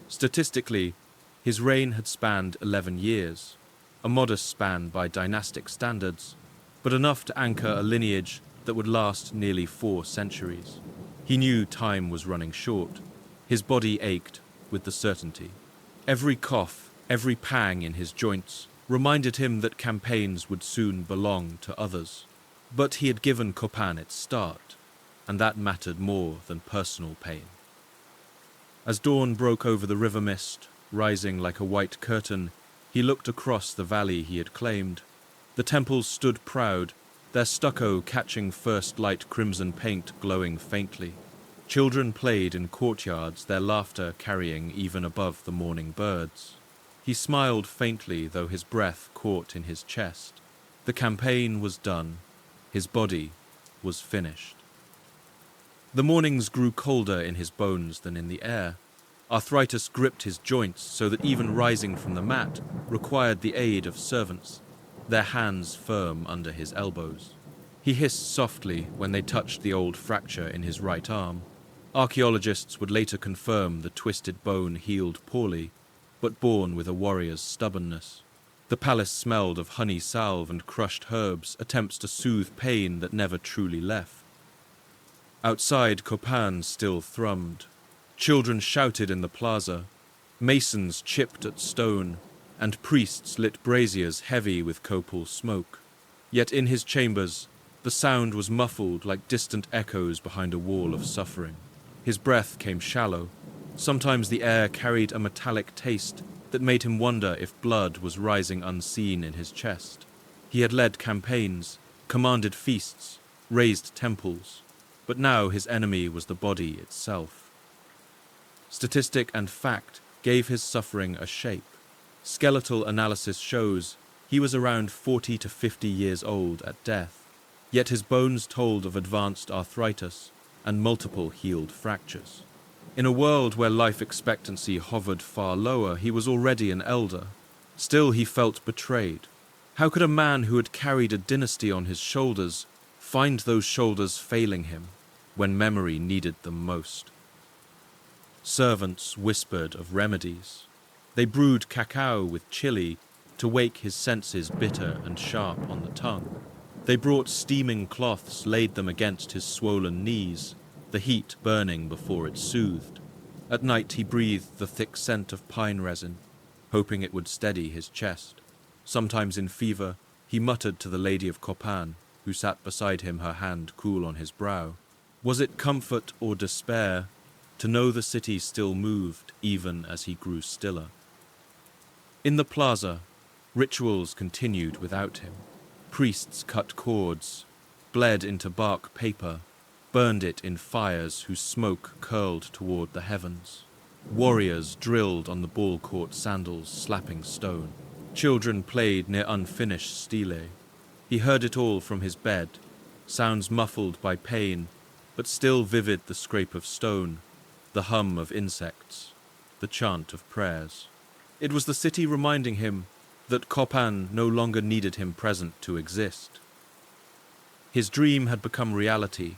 Statistically, his reign had spanned 11 years, a modest span by dynastic standards, but enough to anchor a lineage that would last nearly 4 centuries. He knew time was running short. His body ached with the certainty. Every cough, every pang in his joints reminded him that campaigns would soon belong to others. But he had given Copán its start, and that mattered more than personal pain. As dawn broke over the river mist, rising like a white curtain, he looked across the valley he had claimed. The temples stood proud, their stucco catching first light crimson paint glowing faintly. Children played in courtyards, their laughter carrying even above the morning birds. He smiled faintly, though his breath caught in his chest. The campaign was done. His body was finished. The mornings grew colder in his bones than in the air. Arthritis gripped his joints so that even rising from the mat required the aid of servants, their hands firm under his elbows. He hissed softly when they touched the old fracture in his right arm. Archaeologists would later confirm the twisted bone healed poorly, but born with a warrior's stubbornness. The palace smelled of honey salve and crushed herbs, attempts to soothe pain that never truly left. Outside, Copán still thrummed. Children shouted in the plaza. Masons chipped at stone, and priests lit braziers heavy with copal smoke. Yet in his chambers, the sound was muffled like distant echoes behind a wall of suffering. His breath came shallow. Sometimes the air carried a metallic taste that made him wonder if blood was rising unseen in his chest. He had led campaigns, commanded feasts, raised temples, but now his enemy was the body itself. Statistic and fact gave his suffering a shape. Skeletal analysis shows he was around 40 to 50 years old at death, yet his bones told of advanced arthritis and multiple healed fractures. In a world where life expectancy hovered far lower, he was already an elder. Still, he felt betrayed. How could a man who had carried a dynasty on his shoulders find those shoulders failing him when memory needed them most? Servants whispered of remedies. They brewed cacao with chili to wake his senses bitter and sharp on the tongue. They brought steaming cloths, laid them against his swollen knees, the heat burning before it soothed. At night he breathed the thick scent of pine resin, hoping it would steady his chest. Sometimes in fever, he muttered to the lady of Copán, who sat beside him, her hand cool on his brow. Was it comfort or despair to know the city still moved even as he grew stiller. In the plaza, rituals continued without him. Priests cut cords, bled into bark paper, burned it in fires whose smoke curled toward the heavens. Warriors drilled on the ball court sandals, slapping stone. Children played near unfinished stele. He heard it all from his bed, sounds muffled by pain, but still vivid: the scrape of stone, the hum of insects, the chant of prayers. It was the city reminding him that Copán no longer needed him present to exist. His dream had become reality,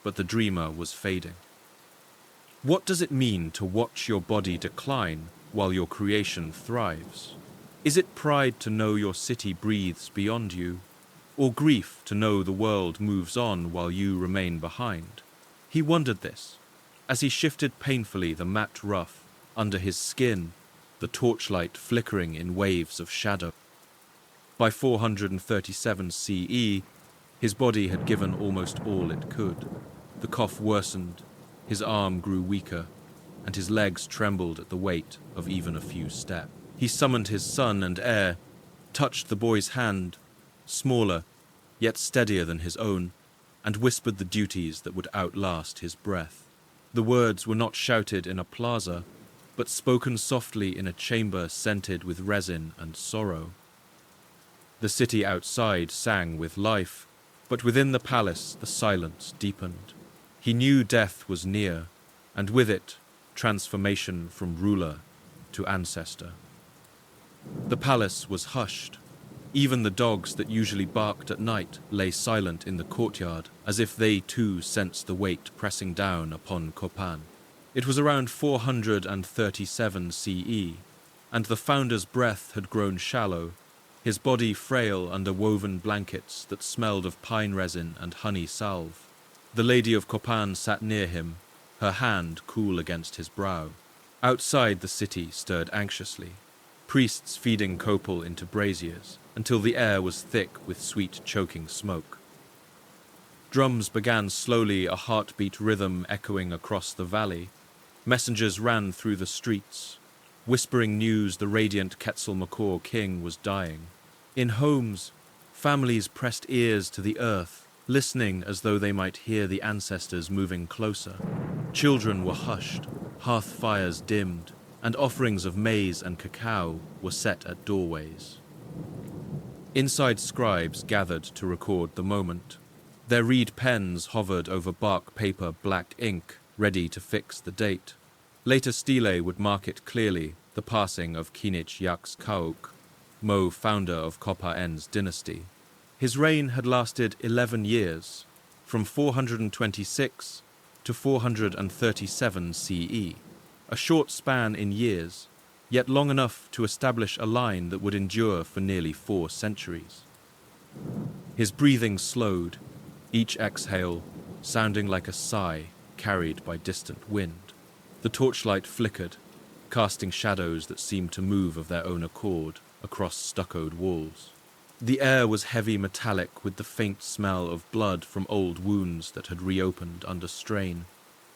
but the dreamer was fading. What does it mean to watch your body decline while your creation thrives? Is it pride to know your city breathes beyond you, or grief to know the world moves on while you remain behind? He wondered this as he shifted painfully the matte rough under his skin, the torchlight flickering in waves of shadow. By 437 CE, his body had given almost all it could. The cough worsened, his arm grew weaker, and his legs trembled at the weight of even a few steps. He summoned his son and heir, touched the boy's hand, smaller, yet steadier than his own, and whispered the duties that would outlast his breath. The words were not shouted in a plaza, but spoken softly in a chamber scented with resin and sorrow. The city outside sang with life, but within the palace the silence deepened. He knew death was near, and with it, transformation from ruler to ancestor. The palace was hushed. Even the dogs that usually barked at night lay silent in the courtyard, as if they too sensed the weight pressing down upon Copán. It was around 437 CE, and the founder's breath had grown shallow, his body frail under woven blankets that smelled of pine resin and honey salve. The lady of Copán sat near him, her hand cool against his brow. Outside the city stirred anxiously, priests feeding copal into braziers, until the air was thick with sweet choking smoke. Drums began slowly, a heartbeat rhythm echoing across the valley. Messengers ran through the streets, whispering news the radiant Quetzalcoatl king was dying. In homes, families pressed ears to the earth, listening as though they might hear the ancestors moving closer. Children were hushed, hearth fires dimmed, and offerings of maize and cacao were set at doorways. Inside, scribes gathered to record the moment. Their reed pens hovered over bark paper, black ink, ready to fix the date. Later stele would mark it clearly, the passing of K'inich Yax K'uk Mo, founder of Copán's dynasty. His reign had lasted 11 years, from 426 to 437 CE, a short span in years, yet long enough to establish a line that would endure for nearly 4 centuries. His breathing slowed, each exhale sounding like a sigh carried by distant wind. The torchlight flickered, casting shadows that seemed to move of their own accord across stuccoed walls. The air was heavy metallic with the faint smell of blood from old wounds that had reopened under strain.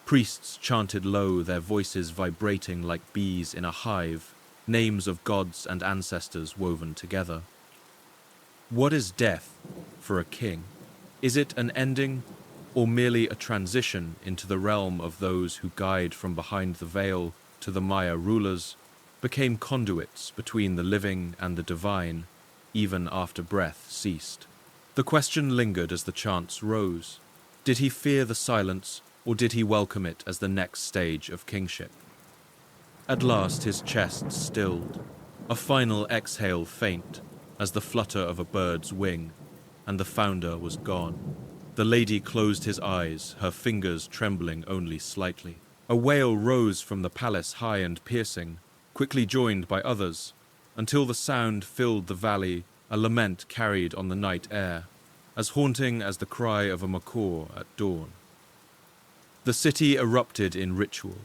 Priests chanted low, their voices vibrating like bees in a hive, names of gods and ancestors woven together. What is death for a king? Is it an ending, or merely a transition into the realm of those who guide from behind the veil to the Maya rulers, became conduits between the living and the divine, even after breath ceased? The question lingered as the chants rose. Did he fear the silence, or did he welcome it as the next stage of kingship? At last his chest stilled, a final exhale faint as the flutter of a bird's wing, and the founder was gone. The lady closed his eyes, her fingers trembling only slightly. A wail rose from the palace, high and piercing, quickly joined by others, until the sound filled the valley, a lament carried on the night air, as haunting as the cry of a macaw at dawn. The city erupted in ritual.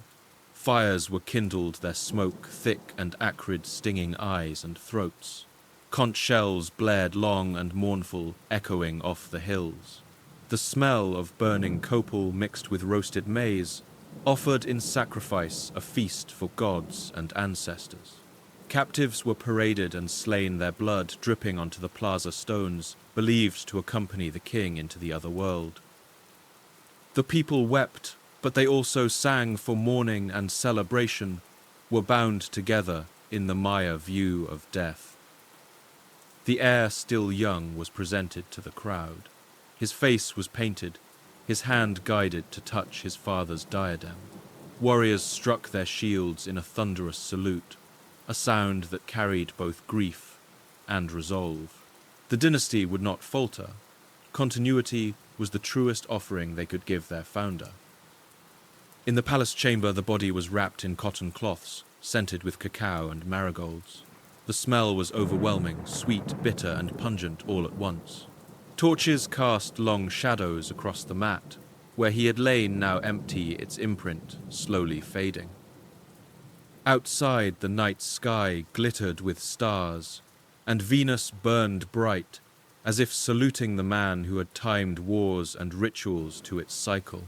Fires were kindled, their smoke thick and acrid, stinging eyes and throats. Conch shells blared long and mournful, echoing off the hills. The smell of burning copal mixed with roasted maize offered in sacrifice a feast for gods and ancestors. Captives were paraded and slain, their blood dripping onto the plaza stones, believed to accompany the king into the other world. The people wept, but they also sang for mourning and celebration, were bound together in the Maya view of death. The heir, still young, was presented to the crowd. His face was painted, his hand guided to touch his father's diadem. Warriors struck their shields in a thunderous salute, a sound that carried both grief and resolve. The dynasty would not falter. Continuity was the truest offering they could give their founder. In the palace chamber, the body was wrapped in cotton cloths, scented with cacao and marigolds. The smell was overwhelming, sweet, bitter, and pungent all at once. Torches cast long shadows across the mat, where he had lain now empty, its imprint slowly fading. Outside, the night sky glittered with stars, and Venus burned bright, as if saluting the man who had timed wars and rituals to its cycle.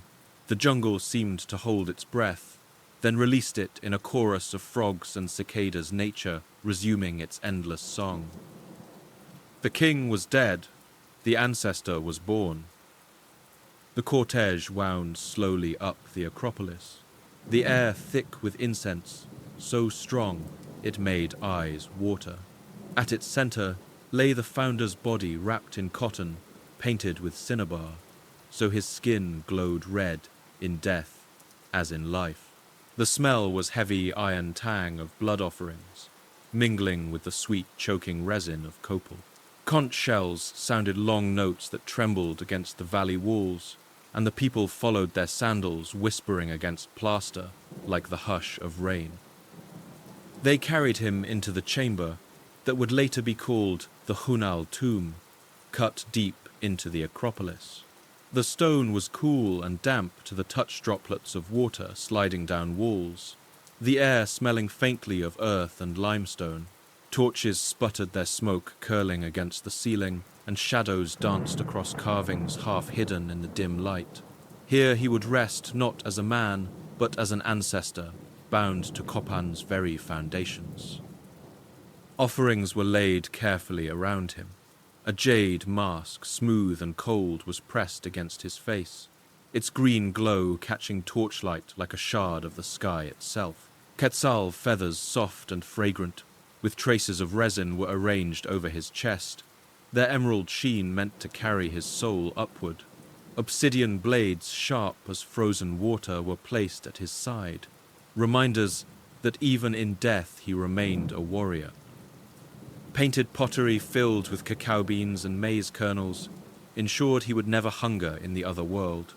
The jungle seemed to hold its breath, then released it in a chorus of frogs and cicadas, nature resuming its endless song. The king was dead, the ancestor was born. The cortege wound slowly up the Acropolis, the air thick with incense, so strong it made eyes water. At its center lay the founder's body wrapped in cotton, painted with cinnabar, so his skin glowed red in death as in life. The smell was heavy iron tang of blood offerings, mingling with the sweet choking resin of copal. Conch shells sounded long notes that trembled against the valley walls, and the people followed their sandals, whispering against plaster like the hush of rain. They carried him into the chamber that would later be called the Hunal tomb, cut deep into the Acropolis. The stone was cool and damp to the touch droplets of water sliding down walls, the air smelling faintly of earth and limestone. Torches sputtered their smoke curling against the ceiling, and shadows danced across carvings half hidden in the dim light. Here he would rest not as a man, but as an ancestor, bound to Copán's very foundations. Offerings were laid carefully around him. A jade mask, smooth and cold, was pressed against his face, its green glow catching torchlight like a shard of the sky itself. Quetzal feathers, soft and fragrant, with traces of resin, were arranged over his chest, their emerald sheen meant to carry his soul upward. Obsidian blades, sharp as frozen water, were placed at his side, reminders that even in death he remained a warrior. Painted pottery filled with cacao beans and maize kernels ensured he would never hunger in the other world.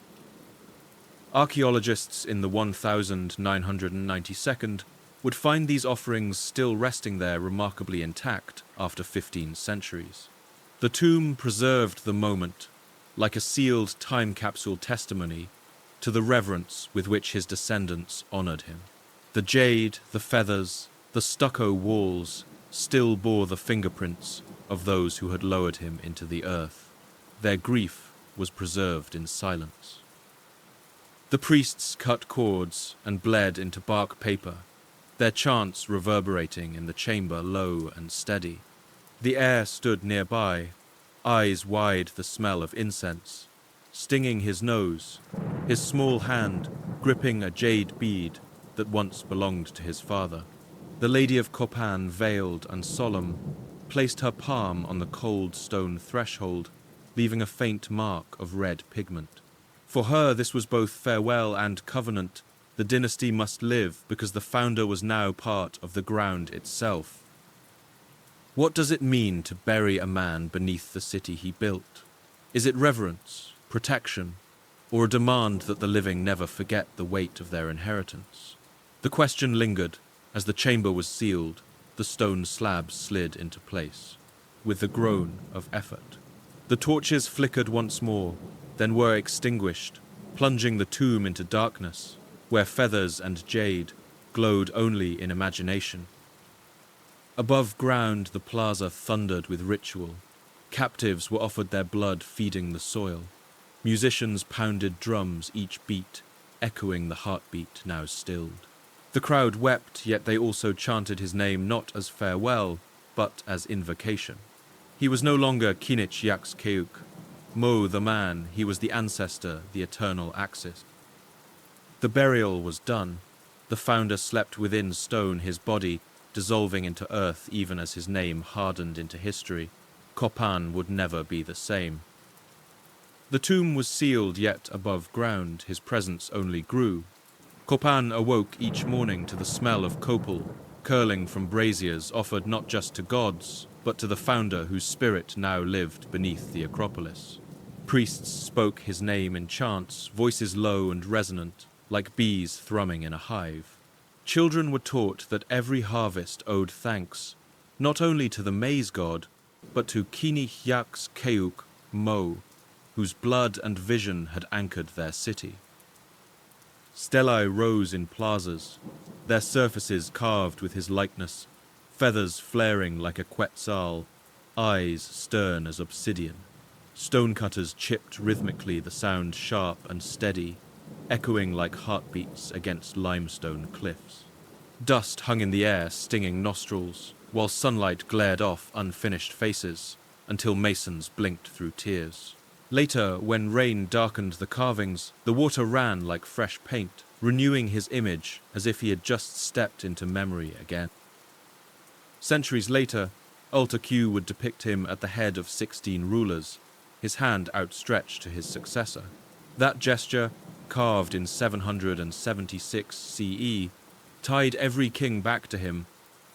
Archaeologists in the 1992nd would find these offerings still resting there remarkably intact after 15 centuries. The tomb preserved the moment, like a sealed time capsule testimony to the reverence with which his descendants honored him. The jade, the feathers, the stucco walls still bore the fingerprints of those who had lowered him into the earth. Their grief was preserved in silence. The priests cut cords and bled into bark paper, their chants reverberating in the chamber low and steady. The heir stood nearby, eyes wide the smell of incense, stinging his nose, his small hand gripping a jade bead that once belonged to his father. The Lady of Copán, veiled and solemn, placed her palm on the cold stone threshold, leaving a faint mark of red pigment. For her, this was both farewell and covenant. The dynasty must live because the founder was now part of the ground itself. What does it mean to bury a man beneath the city he built? Is it reverence, protection, or a demand that the living never forget the weight of their inheritance? The question lingered. As the chamber was sealed, the stone slabs slid into place, with the groan of effort. The torches flickered once more, then were extinguished, plunging the tomb into darkness, where feathers and jade glowed only in imagination. Above ground, the plaza thundered with ritual. Captives were offered their blood feeding the soil. Musicians pounded drums each beat, echoing the heartbeat now stilled. The crowd wept, yet they also chanted his name not as farewell, but as invocation. He was no longer K'inich Yax K'uk Mo the man, he was the ancestor, the eternal axis. The burial was done. The founder slept within stone, his body dissolving into earth even as his name hardened into history. Copán would never be the same. The tomb was sealed, yet above ground his presence only grew. Copán awoke each morning to the smell of copal, curling from braziers offered not just to gods, but to the founder whose spirit now lived beneath the Acropolis. Priests spoke his name in chants, voices low and resonant, like bees thrumming in a hive. Children were taught that every harvest owed thanks, not only to the maize god, but to K'inich Yax K'uk Mo, whose blood and vision had anchored their city. Stellae rose in plazas, their surfaces carved with his likeness, feathers flaring like a quetzal, eyes stern as obsidian. Stonecutters chipped rhythmically, the sound sharp and steady, echoing like heartbeats against limestone cliffs. Dust hung in the air, stinging nostrils, while sunlight glared off unfinished faces until masons blinked through tears. Later, when rain darkened the carvings, the water ran like fresh paint, renewing his image as if he had just stepped into memory again. Centuries later, Altar Q would depict him at the head of 16 rulers, his hand outstretched to his successor. That gesture, carved in 776 CE, tied every king back to him,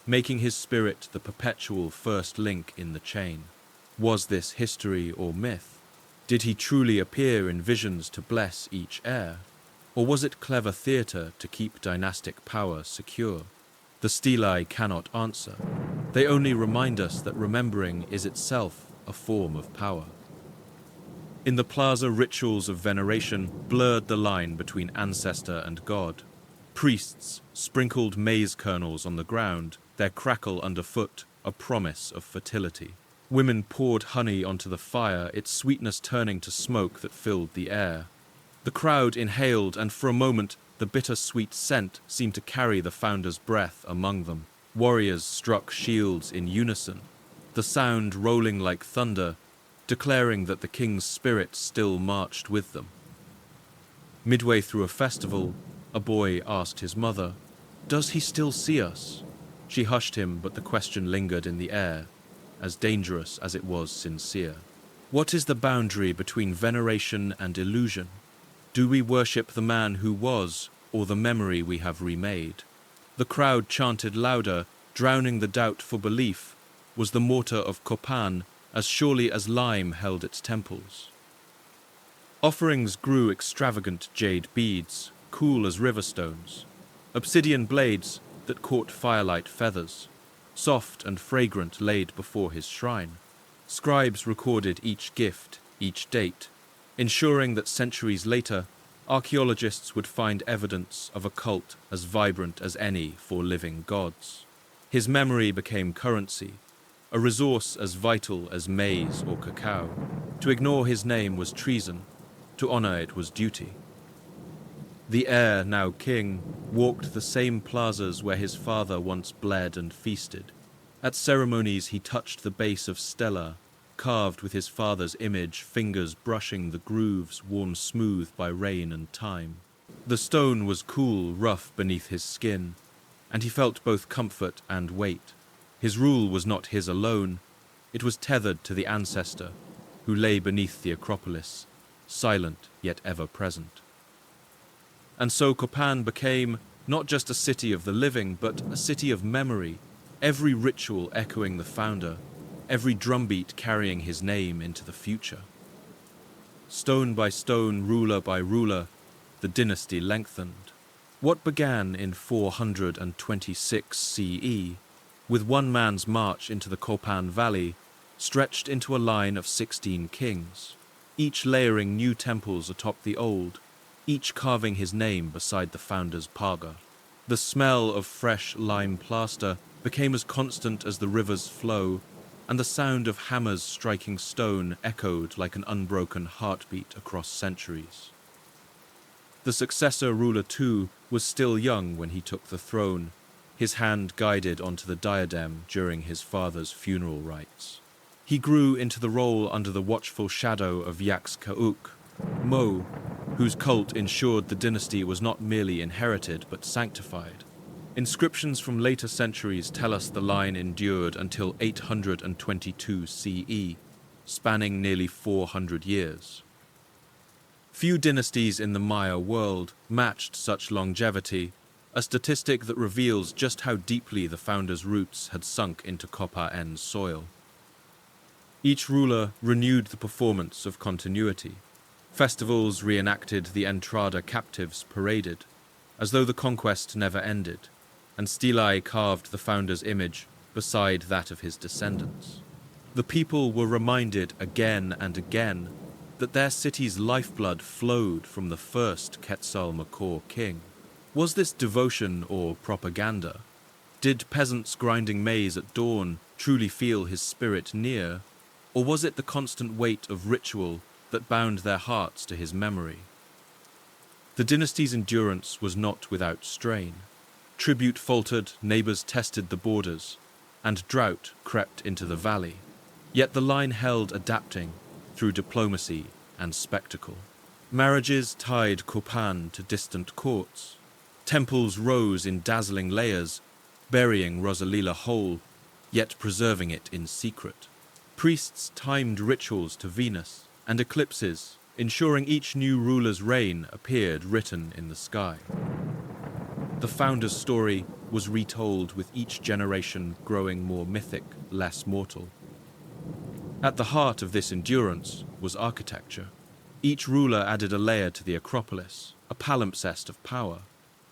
making his spirit the perpetual first link in the chain. Was this history or myth? Did he truly appear in visions to bless each heir? Or was it clever theatre to keep dynastic power secure? The stelae cannot answer. They only remind us that remembering is itself a form of power. In the plaza, rituals of veneration blurred the line between ancestor and god. Priests sprinkled maize kernels on the ground, their crackle underfoot a promise of fertility. Women poured honey onto the fire, its sweetness turning to smoke that filled the air. The crowd inhaled, and for a moment the bitter-sweet scent seemed to carry the founder's breath among them. Warriors struck shields in unison, the sound rolling like thunder, declaring that the king's spirit still marched with them. Midway through a festival, a boy asked his mother, "Does he still see us?" She hushed him, but the question lingered in the air, as dangerous as it was sincere. What is the boundary between veneration and illusion? Do we worship the man who was, or the memory we have remade? The crowd chanted louder, drowning the doubt, for belief was the mortar of Copán as surely as lime held its temples. Offerings grew extravagant jade beads, cool as river stones, obsidian blades that caught firelight feathers, soft and fragrant, laid before his shrine. Scribes recorded each gift, each date, ensuring that centuries later, archaeologists would find evidence of a cult as vibrant as any for living gods. His memory became currency, a resource as vital as maize or cacao. To ignore his name was treason, to honor it was duty. The heir, now king, walked the same plazas where his father once bled and feasted. At ceremonies he touched the base of stela, carved with his father's image, fingers brushing the grooves worn smooth by rain and time. The stone was cool, rough beneath his skin, and he felt both comfort and weight. His rule was not his alone, it was tethered to the ancestor who lay beneath the Acropolis, silent yet ever present. And so Copán became not just a city of the living, but a city of memory, every ritual echoing the founder, every drumbeat carrying his name into the future. Stone by stone, ruler by ruler, the dynasty lengthened. What began in 426 CE, with one man's march into the Copán Valley, stretched into a line of 16 kings, each layering new temples atop the old, each carving his name beside the founder's paga. The smell of fresh lime plaster became as constant as the river's flow, and the sound of hammers striking stone echoed like an unbroken heartbeat across centuries. The successor ruler too was still young when he took the throne, his hand guided onto the diadem during his father's funeral rites. He grew into the role under the watchful shadow of Yax K'uk Mo, whose cult ensured the dynasty was not merely inherited but sanctified. Inscriptions from later centuries tell us the line endured until 822 CE, spanning nearly 400 years. Few dynasties in the Maya world matched such longevity, a statistic that reveals just how deeply the founders' roots had sunk into Copán's soil. Each ruler renewed the performance of continuity. Festivals reenacted the Entrada captives paraded, as though the conquest never ended, and stelae carved the founder's image beside that of his descendants. The people were reminded again and again that their city's lifeblood flowed from the first Quetzalcoatl king. Was this devotion or propaganda? Did peasants grinding maize at dawn truly feel his spirit near, or was it the constant weight of ritual that bound their hearts to his memory? The dynasty's endurance was not without strain. Tribute faltered, neighbors tested the borders, and drought crept into the valley. Yet the line held, adapting through diplomacy and spectacle. Marriages tied Copán to distant courts. Temples rose in dazzling layers, burying Rosalila whole, yet preserving it in secret. Priests timed rituals to Venus and eclipses, ensuring each new ruler's reign appeared written in the sky. The founder's story was retold, with each generation growing more mythic, less mortal. At the heart of this endurance was architecture. Each ruler added a layer to the Acropolis, a palimpsest of power.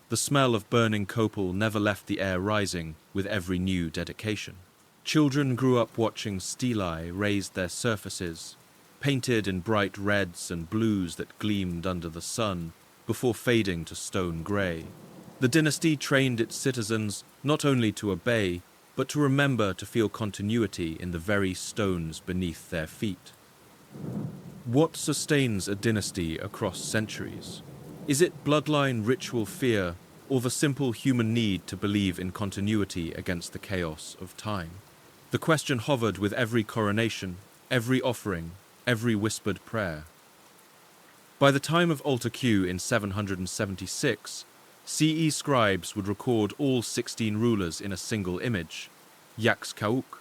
The smell of burning copal never left the air rising with every new dedication. Children grew up watching stelae raise their surfaces, painted in bright reds and blues that gleamed under the sun before fading to stone grey. The dynasty trained its citizens not only to obey, but to remember to feel continuity in the very stones beneath their feet. What sustains a dynasty across centuries? Is it bloodline ritual fear, or the simple human need to believe in continuity against the chaos of time? The question hovered with every coronation, every offering, every whispered prayer. By the time of Alta Q in 776, CE scribes would record all 16 rulers in a single image, Yax K'uk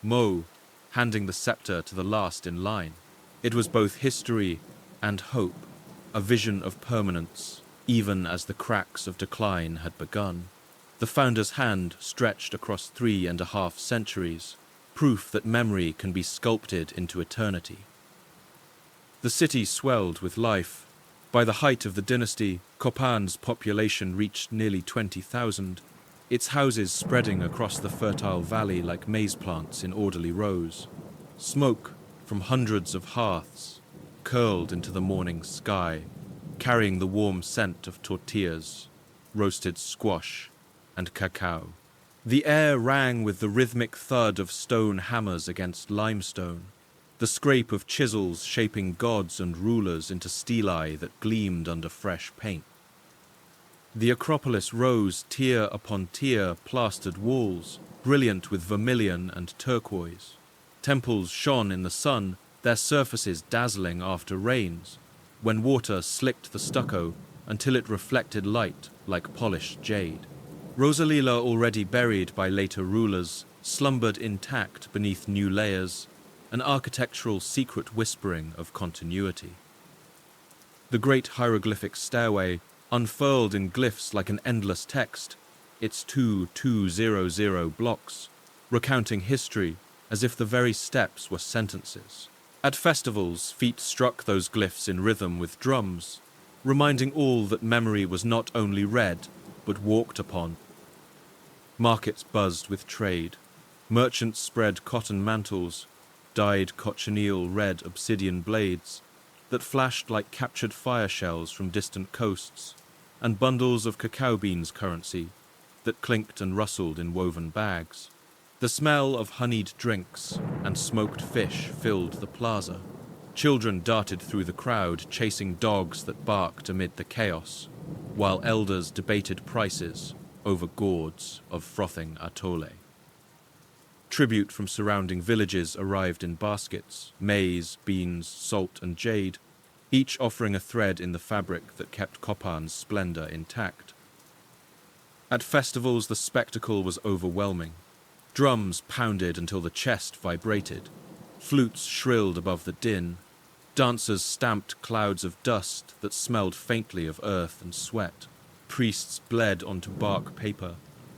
Mo, handing the scepter to the last in line. It was both history and hope, a vision of permanence, even as the cracks of decline had begun. The founder's hand stretched across 3.5 centuries, proof that memory can be sculpted into eternity. The city swelled with life. By the height of the dynasty, Copán's population reached nearly 20,000, its houses spreading across the fertile valley like maize plants in orderly rows. Smoke from hundreds of hearths curled into the morning sky, carrying the warm scent of tortillas, roasted squash, and cacao. The air rang with the rhythmic thud of stone hammers against limestone, the scrape of chisels shaping gods and rulers into stelae that gleamed under fresh paint. The Acropolis rose tier upon tier plastered walls, brilliant with vermilion and turquoise. Temples shone in the sun, their surfaces dazzling after rains, when water slicked the stucco until it reflected light like polished jade. Rosalila, already buried by later rulers, slumbered intact beneath new layers, an architectural secret whispering of continuity. The great hieroglyphic stairway unfurled in glyphs like an endless text, its 2200 blocks, recounting history as if the very steps were sentences. At festivals, feet struck those glyphs in rhythm with drums, reminding all that memory was not only read, but walked upon. Markets buzzed with trade. Merchants spread cotton mantles, dyed cochineal red obsidian blades that flashed like captured fire shells from distant coasts, and bundles of cacao beans currency that clinked and rustled in woven bags. The smell of honeyed drinks and smoked fish filled the plaza. Children darted through the crowd, chasing dogs that barked amid the chaos, while elders debated prices over gourds of frothing atole. Tribute from surrounding villages arrived in baskets: maize, beans, salt, and jade, each offering a thread in the fabric that kept Copán's splendor intact. At festivals, the spectacle was overwhelming. Drums pounded until the chest vibrated. Flutes shrilled above the din. Dancers stamped clouds of dust that smelled faintly of earth and sweat. Priests bled onto bark paper,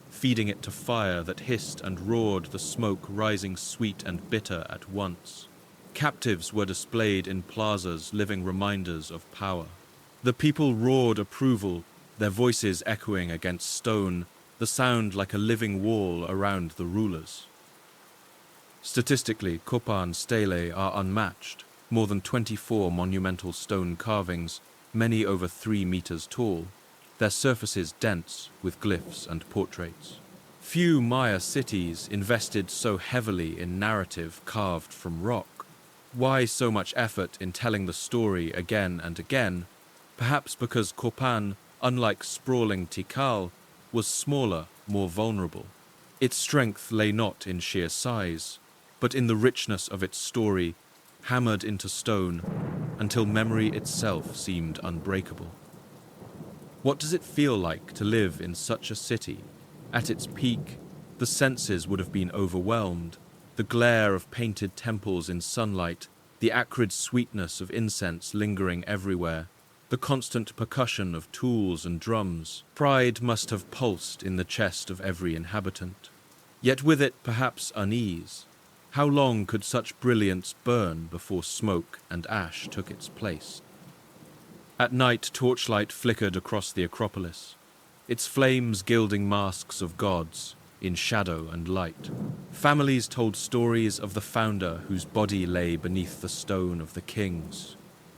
feeding it to fire that hissed and roared, the smoke rising sweet and bitter at once. Captives were displayed in plazas, living reminders of power. The people roared approval, their voices echoing against stone, the sound like a living wall around the rulers. Statistically, Copán's stele are unmatched, more than 24 monumental stone carvings, many over 3 meters tall, their surfaces dense with glyphs and portraits. Few Maya cities invested so heavily in narrative carved from rock. Why so much effort in telling the story again and again? Perhaps because Copán, unlike sprawling Tikal, was smaller, more vulnerable. Its strength lay not in sheer size, but in the richness of its story, hammered into stone until memory itself seemed unbreakable. What does it feel like to live in such a city? At its peak, the senses would have been overwhelmed. The glare of painted temples in sunlight, the acrid sweetness of incense lingering everywhere, the constant percussion of tools and drums. Pride must have pulsed in the chest of every inhabitant. Yet with it, perhaps, unease. How long could such brilliance burn before smoke and ash took its place? At night, torchlight flickered across the Acropolis, its flames gilding masks of gods in shadow and light. Families told stories of the founder whose body lay beneath the stone of the kings,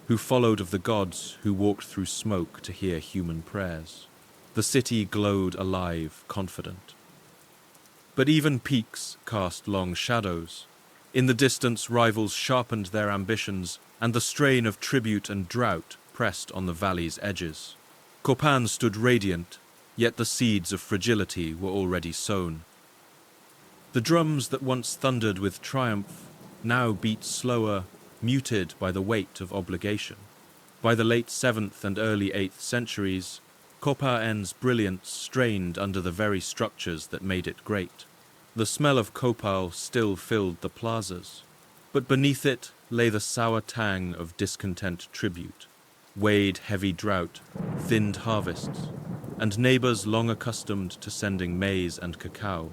who followed of the gods who walked through smoke to hear human prayers. The city glowed alive, confident. But even peaks cast long shadows. In the distance, rivals sharpened their ambitions, and the strain of tribute and drought pressed on the valley's edges. Copán stood radiant, yet the seeds of fragility were already sown. The drums that once thundered with triumph now beat slower, muted by the weight of obligation. By the late 7th and early 8th centuries, Copán's brilliance strained under the very structures that made it great. The smell of copal still filled the plazas, but beneath it lay the sour tang of discontent tribute, weighed heavy drought, thinned harvests, and neighbors long accustomed to sending maize and cacao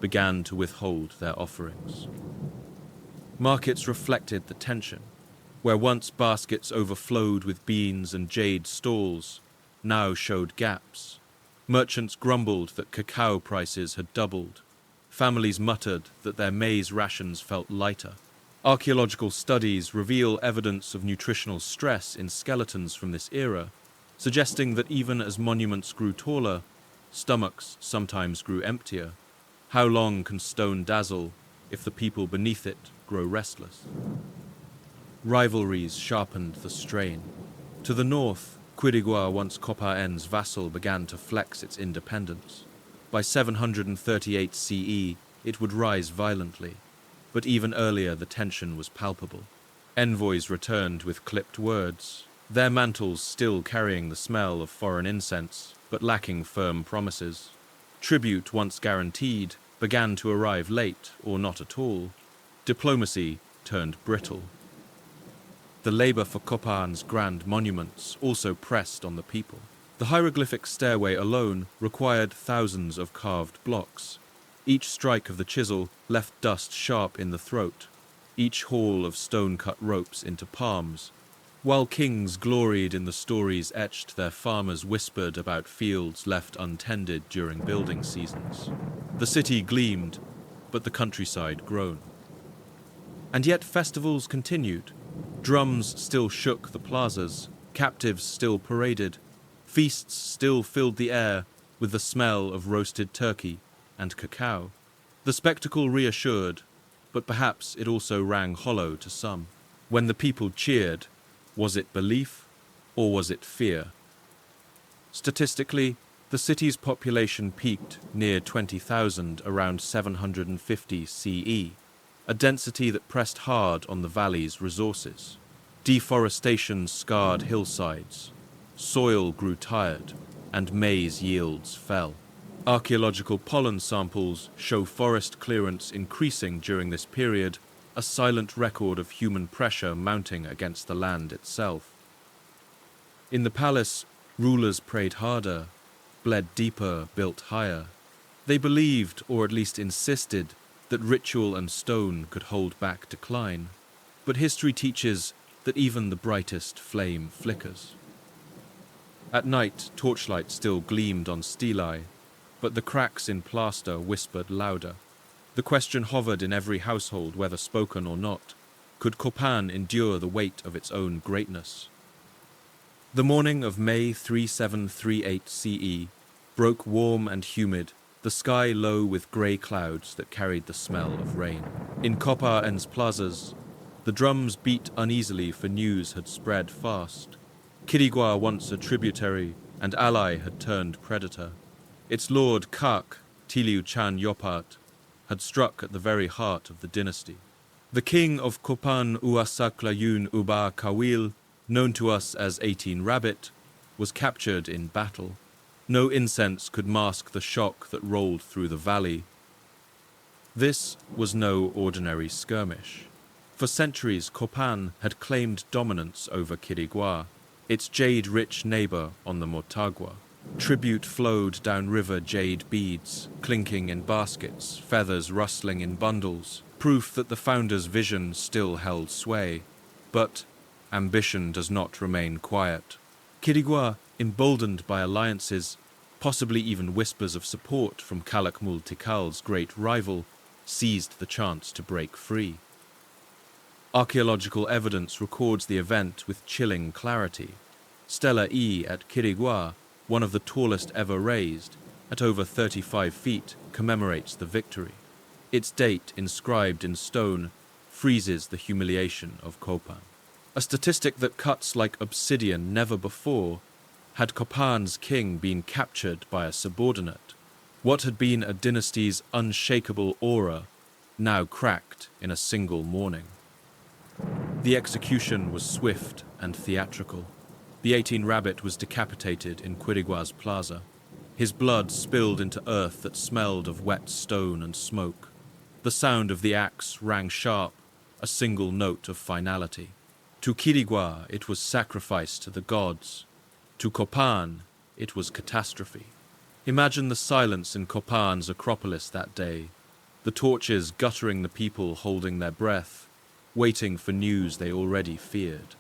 began to withhold their offerings. Markets reflected the tension. Where once baskets overflowed with beans and jade stalls, now showed gaps. Merchants grumbled that cacao prices had doubled. Families muttered that their maize rations felt lighter. Archaeological studies reveal evidence of nutritional stress in skeletons from this era, suggesting that even as monuments grew taller, stomachs sometimes grew emptier. How long can stone dazzle if the people beneath it grow restless? Rivalries sharpened the strain. To the north, Quirigua, once Copán's vassal, began to flex its independence. By 738 CE, it would rise violently, but even earlier the tension was palpable. Envoys returned with clipped words, their mantles still carrying the smell of foreign incense, but lacking firm promises. Tribute, once guaranteed, began to arrive late or not at all. Diplomacy turned brittle. The labor for Copán's grand monuments also pressed on the people. The hieroglyphic stairway alone required thousands of carved blocks. Each strike of the chisel left dust sharp in the throat, each haul of stone-cut ropes into palms. While kings gloried in the stories etched, their farmers whispered about fields left untended during building seasons. The city gleamed, but the countryside groaned. And yet festivals continued. Drums still shook the plazas, captives still paraded, feasts still filled the air with the smell of roasted turkey and cacao. The spectacle reassured, but perhaps it also rang hollow to some. When the people cheered, was it belief or was it fear? Statistically, the city's population peaked near 20,000 around 750 CE, a density that pressed hard on the valley's resources. Deforestation scarred hillsides, soil grew tired, and maize yields fell. Archaeological pollen samples show forest clearance increasing during this period, a silent record of human pressure mounting against the land itself. In the palace, rulers prayed harder, bled deeper, built higher. They believed, or at least insisted, that ritual and stone could hold back decline. But history teaches that even the brightest flame flickers. At night, torchlight still gleamed on stelae, but the cracks in plaster whispered louder. The question hovered in every household, whether spoken or not. Could Copán endure the weight of its own greatness? The morning of May 3738 CE broke warm and humid, the sky low with grey clouds that carried the smell of rain. In Copán's plazas, the drums beat uneasily, for news had spread fast. Quirigua, once a tributary and ally, had turned predator. Its lord K'ak, Teotihuacan Yopat, had struck at the very heart of the dynasty. The king of Copán Uasaklayun Uba Kawil, known to us as 18 Rabbit, was captured in battle. No incense could mask the shock that rolled through the valley. This was no ordinary skirmish. For centuries, Copán had claimed dominance over Quirigua, its jade-rich neighbor on the Motagua. Tribute flowed down river jade beads, clinking in baskets, feathers rustling in bundles, proof that the founder's vision still held sway. But ambition does not remain quiet. Quirigua, emboldened by alliances, possibly even whispers of support from Calakmul Tikal's great rival, seized the chance to break free. Archaeological evidence records the event with chilling clarity. Stela E at Quirigua, one of the tallest ever raised, at over 35 feet, commemorates the victory. Its date, inscribed in stone, freezes the humiliation of Copán. A statistic that cuts like obsidian. Never before had Copán's king been captured by a subordinate. What had been a dynasty's unshakable aura now cracked in a single morning. The execution was swift and theatrical. The 18 Rabbit was decapitated in Quirigua's plaza. His blood spilled into earth that smelled of wet stone and smoke. The sound of the axe rang sharp, a single note of finality. To Quirigua, it was sacrifice to the gods. To Copán, it was catastrophe. Imagine the silence in Copán's Acropolis that day, the torches guttering the people holding their breath, waiting for news they already feared.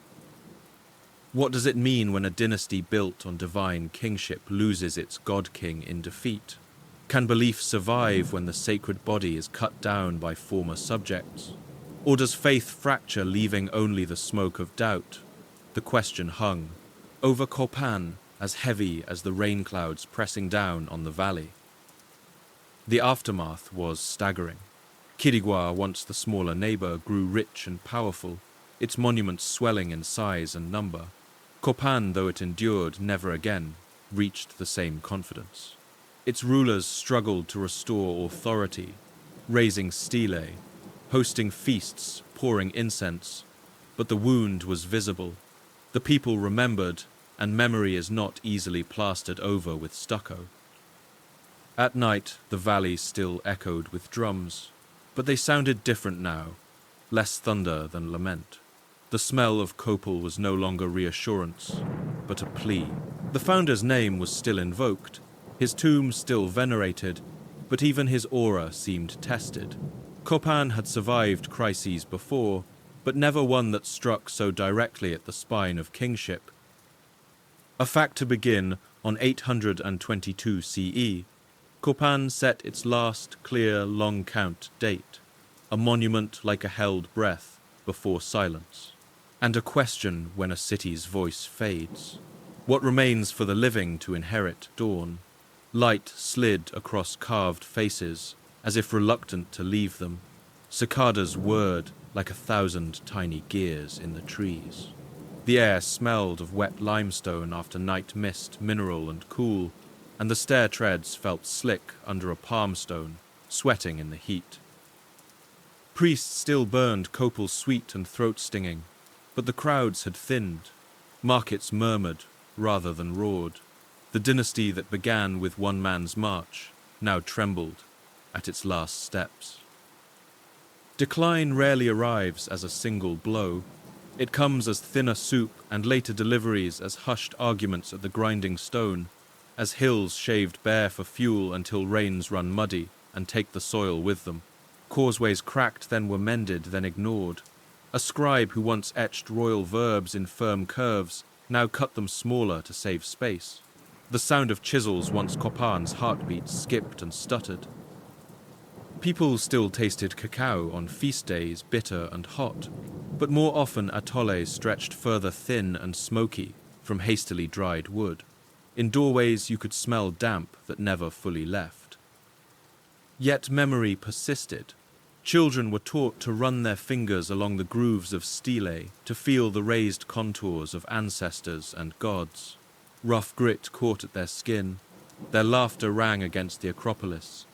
What does it mean when a dynasty built on divine kingship loses its god-king in defeat? Can belief survive when the sacred body is cut down by former subjects? Or does faith fracture, leaving only the smoke of doubt? The question hung over Copán, as heavy as the rain clouds pressing down on the valley. The aftermath was staggering. Quirigua, once the smaller neighbor, grew rich and powerful, its monuments swelling in size and number. Copán, though it endured, never again reached the same confidence. Its rulers struggled to restore authority, raising stelae, hosting feasts, pouring incense, but the wound was visible. The people remembered, and memory is not easily plastered over with stucco. At night, the valley still echoed with drums, but they sounded different now, less thunder than lament. The smell of copal was no longer reassurance, but a plea. The founder's name was still invoked, his tomb still venerated, but even his aura seemed tested. Copán had survived crises before, but never one that struck so directly at the spine of kingship. A fact to begin, on 822 CE, Copán set its last clear long count date, a monument like a held breath before silence, and a question when a city's voice fades. What remains for the living to inherit dawn? Light slid across carved faces, as if reluctant to leave them. Cicadas whirred, like 1,000 tiny gears in the trees. The air smelled of wet limestone after night mist, mineral and cool, and the stair treads felt slick under a palm stone, sweating in the heat. Priests still burned copal sweet and throat-stinging, but the crowds had thinned. Markets murmured rather than roared. The dynasty that began with one man's march now trembled at its last steps. Decline rarely arrives as a single blow. It comes as thinner soup and later deliveries as hushed arguments at the grinding stone, as hills shaved bare for fuel until rains run muddy and take the soil with them. Causeways cracked, then were mended, then ignored. A scribe who once etched royal verbs in firm curves now cut them smaller to save space. The sound of chisels once Copán's heartbeat skipped and stuttered. People still tasted cacao on feast days, bitter and hot, but more often atoles stretched further thin and smoky from hastily dried wood. In doorways you could smell damp that never fully left. Yet memory persisted. Children were taught to run their fingers along the grooves of stelae to feel the raised contours of ancestors and gods. Rough grit caught at their skin. Their laughter rang against the Acropolis,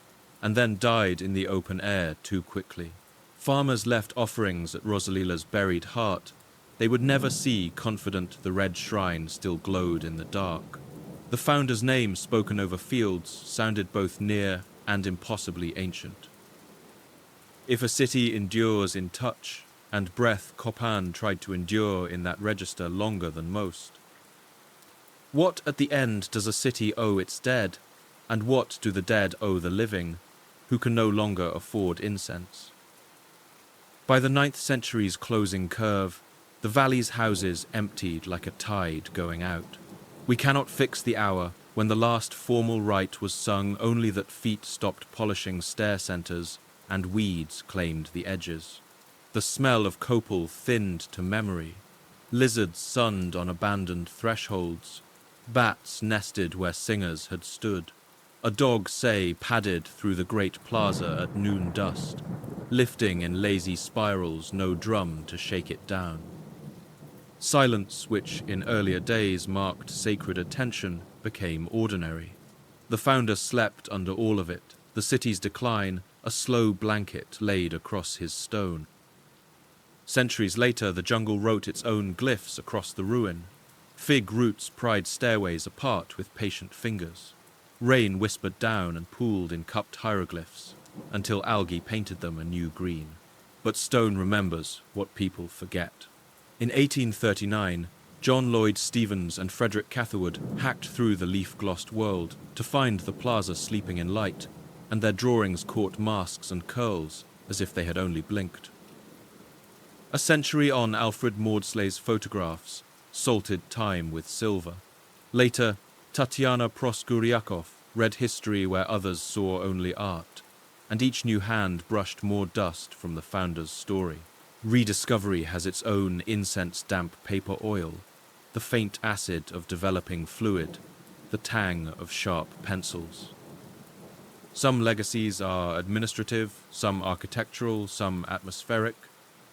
and then died in the open air too quickly. Farmers left offerings at Rosalila's buried heart. They would never see, confident the red shrine still glowed in the dark. The founder's name spoken over fields sounded both near and impossibly ancient. If a city endures in touch and breath, Copán tried to endure in that register longer than most. What at the end does a city owe its dead, and what do the dead owe the living, who can no longer afford incense? By the 9th century's closing curve, the valley's houses emptied like a tide going out. We cannot fix the hour when the last formal rite was sung, only that feet stopped polishing stair centers and weeds claimed the edges. The smell of copal thinned to memory. Lizards sunned on abandoned thresholds. Bats nested where singers had stood. A dog say padded through the great plaza at noon dust, lifting in lazy spirals no drum to shake it down. Silence, which in earlier days marked sacred attention, became ordinary. The founder slept under all of it, the city's decline, a slow blanket laid across his stone. Centuries later, the jungle wrote its own glyphs across the ruin. Fig roots pried stairways apart with patient fingers. Rain whispered down and pooled in cupped hieroglyphs until algae painted them a new green. But stone remembers what people forget. In 1839, John Lloyd Stevens and Frederick Catherwood hacked through the leaf-glossed world to find the plaza sleeping in light, and their drawings caught masks and curls as if they had only blinked. A century on, Alfred Maudslay's photographs salted time with silver. Later, Tatiana Proskuriakov read history where others saw only art, and each new hand brushed more dust from the founder's story. Rediscovery has its own incense-damp paper oil, the faint acid of developing fluid, the tang of sharp pencils. Some legacies are administrative, some architectural, some atmospheric.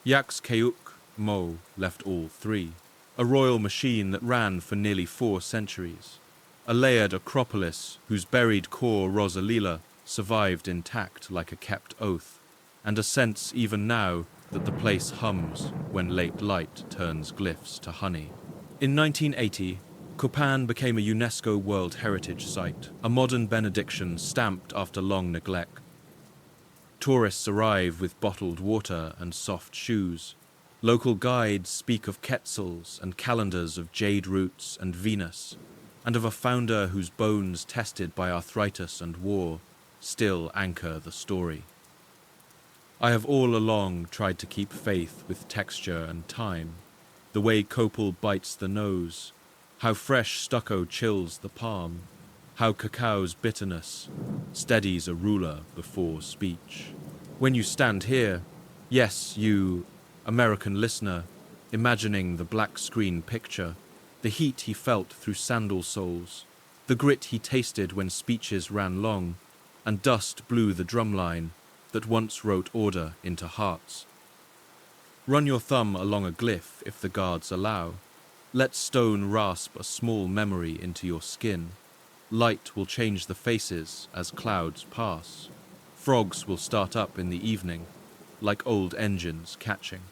Yax K'uk Mo left all three. A royal machine that ran for nearly 4 centuries. A layered acropolis whose buried core Rosalila survived intact like a kept oath, and a sense even now that the place hums when late light turns glyphs to honey. In 1980, Copán became a UNESCO World Heritage Site, a modern benediction stamped after long neglect. Tourists arrive with bottled water and soft shoes. Local guides speak of quetzals and calendars of jade roots and Venus, and of a founder whose bones, tested by arthritis and war, still anchor the story. I have all along tried to keep faith with texture and time, the way copal bites the nose, how fresh stucco chills the palm, how cacao's bitterness steadies a ruler before speech. When you stand here, yes, you, American listener, imagining the black screen picture, the heat he felt through sandal soles, the grit he tasted when speeches ran long, and dust blew the drumline that once wrote order into hearts. Run your thumb along a glyph if the guards allow. Let stone rasp a small memory into your skin. Light will change the faces as clouds pass. Frogs will start up in the evening, like old engines catching.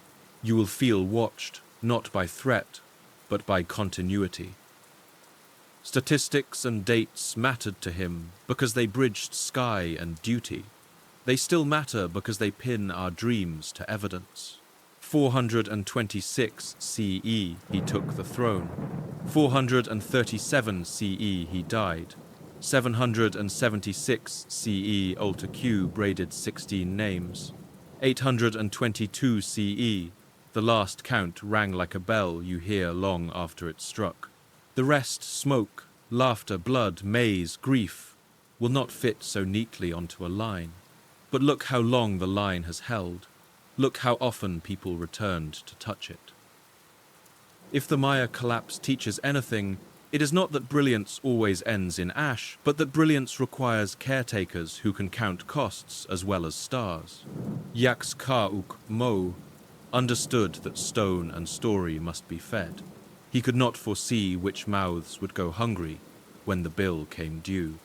You will feel watched, not by threat, but by continuity. Statistics and dates mattered to him because they bridged sky and duty. They still matter because they pin our dreams to evidence. 426 CE he took the throne. 437 CE he died. 776 CE Alter Q braided 16 names. 822 CE, the last count rang like a bell you hear long after it struck. The rest, smoke, laughter, blood, maze, grief, will not fit so neatly onto a line. But look how long the line has held. Look how often people returned to touch it. If the Maya collapse teaches anything, it is not that brilliance always ends in ash, but that brilliance requires caretakers who can count costs as well as stars. Yax K'uk Mo understood that stone and story must be fed. He could not foresee which mouths would go hungry when the bill came due.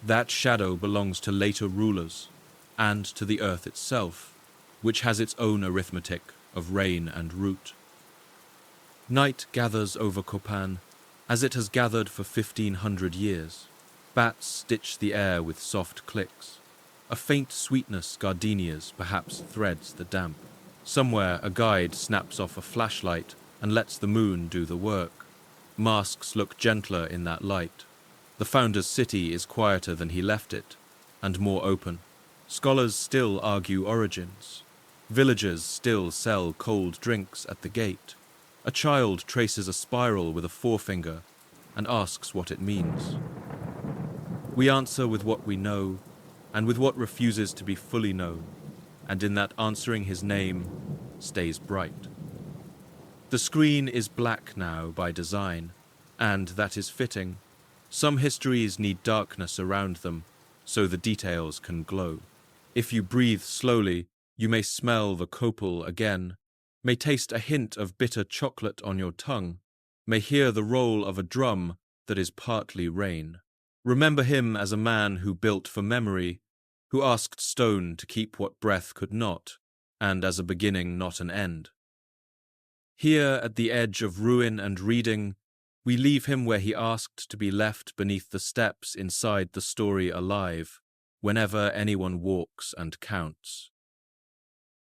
That shadow belongs to later rulers and to the earth itself, which has its own arithmetic of rain and root. Night gathers over Copán, as it has gathered for 1,500 years. Bats stitch the air with soft clicks. A faint sweetness gardenias perhaps threads the damp. Somewhere a guide snaps off a flashlight and lets the moon do the work. Masks look gentler in that light. The founder's city is quieter than he left it, and more open. Scholars still argue origins. Villagers still sell cold drinks at the gate. A child traces a spiral with a forefinger and asks what it means. We answer with what we know and with what refuses to be fully known, and in that answering his name stays bright. The screen is black now by design, and that is fitting. Some histories need darkness around them so the details can glow. If you breathe slowly, you may smell the copal again, may taste a hint of bitter chocolate on your tongue, may hear the roll of a drum that is partly rain. Remember him as a man who built for memory, who asked stone to keep what breath could not, and as a beginning not an end. Here at the edge of ruin and reading, we leave him where he asked to be left beneath the steps inside the story alive, whenever anyone walks and counts.